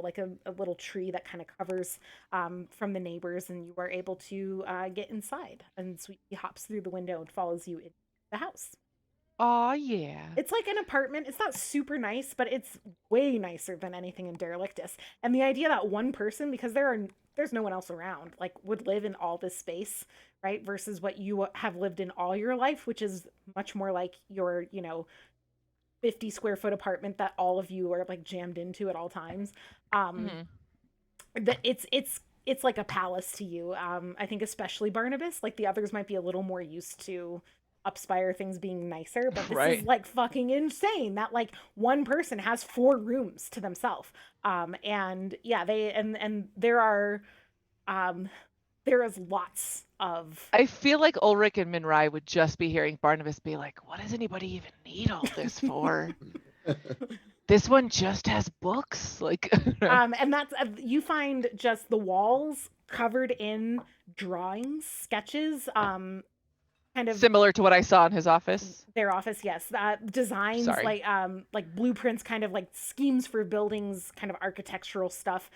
S2: like a little tree that kind of covers from the neighbors, and you are able to get inside. And Sweetie hops through the window and follows you into the house.
S5: Oh yeah.
S2: It's like an apartment. It's not super nice, but it's way nicer than anything in Derelictus. And the idea that one person, because there's no one else around, like would live in all this space, right? Versus what you have lived in all your life, which is much more like your, 50 square foot apartment that all of you are like jammed into at all times. It's like a palace to you. I think especially Barnabas, like the others might be a little more used to Upspire things being nicer, but this is like fucking insane that like one person has 4 rooms to themselves. And yeah, there is lots of.
S5: I feel like Ulrich and Minrai would just be hearing Barnabas be like, what does anybody even need all this for? This one just has books. Like
S2: and that's you find just the walls covered in drawings, sketches, kind of
S5: similar to what I saw in his office.
S2: Their office, yes. Designs.
S5: Sorry.
S2: Like blueprints, kind of like schemes for buildings, kind of architectural stuff.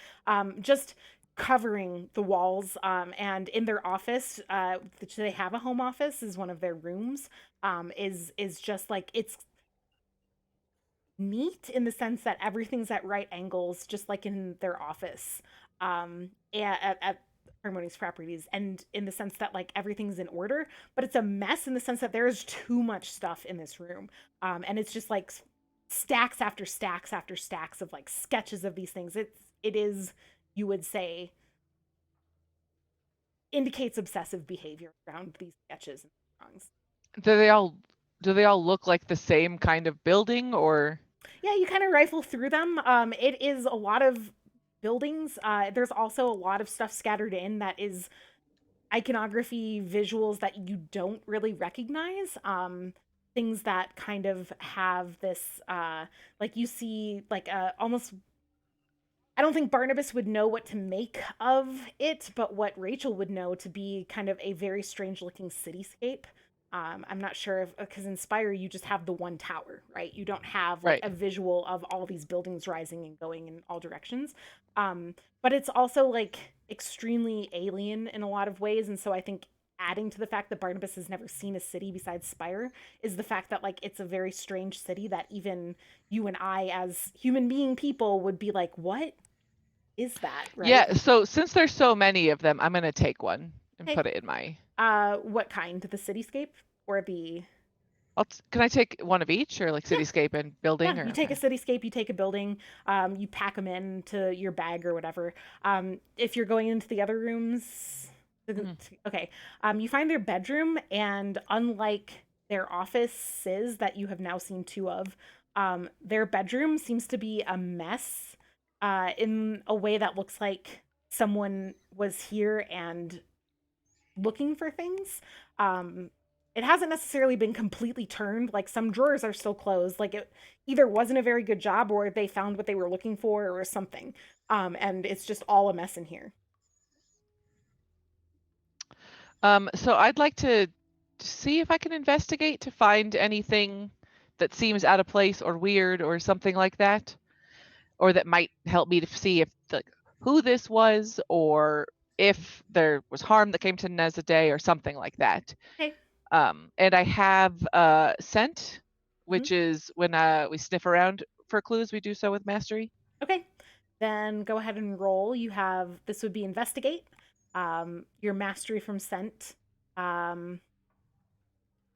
S2: Just covering the walls. And in their office, they have a home office, is one of their rooms. Is just like it's neat in the sense that everything's at right angles, just like in their office. At Harmonious Properties, and in the sense that like everything's in order, but it's a mess in the sense that there's too much stuff in this room, and it's just like stacks after stacks after stacks of like sketches of these things. It is, you would say, indicates obsessive behavior around these sketches and drawings.
S5: Do they all look like the same kind of building, or?
S2: Yeah, you kind of rifle through them. It is a lot of buildings. There's also a lot of stuff scattered in that is iconography, visuals that you don't really recognize. Things that kind of have this, like you see, like almost. I don't think Barnabas would know what to make of it, but what Rachel would know to be kind of a very strange looking cityscape. I'm not sure if, because in Spire you just have the one tower, right? You don't have like a visual of all these buildings rising and going in all directions. But it's also like extremely alien in a lot of ways. And so I think adding to the fact that Barnabas has never seen a city besides Spire is the fact that like it's a very strange city that even you and I as human being people would be like, what is that? Right?
S5: Yeah, so since there's so many of them, I'm gonna take one and put it in my.
S2: What kind? The cityscape or the?
S5: Can I take one of each, or like cityscape and building?
S2: Yeah,
S5: or
S2: you take a cityscape, you take a building, you pack them into your bag or whatever. If you're going into the other rooms, okay, you find their bedroom, and unlike their offices that you have now seen 2 of, their bedroom seems to be a mess, in a way that looks like someone was here and looking for things. It hasn't necessarily been completely turned. Like some drawers are still closed. Like it either wasn't a very good job or they found what they were looking for or something. And it's just all a mess in here.
S5: So I'd like to see if I can investigate to find anything that seems out of place or weird or something like that, or that might help me to see if who this was or if there was harm that came to Nezade or something like that.
S2: Okay.
S5: And I have scent, which is when we sniff around for clues, we do so with mastery.
S2: Okay. Then go ahead and roll. You have, this would be investigate. Your mastery from scent. I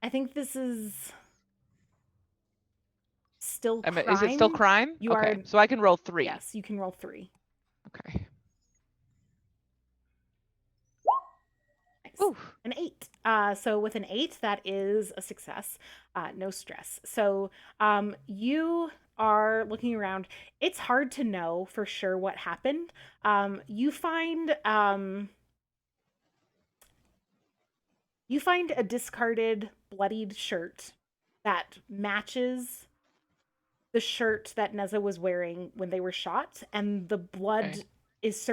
S2: think this is still crime.
S5: Is it still crime?
S2: You
S5: okay,
S2: are,
S5: so I can roll 3.
S2: Yes, you can roll 3.
S5: Okay.
S2: Nice. Ooh. An 8. So with an 8, that is a success. No stress. So you are looking around. It's hard to know for sure what happened. You find a discarded, bloodied shirt that matches the shirt that Neza was wearing when they were shot, and the blood is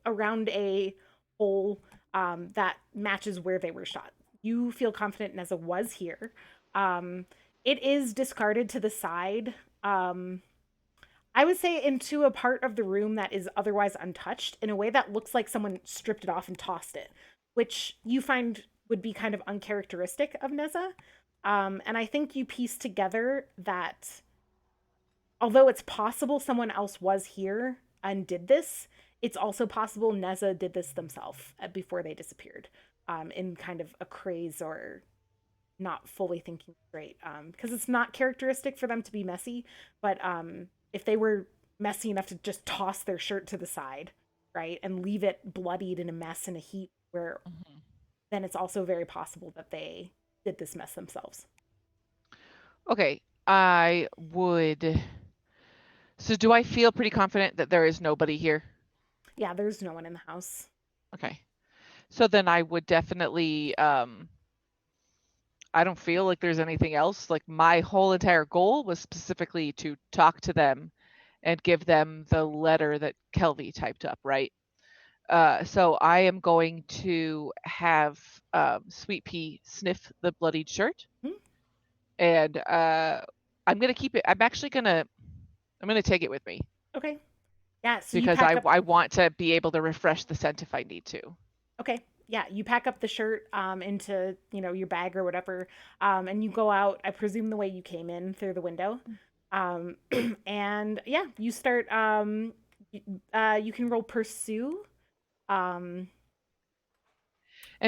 S2: around a hole that matches where they were shot. You feel confident Neza was here. It is discarded to the side. I would say into a part of the room that is otherwise untouched in a way that looks like someone stripped it off and tossed it, which you find would be kind of uncharacteristic of Neza. And I think you piece together that although it's possible someone else was here and did this, it's also possible Neza did this themselves before they disappeared, in kind of a craze or not fully thinking straight. Because it's not characteristic for them to be messy, but if they were messy enough to just toss their shirt to the side, right, and leave it bloodied in a mess in a heap, where then it's also very possible that they did this mess themselves.
S5: Okay, I would. So do I feel pretty confident that there is nobody here?
S2: Yeah, there's no one in the house.
S5: Okay. So then I would definitely, I don't feel like there's anything else. Like my whole entire goal was specifically to talk to them and give them the letter that Kelvy typed up, right? So I am going to have Sweet Pea sniff the bloodied shirt. And I'm going to keep it. I'm going to take it with me.
S2: Okay. Yeah, so
S5: because I want to be able to refresh the scent if I need to.
S2: Okay. Yeah, you pack up the shirt into, your bag or whatever, and you go out, I presume the way you came in through the window. And yeah, you start you can roll pursue.
S5: And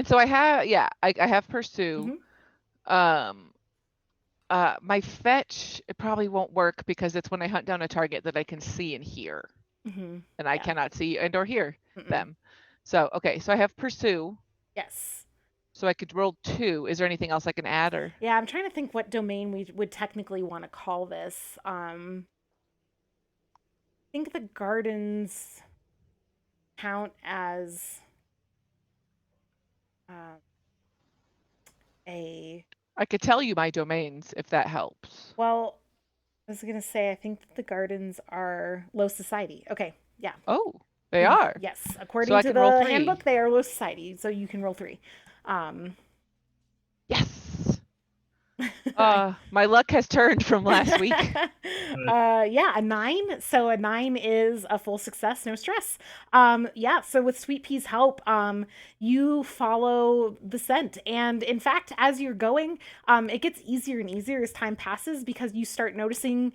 S5: so I have I have pursue. My fetch, it probably won't work because it's when I hunt down a target that I can see and hear. And I cannot see and or hear them. So, okay, so I have pursue.
S2: Yes.
S5: So I could roll 2. Is there anything else I can add or?
S2: Yeah, I'm trying to think what domain we would technically want to call this. I think the gardens count as
S5: I could tell you my domains if that helps.
S2: Well, I was going to say, I think that the gardens are low society. Okay, yeah.
S5: Oh, they are?
S2: Yes. According to the handbook, they are low society, so you can roll 3.
S5: Yes. My luck has turned from last week.
S2: Yeah, a 9. So a 9 is a full success, no stress. Yeah, so with Sweet Pea's help, you follow the scent. And in fact, as you're going, it gets easier and easier as time passes because you start noticing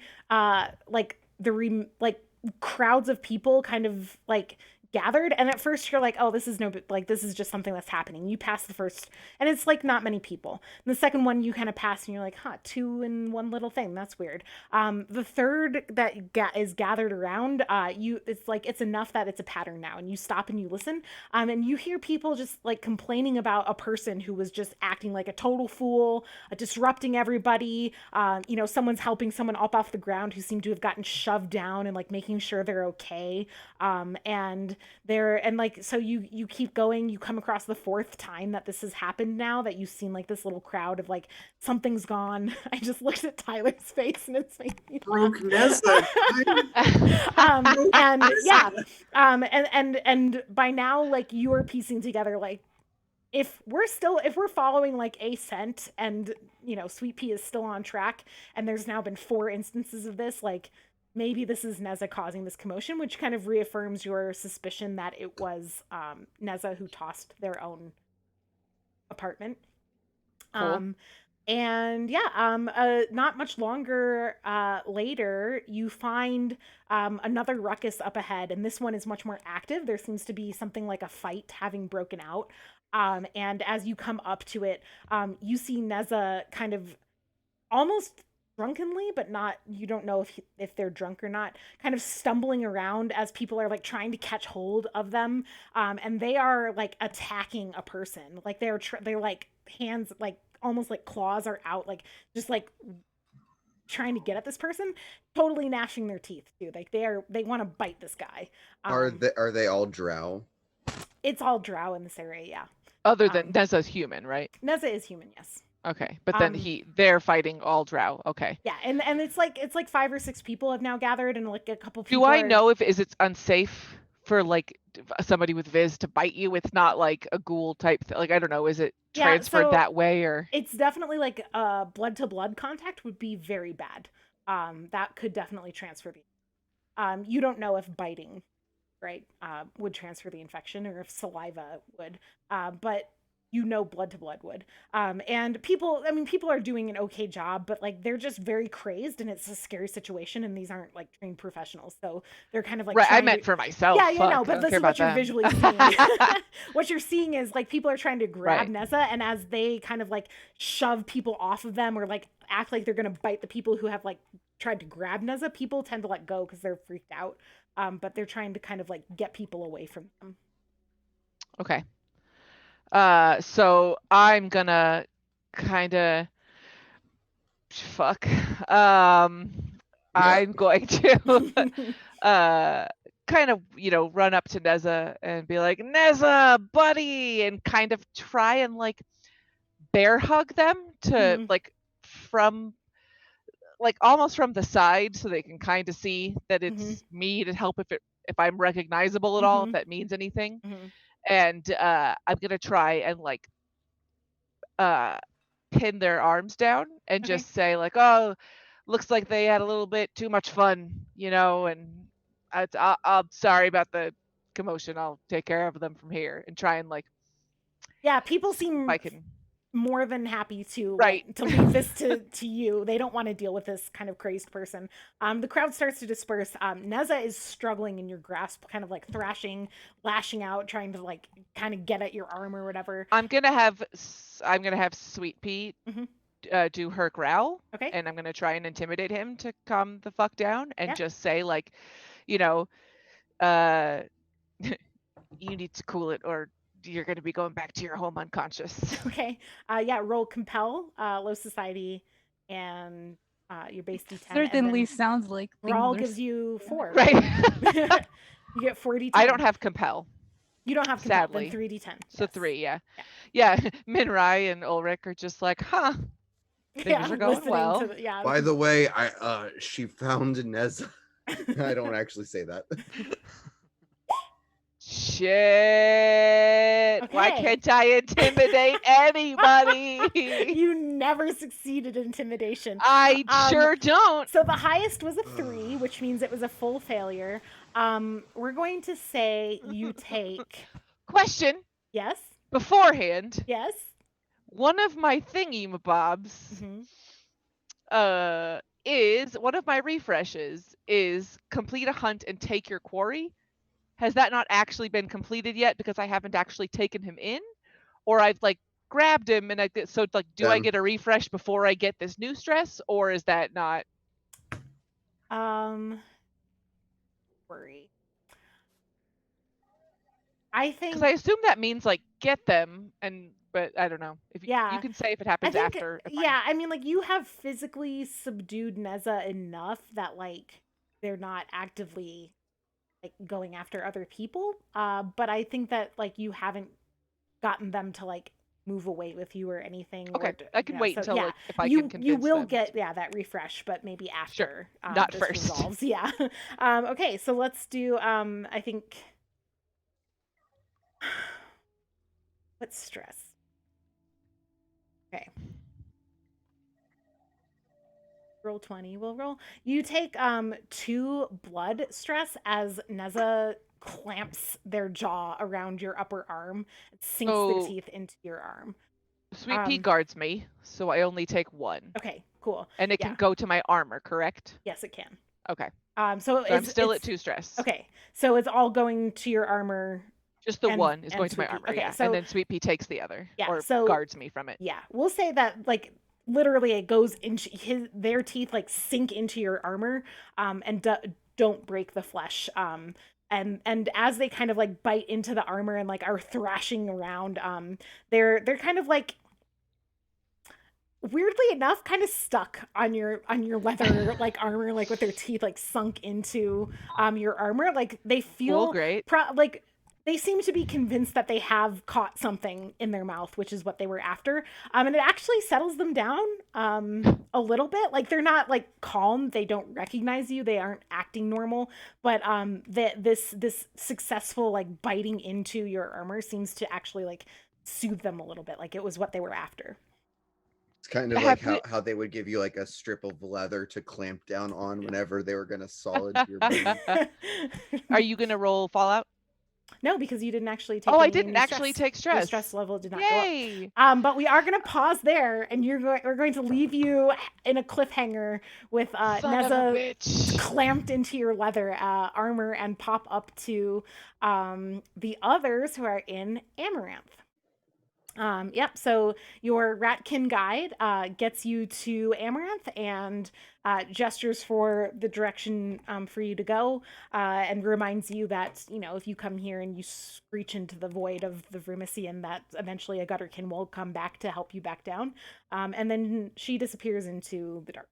S2: crowds of people kind of gathered, and at first you're like, oh, this is this is just something that's happening. You pass the first, and it's not many people. And the second one you kind of pass, and you're like, 2 in one little thing. That's weird. The third that is gathered around, it's enough that it's a pattern now, and you stop and you listen, and you hear people just complaining about a person who was just acting like a total fool, disrupting everybody. Someone's helping someone up off the ground who seemed to have gotten shoved down and making sure they're okay. And like, so you keep going, you come across the fourth time that this has happened now, that you've seen like this little crowd of like, something's gone. I just looked at Tyler's face and it's making me
S4: Broke
S2: laugh.
S4: Nessa.
S2: And yeah, and by now, like, you are piecing together, like, if we're following like a scent, and Sweet Pea is still on track, and there's now been 4 instances of this, like, maybe this is Neza causing this commotion, which kind of reaffirms your suspicion that it was Neza who tossed their own apartment.
S5: Cool.
S2: And yeah, not much longer later, you find another ruckus up ahead, and this one is much more active. There seems to be something like a fight having broken out. And as you come up to it, you see Neza kind of almost drunkenly, but not, you don't know if they're drunk or not, kind of stumbling around as people are like trying to catch hold of them. And they are like attacking a person. Like they're like hands, like almost like claws are out, like just like trying to get at this person, totally gnashing their teeth too. Like they want to bite this guy.
S3: Are they all drow?
S2: It's all drow in this area, yeah.
S5: Other than Neza's human, right?
S2: Neza is human, yes.
S5: Okay, but then they're fighting all drow. Okay.
S2: Yeah, and it's like 5 or 6 people have now gathered, and like a couple people.
S5: Do I know if it's unsafe for like somebody with Viz to bite you? It's not like a ghoul type thing. Like, I don't know, is it transferred that way, or?
S2: It's definitely like blood to blood contact would be very bad. That could definitely transfer the. You don't know if biting, right, would transfer the infection, or if saliva would. But blood to blood would. And people are doing an okay job, but like they're just very crazed, and it's a scary situation, and these aren't like trained professionals, so they're kind of like,
S5: right. I meant for myself.
S2: Yeah, no, but this is what you're visually seeing. What you're seeing is like people are trying to grab Neza, and as they kind of like shove people off of them, or like act like they're gonna bite the people who have like tried to grab Neza, people tend to let go because they're freaked out. But they're trying to kind of like get people away from them.
S5: Okay. So I'm gonna kind of I'm going to kind of run up to Neza and be like, Neza, buddy, and kind of try and like bear hug them to like from like almost from the side, so they can kind of see that it's me, to help if I'm recognizable at all, if that means anything. And I'm gonna try and like pin their arms down and just say like, oh, looks like they had a little bit too much fun, and I'm sorry about the commotion. I'll take care of them from here, and try and like,
S2: yeah, people seem
S5: I can
S2: more than happy to
S5: right
S2: to leave this to you. They don't want to deal with this kind of crazed person. The crowd starts to disperse. Neza is struggling in your grasp, kind of like thrashing, lashing out, trying to like kind of get at your arm or whatever.
S5: I'm gonna have Sweet Pea do her growl, and I'm gonna try and intimidate him to calm the fuck down, and just say like, you need to cool it, or you're going to be going back to your home unconscious.
S2: Okay. Roll compel, low society, and your base D10.
S1: Certainly sounds like
S2: Brawl gives you 4.
S5: Right.
S2: You get 4 D10.
S5: I don't have compel.
S2: You don't have compel.
S5: Sadly.
S2: Then 3 D10.
S5: So 3, yeah. Minrai and Ulrich are just like, huh. Things are going well.
S3: By the way, she found Neza. I don't actually say that.
S5: Shit. Why can't I intimidate anybody?
S2: You never succeeded in intimidation.
S5: I sure don't.
S2: So the highest was a 3, which means it was a full failure. We're going to say you take...
S5: Question.
S2: Yes?
S5: Beforehand.
S2: Yes?
S5: One of my thingy-mabobs is... One of my refreshes is complete a hunt and take your quarry. Has that not actually been completed yet because I haven't actually taken him in? Or I've like grabbed him and so like, do I get a refresh before I get this new stress, or is that not?
S2: Worry. I think,
S5: because I assume that means like get them, but I don't know if you can say if it happens after.
S2: I mean, like, you have physically subdued Neza enough that like they're not actively like going after other people. But I think that like you haven't gotten them to like move away with you or anything.
S5: Okay,
S2: or,
S5: I can wait
S2: so,
S5: until
S2: yeah,
S5: like if I
S2: you
S5: can convince
S2: you will
S5: them.
S2: get that refresh, but maybe after
S5: not
S2: this
S5: first.
S2: resolves. Yeah. Okay, so let's do I think what's stress? Okay. Roll 20. We'll roll. You take 2 blood stress as Neza clamps their jaw around your upper arm. It sinks the teeth into your arm.
S5: Sweet Pea guards me, so I only take 1.
S2: Okay, cool.
S5: And it can go to my armor, correct?
S2: Yes, it can.
S5: Okay.
S2: So
S5: I'm still at 2 stress.
S2: Okay, so it's all going to your armor.
S5: Just the 1 is going to my armor,
S2: okay,
S5: yeah.
S2: So,
S5: and then Sweet Pea takes the other, or
S2: so,
S5: guards me from it.
S2: Yeah, we'll say that like literally it goes into their teeth like sink into your armor, and don't break the flesh. And as they kind of like bite into the armor and like are thrashing around, they're kind of like weirdly enough kind of stuck on your leather like armor, like with their teeth like sunk into your armor. Like they feel
S5: great.
S2: Like they seem to be convinced that they have caught something in their mouth, which is what they were after. And it actually settles them down a little bit. Like they're not like calm, they don't recognize you, they aren't acting normal, but this successful like biting into your armor seems to actually like soothe them a little bit. Like it was what they were after.
S3: It's kind of like how they would give you like a strip of leather to clamp down on whenever they were going to saw into your bone.
S5: Are you going to roll Fallout?
S2: No, because you didn't actually take.
S5: Oh, I didn't actually take stress.
S2: Your stress level did not
S5: Yay!
S2: go up. But we are going to pause there, and we're going to leave you in a cliffhanger with Neza clamped into your leather armor and pop up to the others who are in Amaranth. Yep, so your Ratkin guide gets you to Amaranth and gestures for the direction for you to go, and reminds you that, you know, if you come here and you screech into the void of the Vermisian, that eventually a Gutterkin will come back to help you back down. And then she disappears into the dark.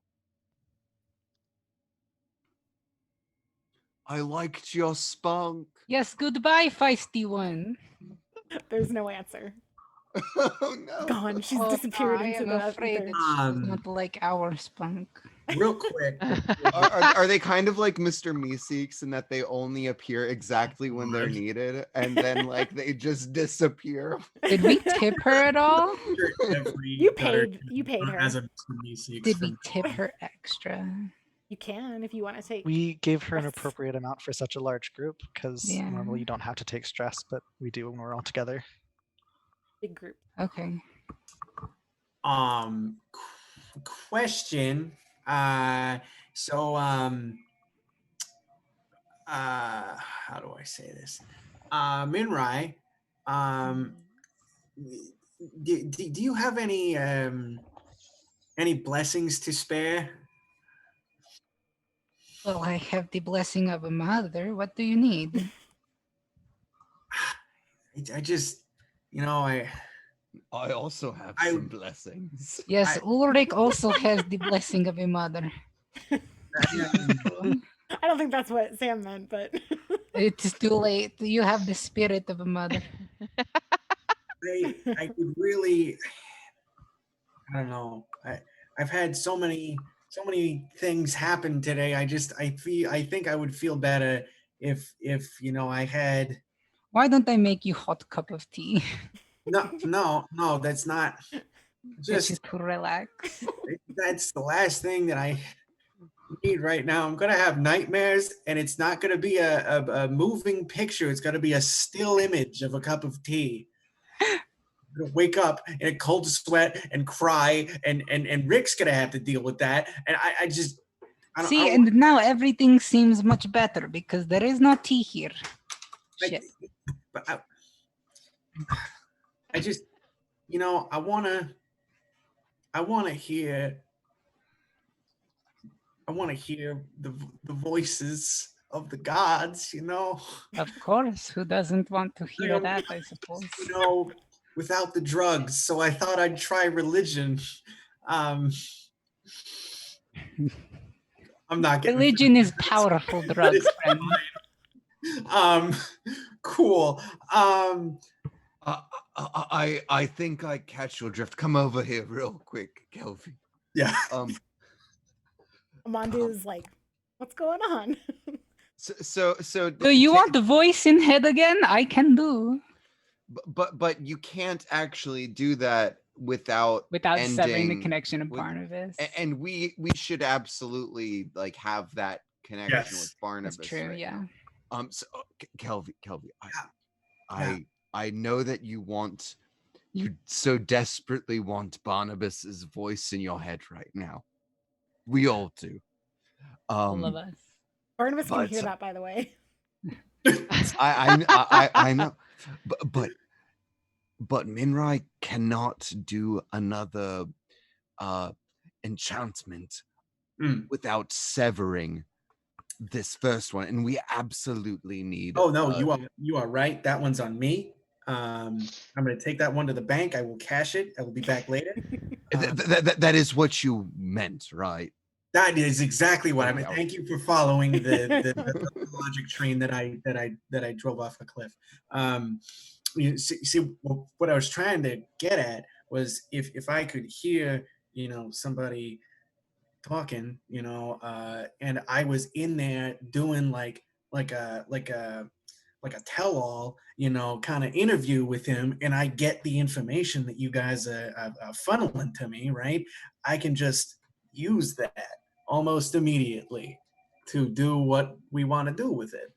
S3: I liked your spunk.
S1: Yes, goodbye, feisty one.
S2: There's no answer.
S3: Oh no!
S2: Gone. She's disappeared into the.
S1: I'm afraid it's not like our spunk.
S4: Real quick,
S3: are they kind of like Mr. Meeseeks in that they only appear exactly when they're needed, and then like they just disappear?
S1: Did we tip her at all?
S2: You paid her.
S4: As a Mr. Meeseeks.
S1: Did we tip her extra?
S2: You can if you want to take.
S6: We gave her an appropriate amount for such a large group because
S1: Yeah.
S6: normally you don't have to take stress, but we do when we're all together.
S2: Big group.
S1: Okay.
S4: Question. How do I say this? Minrai, do you have any blessings to spare?
S1: Well, I have the blessing of a mother. What do you need?
S4: I just, you know, I
S3: also have some blessings.
S1: Yes, Ulrich also has the blessing of a mother.
S2: I don't think that's what Sam meant, but
S1: it's too late. You have the spirit of a mother.
S4: I could really, I don't know. I've had so many things happen today. I think I would feel better if you know I had.
S1: Why don't I make you hot cup of tea?
S4: No, that's not. Just
S1: to relax.
S4: That's the last thing that I need right now. I'm gonna have nightmares, and it's not gonna be a moving picture. It's gonna be a still image of a cup of tea. I'm gonna wake up in a cold sweat and cry, and Rick's gonna have to deal with that. And I just
S1: see, and now everything seems much better because there is no tea here. Shit.
S4: But I just, you know, I wanna hear the voices of the gods, you know.
S1: Of course, who doesn't want to hear that, I suppose.
S4: You know, without the drugs. So I thought I'd try religion. I'm not getting.
S1: Religion is powerful drug, friend.
S4: Cool.
S3: I think I catch your drift. Come over here real quick, Kelvin.
S4: Yeah.
S2: Amandu's like, what's going on?
S3: So
S1: Do you want the voice in head again? I can do.
S3: But you can't actually do that without
S1: severing the
S3: ending
S1: connection of
S3: with-
S1: Barnabas.
S3: And we should absolutely like have that connection
S4: Yes.
S3: with Barnabas.
S1: That's true,
S3: right
S1: yeah.
S3: now. So Kelvin,
S4: Yeah.
S3: I know that you so desperately want Barnabas's voice in your head right now. We all do.
S1: All of us.
S2: Barnabas can hear that, by the way.
S3: I know, but Minrai cannot do another enchantment without severing this first one, and we absolutely need.
S4: Oh no, you are right. That one's on me. I'm going to take that one to the bank. I will cash it. I will be back later.
S3: That is what you meant, right?
S4: That is exactly what I meant. Thank you for following the logic train that I drove off a cliff. You see, what I was trying to get at was if I could hear, somebody talking, and I was in there doing like a tell-all, kind of interview with him, and I get the information that you guys are funneling to me, right? I can just use that almost immediately to do what we want to do with it.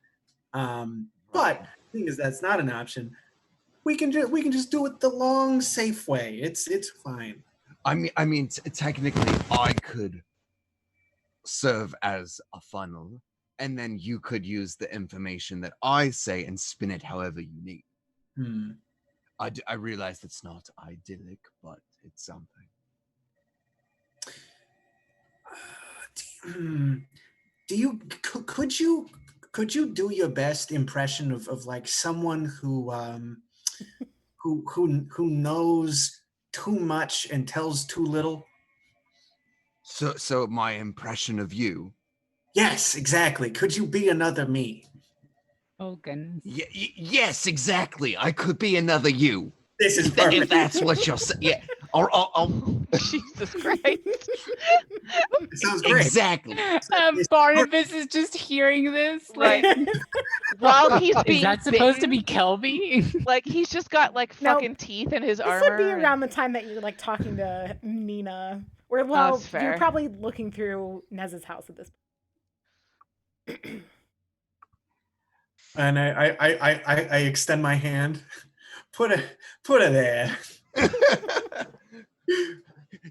S4: But the thing is, that's not an option. We can just do it the long, safe way. It's fine.
S3: I mean, technically, I could serve as a funnel, and then you could use the information that I say and spin it however you need. I realize it's not idyllic, but it's something.
S4: Could you do your best impression of like someone who knows too much and tells too little?
S3: So my impression of you?
S4: Yes, exactly. Could you be another me?
S1: Oh goodness.
S3: Yes, exactly. I could be another you.
S4: This is perfect.
S3: If that's what you're saying. Yeah.
S5: Jesus Christ.
S4: It sounds great.
S3: Exactly.
S1: Barnabas is just hearing this. Like,
S5: while he's being
S1: is that supposed to be Kelby?
S5: Like he's just got like fucking teeth in his armor.
S2: This would be around the time that you're like talking to Nina. Or well, you're probably looking through Nez's house at this point.
S4: And I extend my hand. Put it there.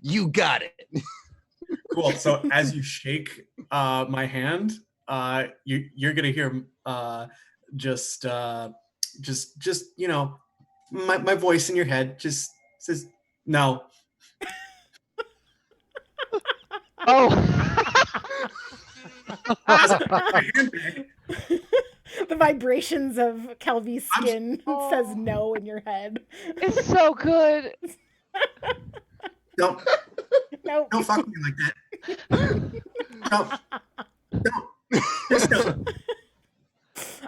S3: You got it.
S4: Cool. So as you shake my hand, you're gonna hear just my voice in your head just says no.
S2: The vibrations of Kelvy's skin says no in your head.
S5: It's so good.
S4: Don't fuck me like that. Don't.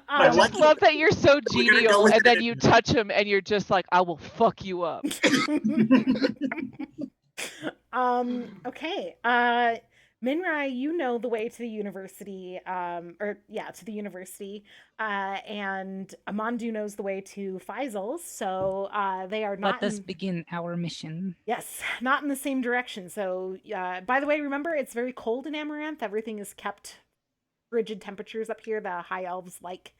S5: I just love that you're so genial, and then you touch him, and you're just like, "I will fuck you up."
S2: Okay. Minrai, you know the way to the university, to the university, and Amandu knows the way to Faisal's, so they are not.
S1: Let us begin our mission.
S2: Yes, not in the same direction. So, by the way, remember, it's very cold in Amaranth. Everything is kept frigid temperatures up here. The high elves like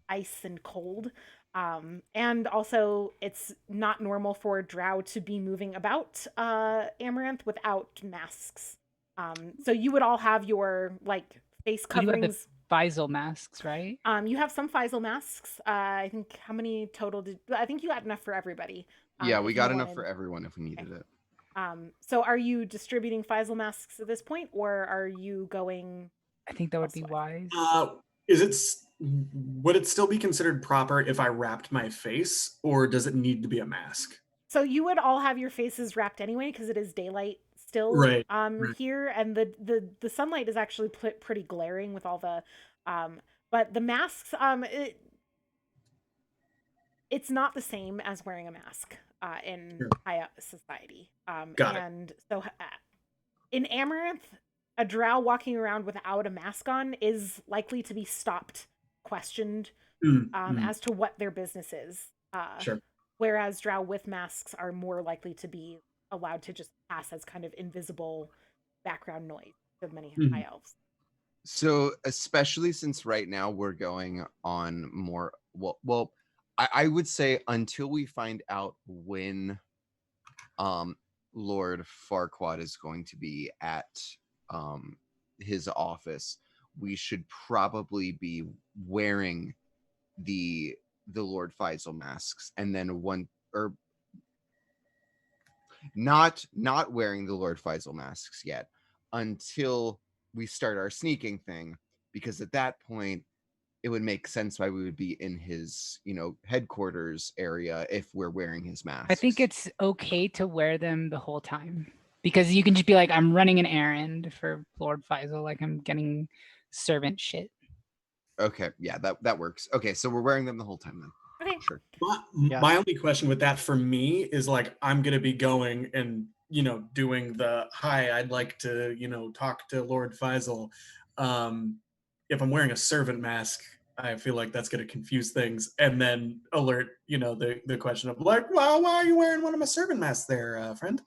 S2: ice and cold. And also, it's not normal for drow to be moving about Amaranth without masks. So you would all have your like face coverings.
S1: You have the Faisal masks, right?
S2: You have some Faisal masks. I think how many total I think you got enough for everybody.
S3: Yeah, we got enough for everyone if we needed it.
S2: So are you distributing Faisal masks at this point, or are you going?
S1: I think that would be wise.
S4: Would it still be considered proper if I wrapped my face, or does it need to be a mask?
S2: So you would all have your faces wrapped anyway, because it is daylight still here, and the sunlight is actually pretty glaring with all the But the masks, it's not the same as wearing a mask in
S4: Sure.
S2: high society.
S4: Got it.
S2: And so in Amaranth, a drow walking around without a mask on is likely to be stopped, questioned as to what their business is.
S4: Sure.
S2: Whereas drow with masks are more likely to be allowed to just pass as kind of invisible background noise of many high elves.
S3: So especially since right now we're going on more well, I would say until we find out when Lord Farquaad is going to be at his office, we should probably be wearing the Lord Faisal masks, and then not wearing the Lord Faisal masks yet until we start our sneaking thing, because at that point it would make sense why we would be in his, headquarters area if we're wearing his masks.
S1: I think it's okay to wear them the whole time, because you can just be like, I'm running an errand for Lord Faisal, like I'm getting servant shit.
S3: Okay, yeah, that works. Okay, so we're wearing them the whole time then.
S2: Okay.
S3: Sure.
S4: My only question with that for me is like, I'm gonna be going and doing the hi, I'd like to talk to Lord Faisal. If I'm wearing a servant mask, I feel like that's gonna confuse things, and then alert the question of like, well, why are you wearing one of my servant masks there, friend?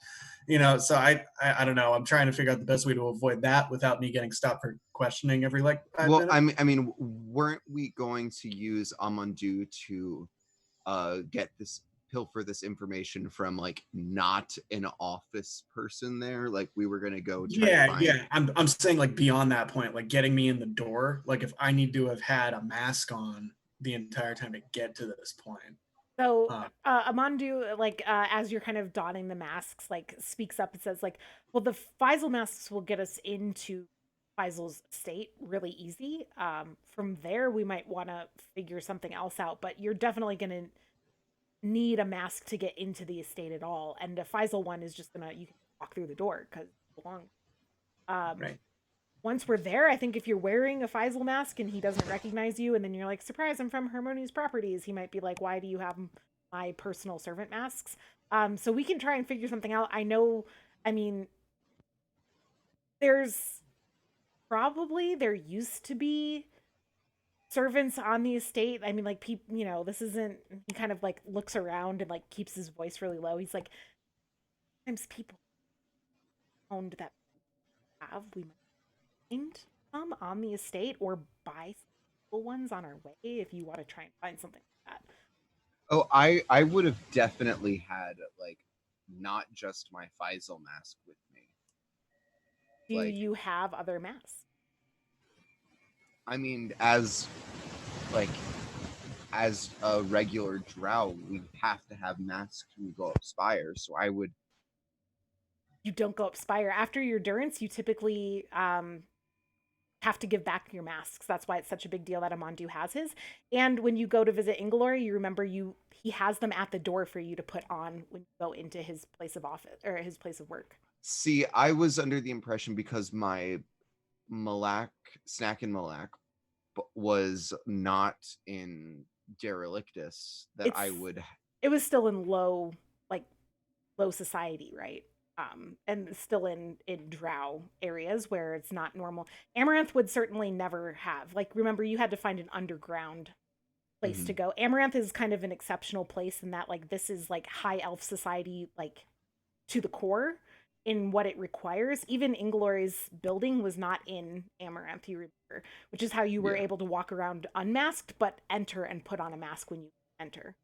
S4: So I don't know. I'm trying to figure out the best way to avoid that without me getting stopped for questioning every 5
S3: Well,
S4: minutes.
S3: I mean, weren't we going to use Amandu to pilfer this information from like not an office person there? Like we were gonna go try to find.
S4: Yeah. I'm saying like beyond that point, like getting me in the door. Like if I need to have had a mask on the entire time to get to this point.
S2: So Amandu, like as you're kind of donning the masks, like speaks up and says, like, well, the Faisal masks will get us into Faisal's estate really easy. From there, we might want to figure something else out, but you're definitely going to need a mask to get into the estate at all. And a Faisal one is just you can walk through the door because it belongs.
S4: Right.
S2: Once we're there, I think if you're wearing a Faisal mask and he doesn't recognize you, and then you're like, surprise, I'm from Harmonious Properties, he might be like, why do you have my personal servant masks? So we can try and figure something out. I mean, there used to be servants on the estate. I mean, like, people, this isn't, he kind of like looks around and like keeps his voice really low. He's like, sometimes people owned that we might find some on the estate or buy some ones on our way if you want to try and find something like that.
S3: Oh, I would have definitely had like not just my Faisal mask with me.
S2: Do you have other masks?
S3: I mean, as a regular drow, we have to have masks when we go up Spire. So I would.
S2: You don't go up Spire after your durance. You typically have to give back your masks. That's why it's such a big deal that Amandu has his. And when you go to visit Inglory, you remember he has them at the door for you to put on when you go into his place of office or his place of work.
S3: See, I was under the impression because my Snack and Malak was not in Derelictus that I would.
S2: It was still in low society, right? And still in drow areas where it's not normal. Amaranth would certainly never have. Like, remember, you had to find an underground place to go. Amaranth is kind of an exceptional place in that, like, this is like high elf society, like to the core in what it requires. Even Inglory's building was not in Amaranth, you remember, which is how you were able to walk around unmasked, but enter and put on a mask when you enter.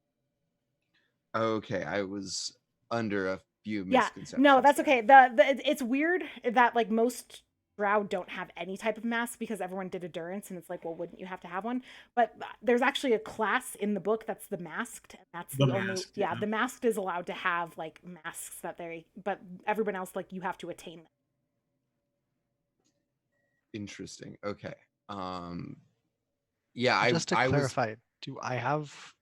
S3: Okay, I was under a few misconceptions.
S2: No, that's okay. It's weird that like most drow don't have any type of mask because everyone did endurance, and it's like, well, wouldn't you have to have one? But there's actually a class in the book that's the masked, and that's the only
S4: masked,
S2: the masked is allowed to have like masks but everyone else, like, you have to attain them.
S3: Interesting. Okay. Yeah,
S6: just to clarify, Do I have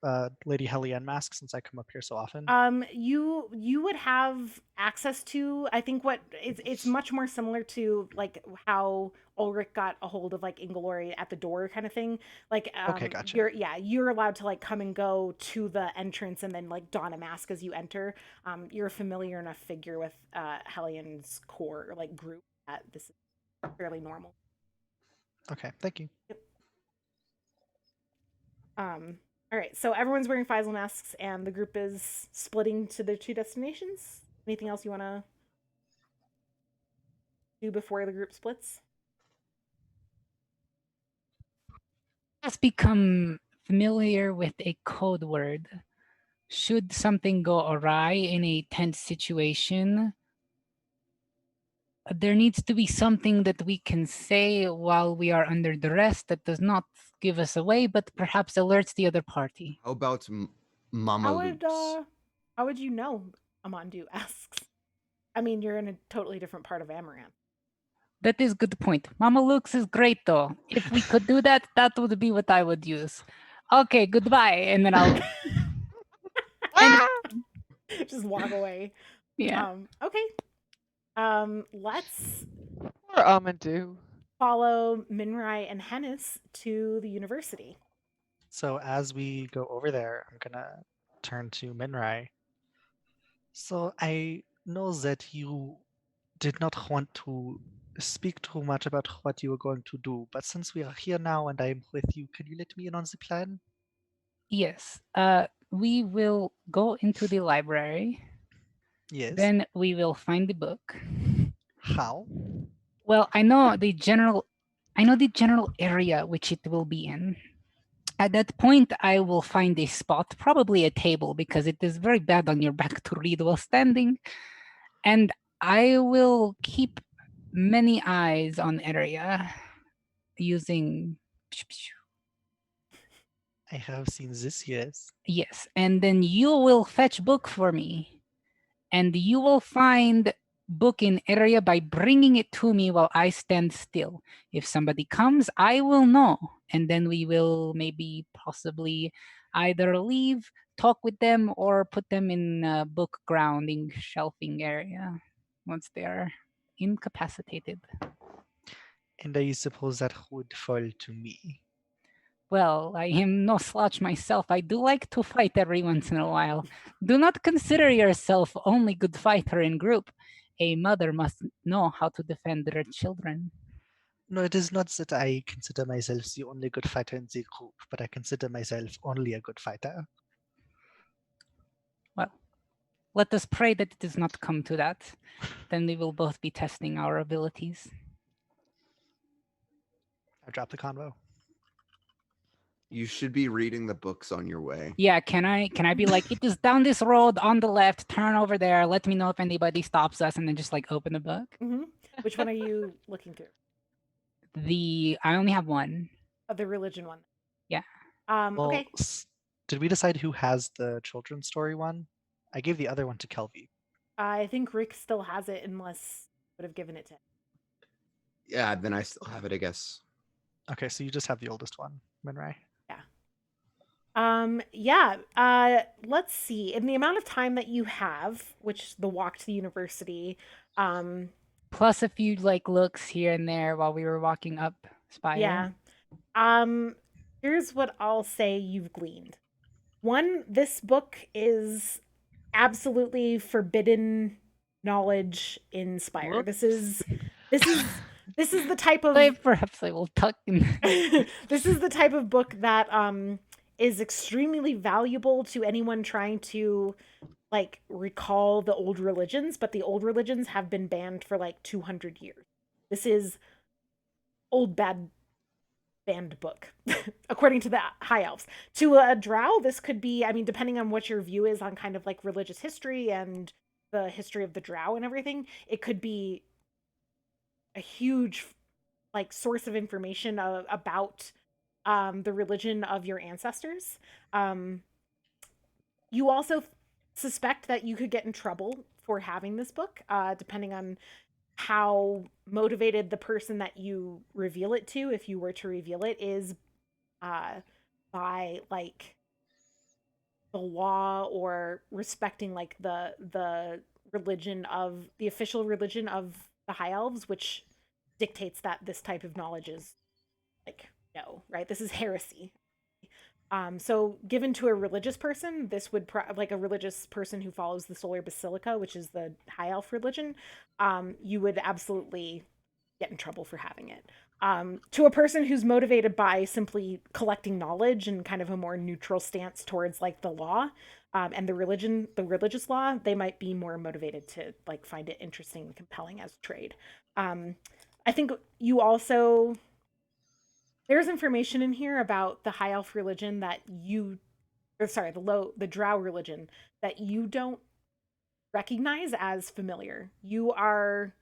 S6: Lady Hellion mask since I come up here so often?
S2: You would have access to. I think what it's much more similar to like how Ulrich got a hold of like Ingelori at the door kind of thing. Like
S6: Okay, gotcha.
S2: you're allowed to like come and go to the entrance and then like don a mask as you enter. You're a familiar enough figure with Hellion's core or like group that this is fairly normal.
S6: Okay, thank you.
S2: Yep. All right, so everyone's wearing Faisal masks, and the group is splitting to their two destinations. Anything else you want to do before the group splits?
S1: Let's become familiar with a code word. Should something go awry in a tense situation, there needs to be something that we can say while we are under duress that does not give us away, but perhaps alerts the other party.
S3: How about Mama
S2: How would you know? Amandu asks. I mean, you're in a totally different part of Amaranth.
S1: That is a good point. Mama Luke's is great though. If we could do that, that would be what I would use. Okay, goodbye. And then I'll
S2: just walk away.
S1: Yeah.
S2: Okay. Let's
S5: Poor Amandu.
S2: follow Minrai and Hennis to the university.
S6: So as we go over there, I'm gonna turn to Minrai. So I know that you did not want to speak too much about what you were going to do, but since we are here now and I'm with you, can you let me in on the plan?
S1: Yes. We will go into the library.
S6: Yes.
S1: Then we will find the book.
S6: How?
S1: Well, I know the general area which it will be in. At that point, I will find a spot, probably a table, because it is very bad on your back to read while standing. And I will keep many eyes on area using.
S6: I have seen this, yes.
S1: Yes, and then you will fetch book for me, and you will find book in area by bringing it to me while I stand still. If somebody comes, I will know, and then we will maybe possibly either leave, talk with them, or put them in a book grounding shelving area once they are incapacitated.
S6: And I suppose that would fall to me.
S1: Well, I am no slouch myself. I do like to fight every once in a while. Do not consider yourself only good fighter in group. A mother must know how to defend their children.
S6: No, it is not that I consider myself the only good fighter in the group, but I consider myself only a good fighter.
S1: Well, let us pray that it does not come to that. Then we will both be testing our abilities.
S6: I drop the convo.
S3: You should be reading the books on your way.
S1: Yeah, can I be like, it is down this road on the left, turn over there, let me know if anybody stops us, and then just like open the book?
S2: Mm-hmm. Which one are you looking through?
S1: I only have one.
S2: The religion one.
S1: Yeah.
S2: Okay.
S6: Did we decide who has the children's story one? I gave the other one to Kelvy.
S2: I think Rick still has it unless I would have given it to him.
S3: Yeah, then I still have it, I guess.
S6: Okay, so you just have the oldest one, Minrai.
S2: Let's see. In the amount of time that you have, which the walk to the university,
S1: plus a few like looks here and there while we were walking up Spire.
S2: Yeah. Here's what I'll say you've gleaned. One, this book is absolutely forbidden knowledge in Spire.
S1: Whoops.
S2: This is the type of
S1: perhaps I will tuck in.
S2: This is the type of book that is extremely valuable to anyone trying to like recall the old religions, but the old religions have been banned for like 200 years. This is old bad banned book, according to the High Elves. To a drow, this could be, I mean, depending on what your view is on kind of like religious history and the history of the drow and everything, it could be a huge like source of information about the religion of your ancestors. You also suspect that you could get in trouble for having this book, depending on how motivated the person that you reveal it to, if you were to reveal it, is by like the law or respecting like the religion of the official religion of the High Elves, which dictates that this type of knowledge is like no, right? This is heresy. So given to a religious person, this would like a religious person who follows the Solar Basilica, which is the High Elf religion, you would absolutely get in trouble for having it. To a person who's motivated by simply collecting knowledge and kind of a more neutral stance towards like the law and the religious law, they might be more motivated to like find it interesting and compelling as trade. I think you also there's information in here about the High Elf religion that the Drow religion that you don't recognize as familiar. You are,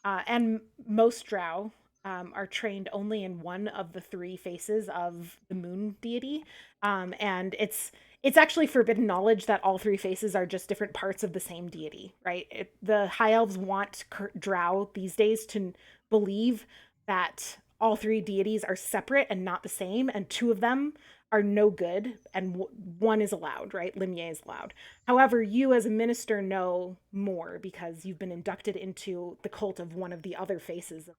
S2: and most Drow are trained only in one of the three faces of the moon deity, and it's actually forbidden knowledge that all three faces are just different parts of the same deity, right? The High Elves want Drow these days to believe that all three deities are separate and not the same, and two of them are no good, and one is allowed, right? Limier is allowed. However, you as a minister know more because you've been inducted into the cult of one of the other faces,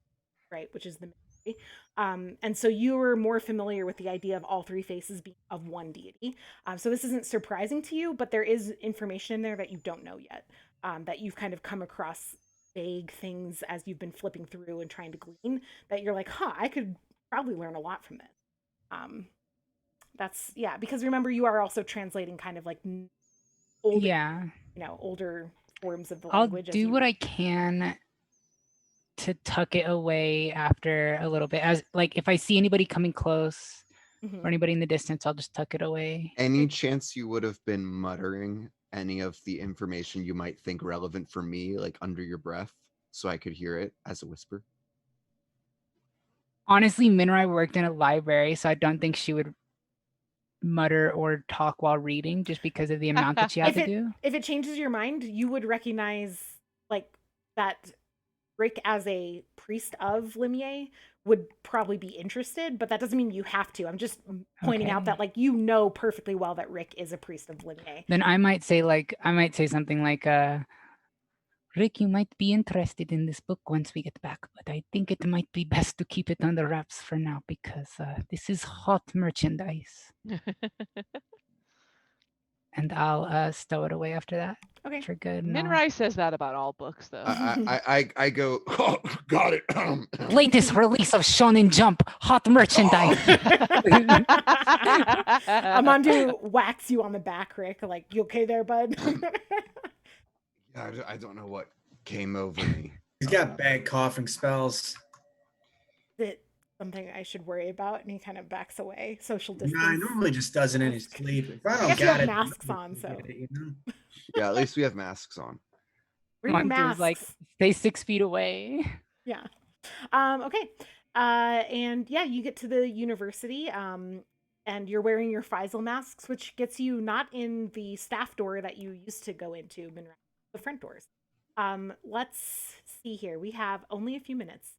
S2: right? Which is the ministry. And so you were more familiar with the idea of all three faces being of one deity. So this isn't surprising to you, but there is information in there that you don't know yet, that you've kind of come across vague things as you've been flipping through and trying to glean that you're like, I could probably learn a lot from this. That's because remember you are also translating kind of like older, older forms of the language.
S1: I'll do what I can to tuck it away after a little bit. As like if I see anybody coming close or anybody in the distance, I'll just tuck it away.
S3: Any chance you would have been muttering any of the information you might think relevant for me, like under your breath, so I could hear it as a whisper?
S1: Honestly, Minrai worked in a library, so I don't think she would mutter or talk while reading just because of the amount that she had to do.
S2: If it changes your mind, you would recognize like that Rick as a priest of Limier would probably be interested, but that doesn't mean you have to. I'm just pointing out that like you know perfectly well that Rick is a priest of Limier.
S1: Then I might say something like Rick, you might be interested in this book once we get back, but I think it might be best to keep it under wraps for now because this is hot merchandise. And I'll stow it away after that.
S2: Okay.
S1: For good.
S5: Minrai says that about all books, though.
S3: I go, oh, got it.
S1: Latest release of Shonen Jump, hot merchandise.
S2: Amandu whacks you on the back, Rick. Like, you okay there, bud?
S3: I don't know what came over me.
S4: He's got bad coughing spells.
S2: Is it something I should worry about? And he kind of backs away. Social distance.
S4: Nah, he normally just does it in his sleep. If I don't
S2: guess
S4: got
S2: you have
S4: it,
S2: masks on, so.
S4: You know?
S3: Yeah, at least we have masks on.
S2: Masks.
S1: Like, stay 6 feet away.
S2: Yeah. Okay. And yeah, you get to the university. And you're wearing your Faisal masks, which gets you not in the staff door that you used to go into, the front doors. Let's see here. We have only a few minutes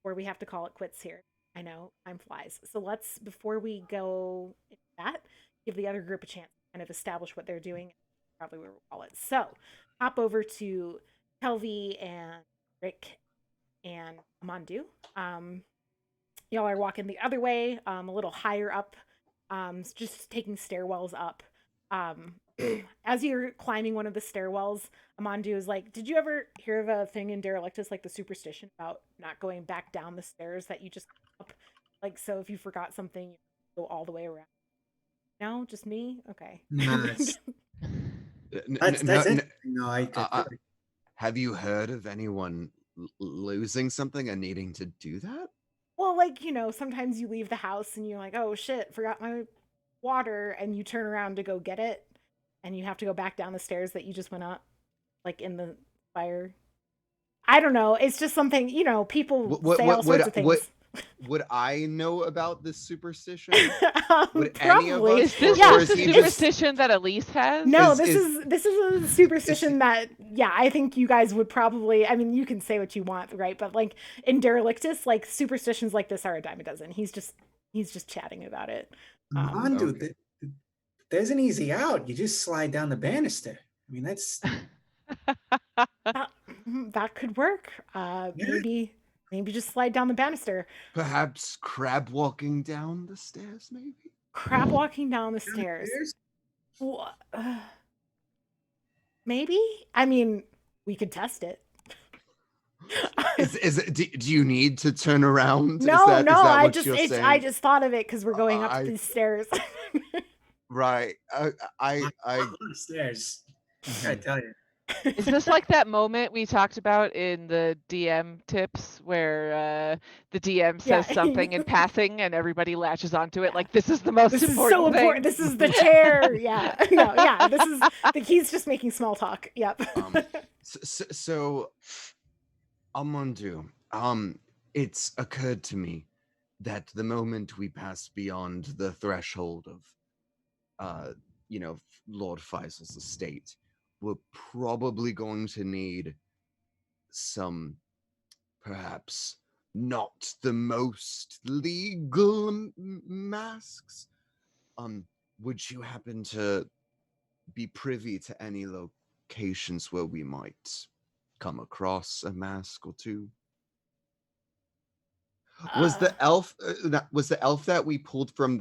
S2: or we have to call it quits here. I know, time flies. So let's, before we go into that, give the other group a chance to kind of establish what they're doing. Probably where we'll call it. So hop over to Kelvy and Rick and Amandu. Y'all are walking the other way, a little higher up, just taking stairwells up. As you're climbing one of the stairwells, Amandu is like, did you ever hear of a thing in Derelictus, like the superstition about not going back down the stairs that you just up? Like, so if you forgot something, you go all the way around. No, just me? Okay.
S4: Nice. That's no,
S3: have you heard of anyone losing something and needing to do that?
S2: Well, like, sometimes you leave the house and you're like, oh shit, forgot my water, and you turn around to go get it and you have to go back down the stairs that you just went up, like in the Spire. I don't know. It's just something, people say all sorts of things.
S3: Would I know about this superstition?
S2: Would
S3: any of us?
S5: Is this
S3: is
S5: a superstition that Elise has?
S2: No, this is a superstition that, I think you guys would probably, I mean, you can say what you want, right? But like in Derelictus, like superstitions like this are a dime a dozen. He's just chatting about it.
S4: Mandu,
S3: Okay.
S4: there's an easy out. You just slide down the banister. I mean, that's
S2: that could work. Maybe just slide down the banister.
S3: Perhaps crab walking down the stairs, maybe?
S2: Crab walking down the stairs. Maybe? I mean, we could test it.
S3: Do you need to turn around?
S2: No,
S3: is that what you're saying?
S2: I just thought of it because we're going up these stairs.
S3: Right. I
S4: stairs. I gotta tell you.
S5: Is this like that moment we talked about in the DM tips where the DM says something in passing and everybody latches onto it? Like, this is the most important thing.
S2: Important. This is the chair. Yeah. No, yeah. This is he's just making small talk. Yep.
S3: So Amandu, it's occurred to me that the moment we pass beyond the threshold of Lord Faisal's estate, we're probably going to need some, perhaps not the most legal masks. Would you happen to be privy to any locations where we might come across a mask or two? Was the elf that we pulled from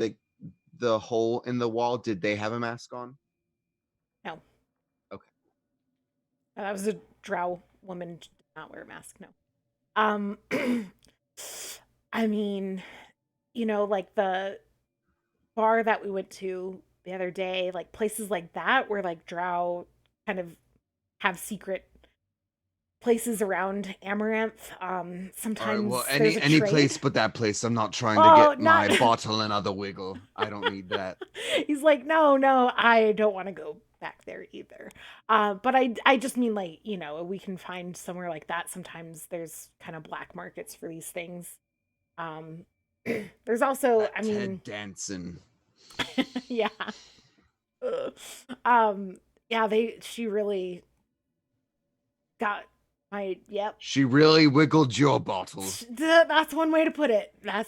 S3: the hole in the wall, did they have a mask on?
S2: No.
S3: Okay.
S2: That was a drow woman, did not wear a mask. No. I mean, like the bar that we went to the other day, like places like that where like drow kind of have secret places around Amaranth. Sometimes
S3: well,
S2: there's
S3: any
S2: trade.
S3: place but that place. I'm not trying to get my bottle another wiggle. I don't need that.
S2: He's like, no, I don't want to go back there either. But I just mean, like, we can find somewhere like that. Sometimes there's kind of black markets for these things. There's also,
S3: that Ted Danson.
S2: Yeah. She really got my, yep.
S3: She really wiggled your bottle.
S2: That's one way to put it. I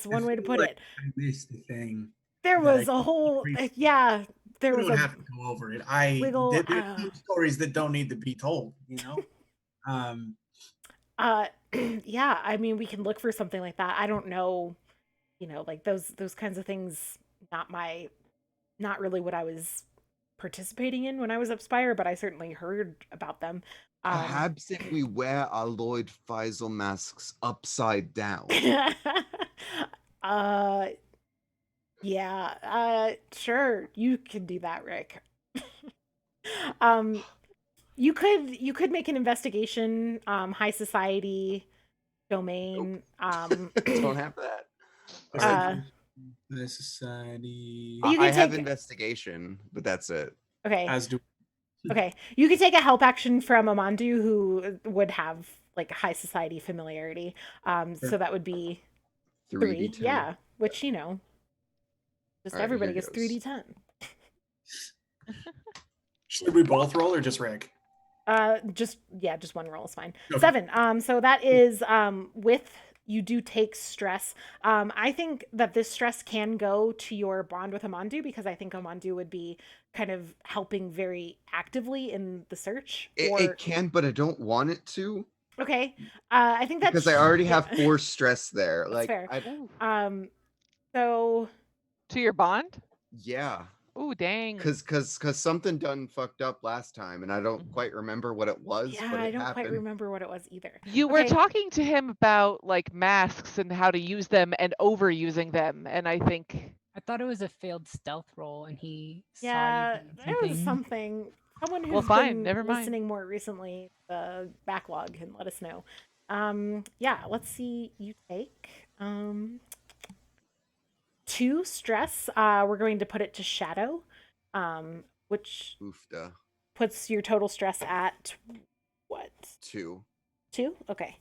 S4: missed the thing.
S2: There was a whole, yeah. There was
S4: don't have to go over it. There's stories that don't need to be told,
S2: Yeah, I mean, we can look for something like that. I don't know, like those kinds of things, not really what I was participating in when I was up Spire, but I certainly heard about them.
S3: Perhaps if we wear our Lord Faisal masks upside down.
S2: Yeah, sure, you can do that, Rick. You could make an investigation, high society domain.
S3: Don't have that.
S4: The society.
S3: I have investigation, but that's it.
S2: Okay.
S4: As do.
S2: Okay, you could take a help action from Amandu, who would have like high society familiarity. So that would be 3. Yeah, which just right, everybody gets 3d10.
S4: Should we both roll or just Rick?
S2: Just one roll is fine. Okay. 7. So that is with. You do take stress. I think that this stress can go to your bond with Amandu, because I think Amandu would be kind of helping very actively in the search.
S3: It can, but I don't want it to.
S2: Okay. I think that's...
S3: Because I already have 4 stress there.
S2: That's fair. So...
S5: To your bond?
S3: Yeah.
S5: Ooh, dang.
S3: Because something done fucked up last time, and I don't quite remember what it was.
S2: Yeah,
S3: but
S2: I don't quite remember what it was either.
S5: You were talking to him about like masks and how to use them and overusing them, and I
S2: thought it was a failed stealth roll, and he saw there was something. Someone who's been listening more recently, the backlog, can let us know. Yeah, let's see. You take 2 stress. We're going to put it to shadow, which puts your total stress at what?
S3: 2.
S2: 2? Okay.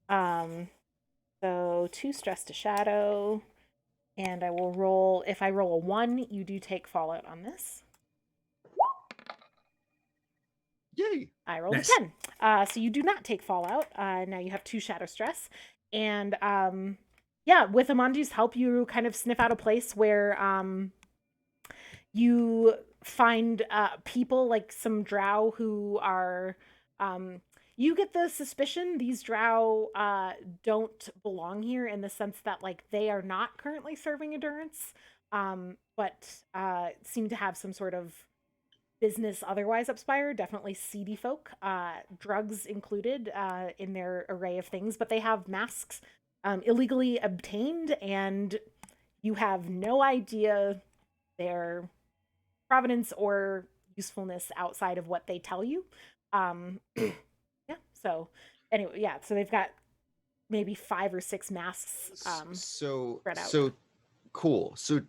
S2: So 2 stress to shadow, and I will roll. If I roll a 1, you do take fallout on this.
S3: Yay!
S2: I rolled a 10. So you do not take fallout. Now you have 2 shadow stress, and yeah, with Amandu's help, you kind of sniff out a place where you find people like some drow who are you get the suspicion these drow don't belong here, in the sense that like they are not currently serving endurance, but seem to have some sort of business otherwise up Spire. Definitely seedy folk, drugs included in their array of things, but they have masks illegally obtained, and you have no idea their provenance or usefulness outside of what they tell you. Yeah, so anyway, yeah, so they've got maybe 5 or 6 masks spread out.
S3: So cool. So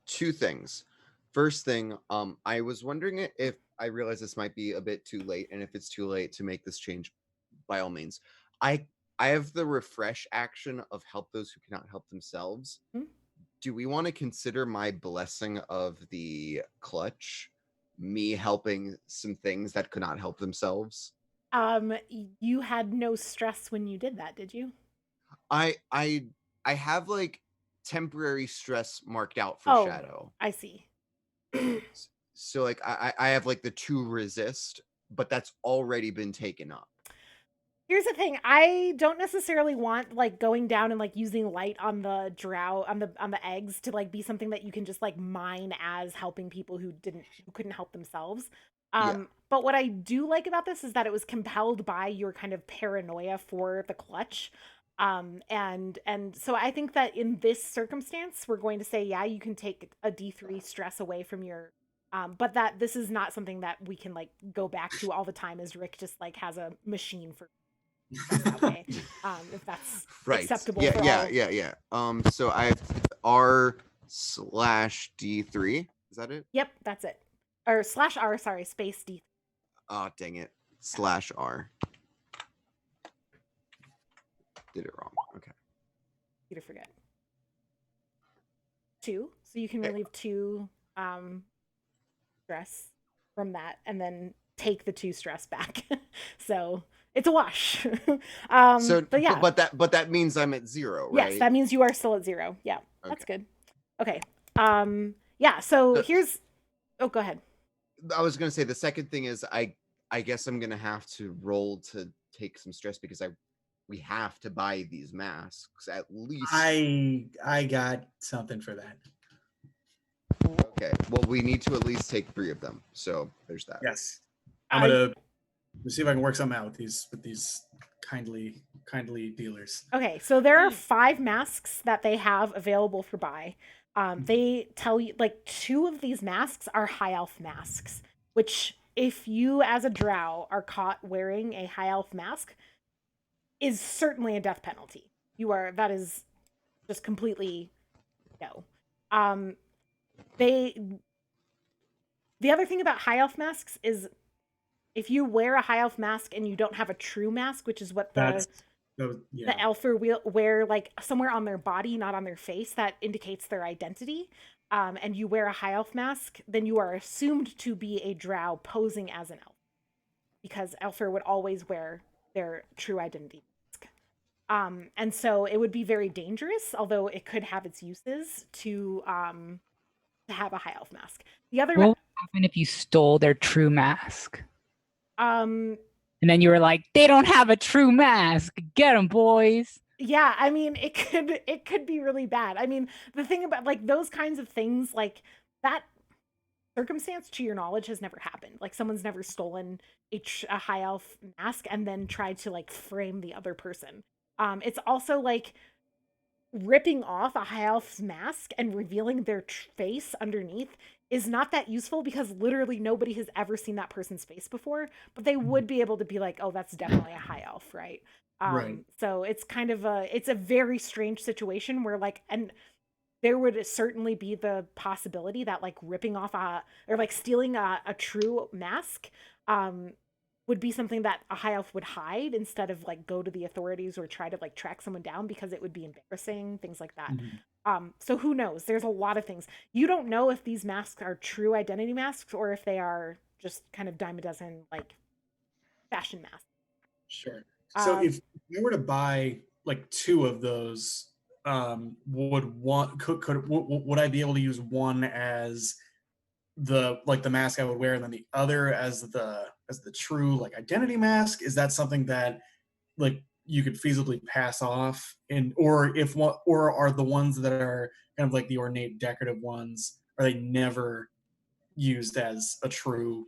S3: 2 things. First thing, I was wondering if I realize this might be a bit too late, and if it's too late to make this change, by all means. I have the refresh action of help those who cannot help themselves.
S2: Hmm?
S3: Do we want to consider my blessing of the clutch me helping some things that could not help themselves?
S2: You had no stress when you did that, did you?
S3: I have like temporary stress marked out for Shadow.
S2: I see.
S3: So like I have like the 2 resist, but that's already been taken up.
S2: Here's the thing, I don't necessarily want like going down and like using light on the drow on the eggs to like be something that you can just like mine as helping people who couldn't help themselves. But what I do like about this is that it was compelled by your kind of paranoia for the clutch. And so I think that in this circumstance, we're going to say, yeah, you can take a D3 stress away from your but that this is not something that we can like go back to all the time, as Rick just like has a machine for that way. If that's acceptable.
S3: Yeah. So I have R/D3. Is that it?
S2: Yep, that's it. Or /R, sorry, space D.
S3: Oh, dang it. /R. Did it wrong. Okay.
S2: You to forget. 2. So you can relieve 2 stress from that, and then take the 2 stress back. So it's a wash. But yeah.
S3: But that means I'm at 0, right?
S2: Yes, that means you are still at 0. Yeah. Okay. That's good. Okay. Yeah, so here's go ahead.
S3: I was gonna say the second thing is I guess I'm gonna have to roll to take some stress, because we have to buy these masks at least.
S4: I got something for that.
S3: Okay. Well, we need to at least take 3 of them. So there's that.
S4: Yes. I'm gonna see if I can work something out with these kindly dealers.
S2: Okay, so there are 5 masks that they have available for buy. They tell you like 2 of these masks are high elf masks, which if you as a drow are caught wearing a high elf mask is certainly a death penalty. That is just completely no. The other thing about high elf masks is if you wear a high elf mask and you don't have a true mask, which is what the elfer wear like somewhere on their body, not on their face, that indicates their identity, and you wear a high elf mask, then you are assumed to be a drow posing as an elf, because elfer would always wear their true identity mask. And so it would be very dangerous, although it could have its uses to have a high elf mask. The other
S1: what would happen if you stole their true mask? And then you were like, they don't have a true mask. Get them, boys.
S2: Yeah, I mean, it could be really bad. I mean, the thing about like those kinds of things, like that circumstance, to your knowledge, has never happened. Like someone's never stolen a high elf mask and then tried to like frame the other person. It's also like ripping off a high elf's mask and revealing their face underneath is not that useful, because literally nobody has ever seen that person's face before, but they would be able to be like, oh, that's definitely a high elf, right? So it's kind of it's a very strange situation where like, and there would certainly be the possibility that like ripping off or like stealing a true mask would be something that a high elf would hide instead of like go to the authorities or try to like track someone down, because it would be embarrassing, things like that. So who knows? There's a lot of things. You don't know if these masks are true identity masks or if they are just kind of dime a dozen like fashion masks.
S4: Sure. So if you were to buy like 2 of those, would I be able to use one as the mask I would wear, and then the other as the true like identity mask. Is that something that like you could feasibly pass off, and or if one, or are the ones that are kind of like the ornate decorative ones, are they never used as a true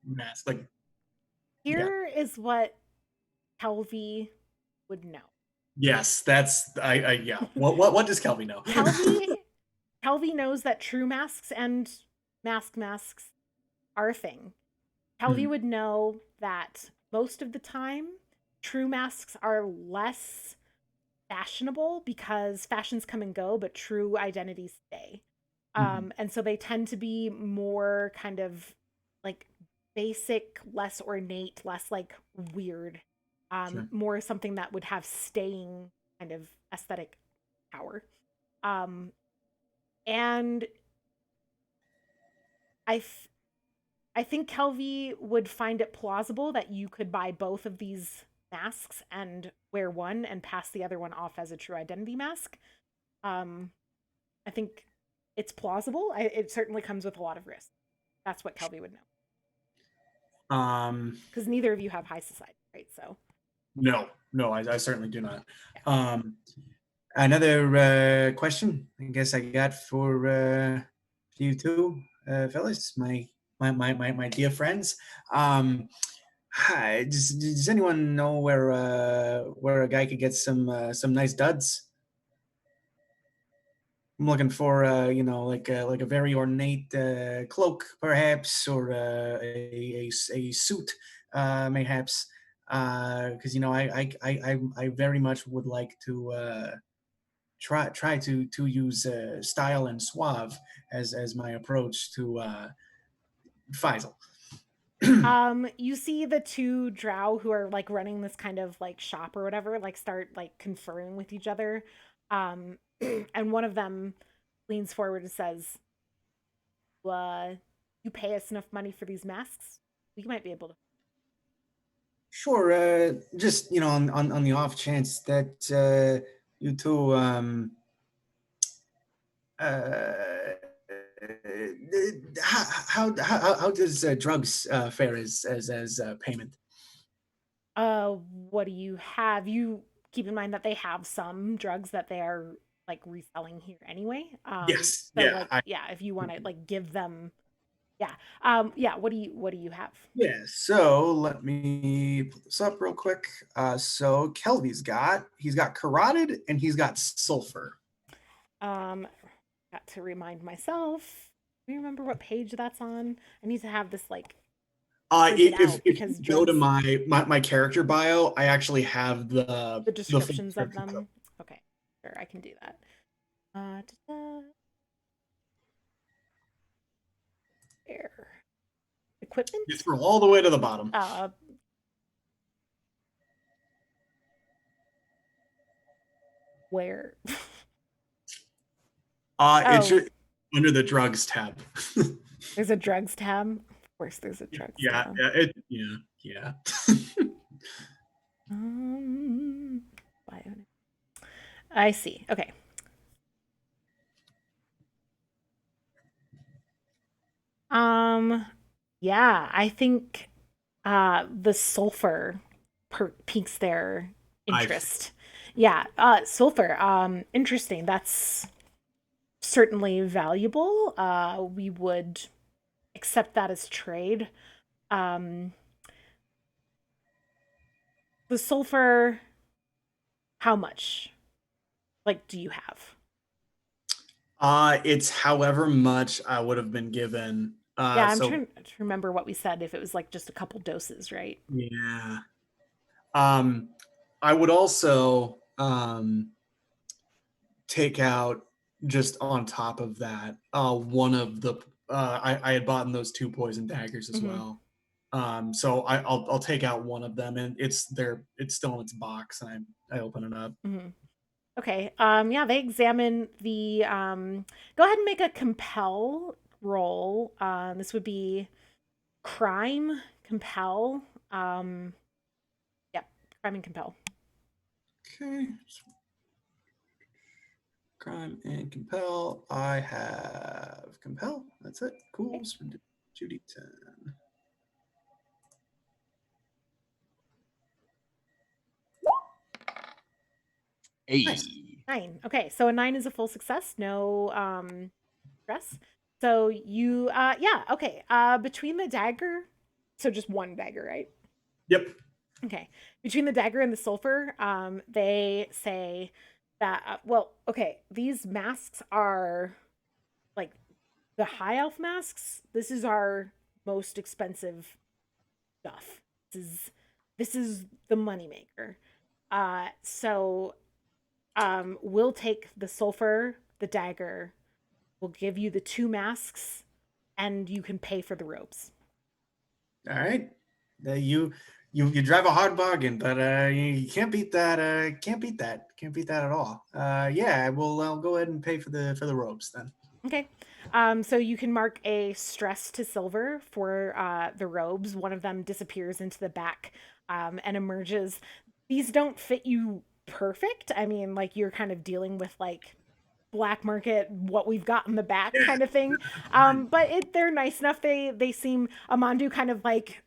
S4: mask? Like,
S2: Here is what Kelvy would know.
S4: yes, that's I yeah. What does Kelvy know?
S2: Kelvy knows that true masks and masks are a thing. Kelvy would know that most of the time, true masks are less fashionable because fashions come and go, but true identities stay. And so they tend to be more kind of like basic, less ornate, less like weird,
S4: Sure.
S2: more something that would have staying kind of aesthetic power. And I think Kelvy would find it plausible that you could buy both of these masks and wear one and pass the other one off as a true identity mask. I think it's plausible. It certainly comes with a lot of risk. That's what Kelvy would know. Because neither of you have high society, right? So
S4: no, I certainly do not. Yeah. Another question I guess I got for you two fellas, my dear friends. Hi, does anyone know where a guy could get some nice duds? I'm looking for like a very ornate cloak, perhaps, or a suit, mayhaps, because I very much would like to try to use style and suave as my approach to Faisal.
S2: you see the two drow who are like running this kind of like shop or whatever, like start like conferring with each other. And one of them leans forward and says, you pay us enough money for these masks? We might be able to.
S4: Sure, just on the off chance that you two how does drugs fare as payment?
S2: What do you have? You keep in mind that they have some drugs that they are like reselling here anyway.
S4: Yes.
S2: So
S4: Yeah.
S2: if you want to like give them, yeah. What do you have?
S4: Yeah. So let me put this up real quick. So Kelvy's he's got carotid and he's got sulfur.
S2: Got to remind myself. Do you remember what page that's on? I need to have this like
S4: if you go to my character bio, I actually have the
S2: descriptions of them. Okay, sure, I can do that. There. Equipment?
S4: You scroll all the way to the bottom.
S2: Where?
S4: It's under the drugs tab.
S2: There's a drugs tab. Of course, there's a drugs tab.
S4: Yeah.
S2: I see. Okay. Yeah, I think the sulfur piques their interest. Yeah, sulfur. Interesting. That's certainly valuable. We would accept that as trade. The sulfur, how much? Like, do you have?
S4: It's however much I would have been given.
S2: I'm trying to remember what we said. If it was like just a couple doses, right?
S4: Yeah. I would also take out just on top of that one of the I had bought those 2 poison daggers as well. So I'll take out one of them, and it's still in its box, and I open it up.
S2: Okay. Yeah, they examine the go ahead and make a compel roll. This would be crime, compel. Yep, crime and compel.
S4: Okay. Crime and compel. I have compel. That's it. Cool.
S2: Okay.
S4: So 2d10.
S3: Hey.
S4: Nice.
S2: 9. Okay, so a 9 is a full success. No stress. So you yeah, okay. Between the dagger, so just one dagger, right?
S4: Yep.
S2: Okay. Between the dagger and the sulfur, they say that well, okay, these masks are like the high elf masks. This is our most expensive stuff. This is the moneymaker. So we'll take the sulfur, the dagger, we'll give you the 2 masks, and you can pay for the robes.
S4: All right. You drive a hard bargain, but you can't beat that. Can't beat that. Can't beat that at all. Yeah, I'll go ahead and pay for the robes then.
S2: Okay. So you can mark a stress to silver for the robes. One of them disappears into the back and emerges. These don't fit you perfect. I mean, like you're kind of dealing with like black market, what we've got in the back kind of thing. But they're nice enough. They seem Amandu kind of like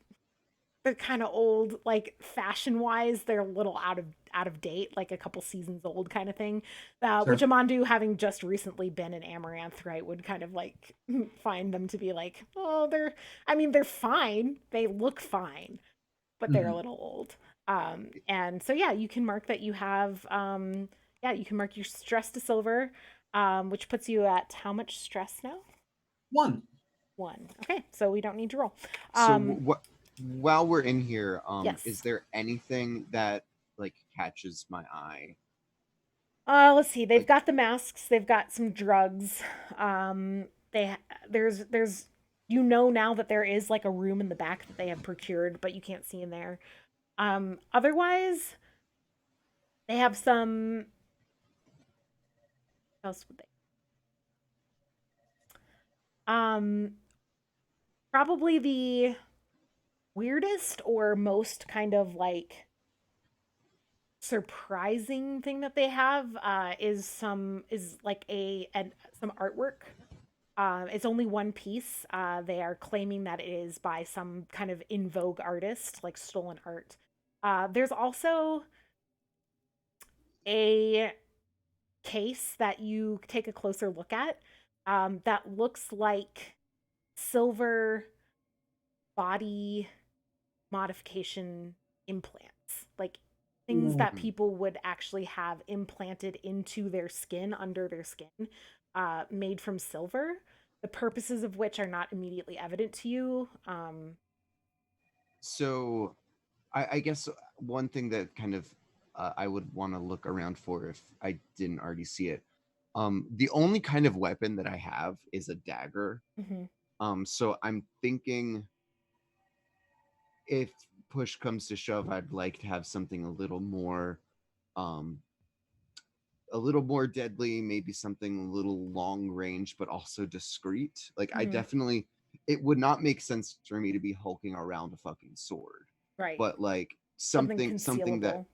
S2: they're kind of old, like fashion wise, they're a little out of date, like a couple seasons old kind of thing. Which
S4: Sure.
S2: Amandu, having just recently been in Amaranth, right, would kind of like find them to be like, oh, they're fine. They look fine, but they're a
S4: Mhm.
S2: little old. And so yeah, you can mark that you have yeah, you can mark your stress to silver, which puts you at how much stress now?
S4: 1.
S2: 1. Okay, so we don't need to roll.
S3: So what? While we're in here,
S2: Yes.
S3: is there anything that like catches my eye?
S2: Let's see. They've
S3: Like,
S2: got the masks. They've got some drugs. There's you know now that there is like a room in the back that they have procured, but you can't see in there. Otherwise, they have some. What else would they? Probably the weirdest or most kind of like surprising thing that they have is like some artwork. It's only one piece. They are claiming that it is by some kind of in vogue artist, like stolen art. There's also a case that you take a closer look at that looks like silver body modification implants, like things that people would actually have implanted into their skin, under their skin, made from silver, the purposes of which are not immediately evident to you.
S3: so I guess one thing that kind of I would want to look around for if I didn't already see it. The only kind of weapon that I have is a dagger.
S2: Mhm.
S3: So I'm thinking if push comes to shove, I'd like to have something um, a little more deadly, maybe something a little long range, but also discreet. Like I
S2: Mhm.
S3: definitely, it would not make sense for me to be hulking around a fucking sword,
S2: Right.
S3: but like
S2: Something
S3: something that,
S2: concealable.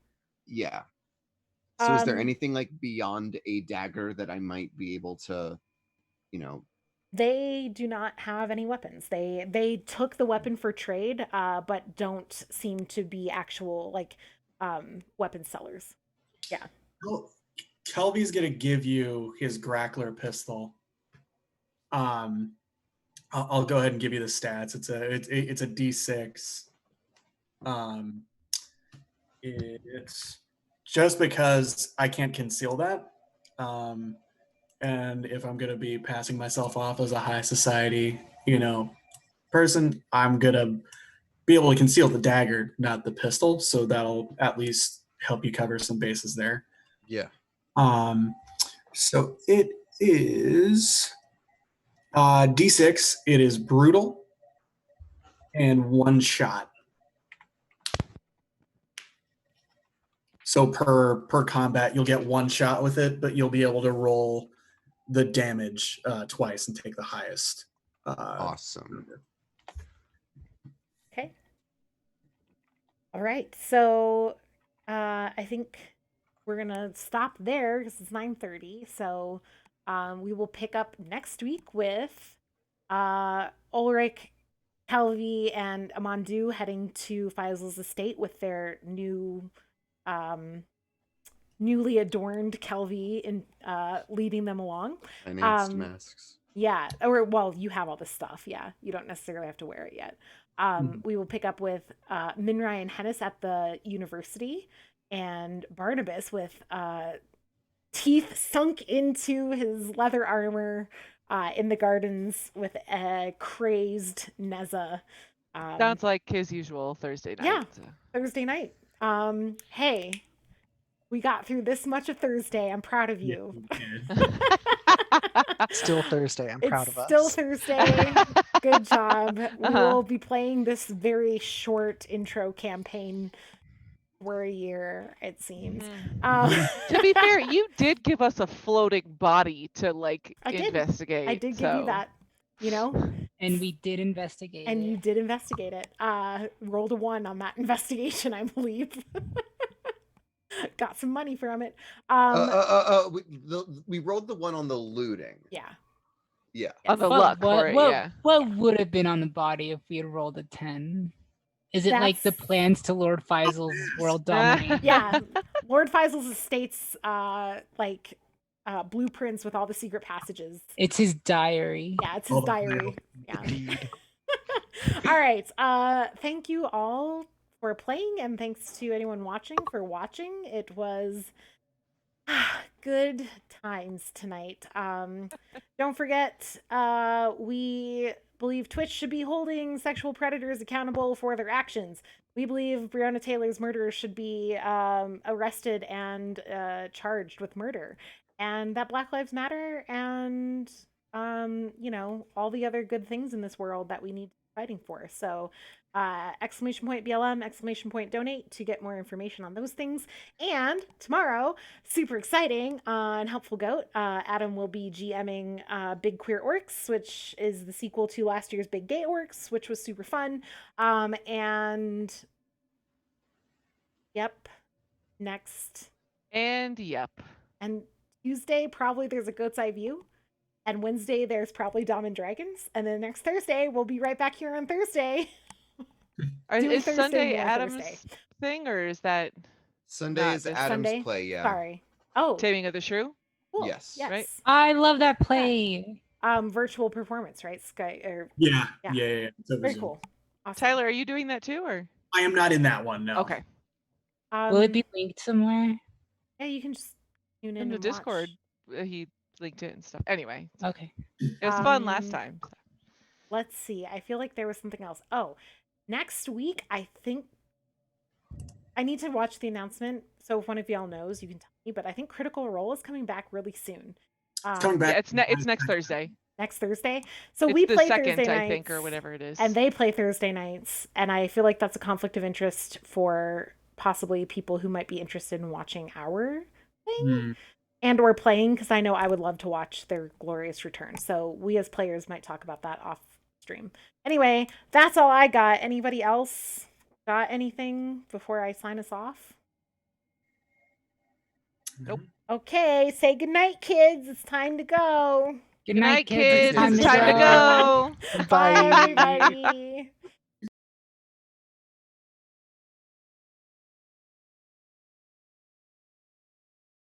S3: yeah. So is there
S2: Um,
S3: anything like beyond a dagger that I might be able to, you know,
S2: they do not have any weapons. They took the weapon for trade, but don't seem to be actual like weapon sellers. Yeah.
S4: Well, Kelby's gonna give you his Grackler pistol. I'll go ahead and give you the stats. It's a D6. Um, it's just because I can't conceal that. Um, and if I'm gonna be passing myself off as a high society, person, I'm gonna be able to conceal the dagger, not the pistol. So that'll at least help you cover some bases there.
S3: yeah.
S4: So it is D6. It is brutal and one shot. So per combat, you'll get one shot with it, but you'll be able to roll the damage twice and take the highest.
S3: Awesome.
S2: Okay. All right. So I think we're gonna stop there because it's 9:30. So we will pick up next week with Ulrich, Calvi, and Amandu heading to Faisal's estate with their newly adorned Kelvy in leading them along.
S3: Financed masks.
S2: Yeah, or well, you have all this stuff. Yeah, you don't necessarily have to wear it yet. We will pick up with Minrai and Hennis at the university, and Barnabas with teeth sunk into his leather armor in the gardens with a crazed Neza.
S5: Sounds like his usual Thursday night.
S2: Yeah,
S5: so.
S2: Thursday night. Hey, we got through this much of Thursday. I'm proud of you.
S6: Still Thursday. I'm proud of us.
S2: Still Thursday. Good job. We will be playing this very short intro campaign for a year, it seems.
S5: To be fair, you did give us a floating body to like investigate.
S2: I did give you that,
S1: And we did investigate
S2: and
S1: it.
S2: you did investigate it. Rolled a 1 on that investigation, I believe. Got some money from it.
S3: We rolled the 1 on the looting.
S2: Yeah.
S3: Yeah.
S5: On the luck for it, yeah.
S1: What would have been on the body if we had rolled a 10? Is it like the plans to Lord Faisal's world domination?
S2: Yeah. Lord Faisal's estate's blueprints with all the secret passages.
S1: It's his diary.
S2: Yeah, it's his diary. Yeah. All right. Thank you all for playing, and thanks to anyone watching for watching. It was good times tonight. Don't forget, we believe Twitch should be holding sexual predators accountable for their actions. We believe Breonna Taylor's murderers should be arrested and charged with murder, and that Black Lives Matter and all the other good things in this world that we need to be fighting for. So !BLM, !donate to get more information on those things. And tomorrow, super exciting, on Helpful Goat, Adam will be GMing Big Queer Orcs, which is the sequel to last year's Big Gay Orcs, which was super fun. And Tuesday, probably there's a Goat's Eye View. And Wednesday, there's probably Dom and Dragons. And then next Thursday, we'll be right back here on Thursday.
S5: Is Sunday Adam's thing, or is that
S3: Sunday is Adam's play? Yeah.
S2: Sorry. Oh,
S5: Taming of the Shrew.
S2: Cool.
S3: Yes.
S5: Right.
S1: I love that play.
S2: Virtual performance, right?
S4: Yeah.
S2: Very cool. Awesome.
S5: Tyler, are you doing that too, or?
S4: I am not in that one. No.
S5: Okay.
S1: Will it be linked somewhere?
S2: Yeah, you can just tune in
S5: the
S2: and
S5: Discord.
S2: Watch.
S5: He linked it and stuff. Anyway.
S1: Okay.
S5: It was fun last time. So.
S2: Let's see. I feel like there was something else. Oh, next week, I think I need to watch the announcement. So if one of y'all knows, you can tell me. But I think Critical Role is coming back really soon.
S4: It's coming back.
S5: Yeah, it's next Thursday.
S2: Next Thursday. So
S5: it's
S2: we play
S5: the 2nd,
S2: Thursday nights,
S5: I think, or whatever it is.
S2: And they play Thursday nights. And I feel like that's a conflict of interest for possibly people who might be interested in watching our thing and or playing, because I know I would love to watch their glorious return. So we as players might talk about that off stream. Anyway, that's all I got. Anybody else got anything before I sign us off?
S5: Nope.
S2: Okay, say goodnight, kids. It's time to go.
S1: Good night,
S5: kids.
S1: It's
S5: time to go.
S2: Bye, everybody.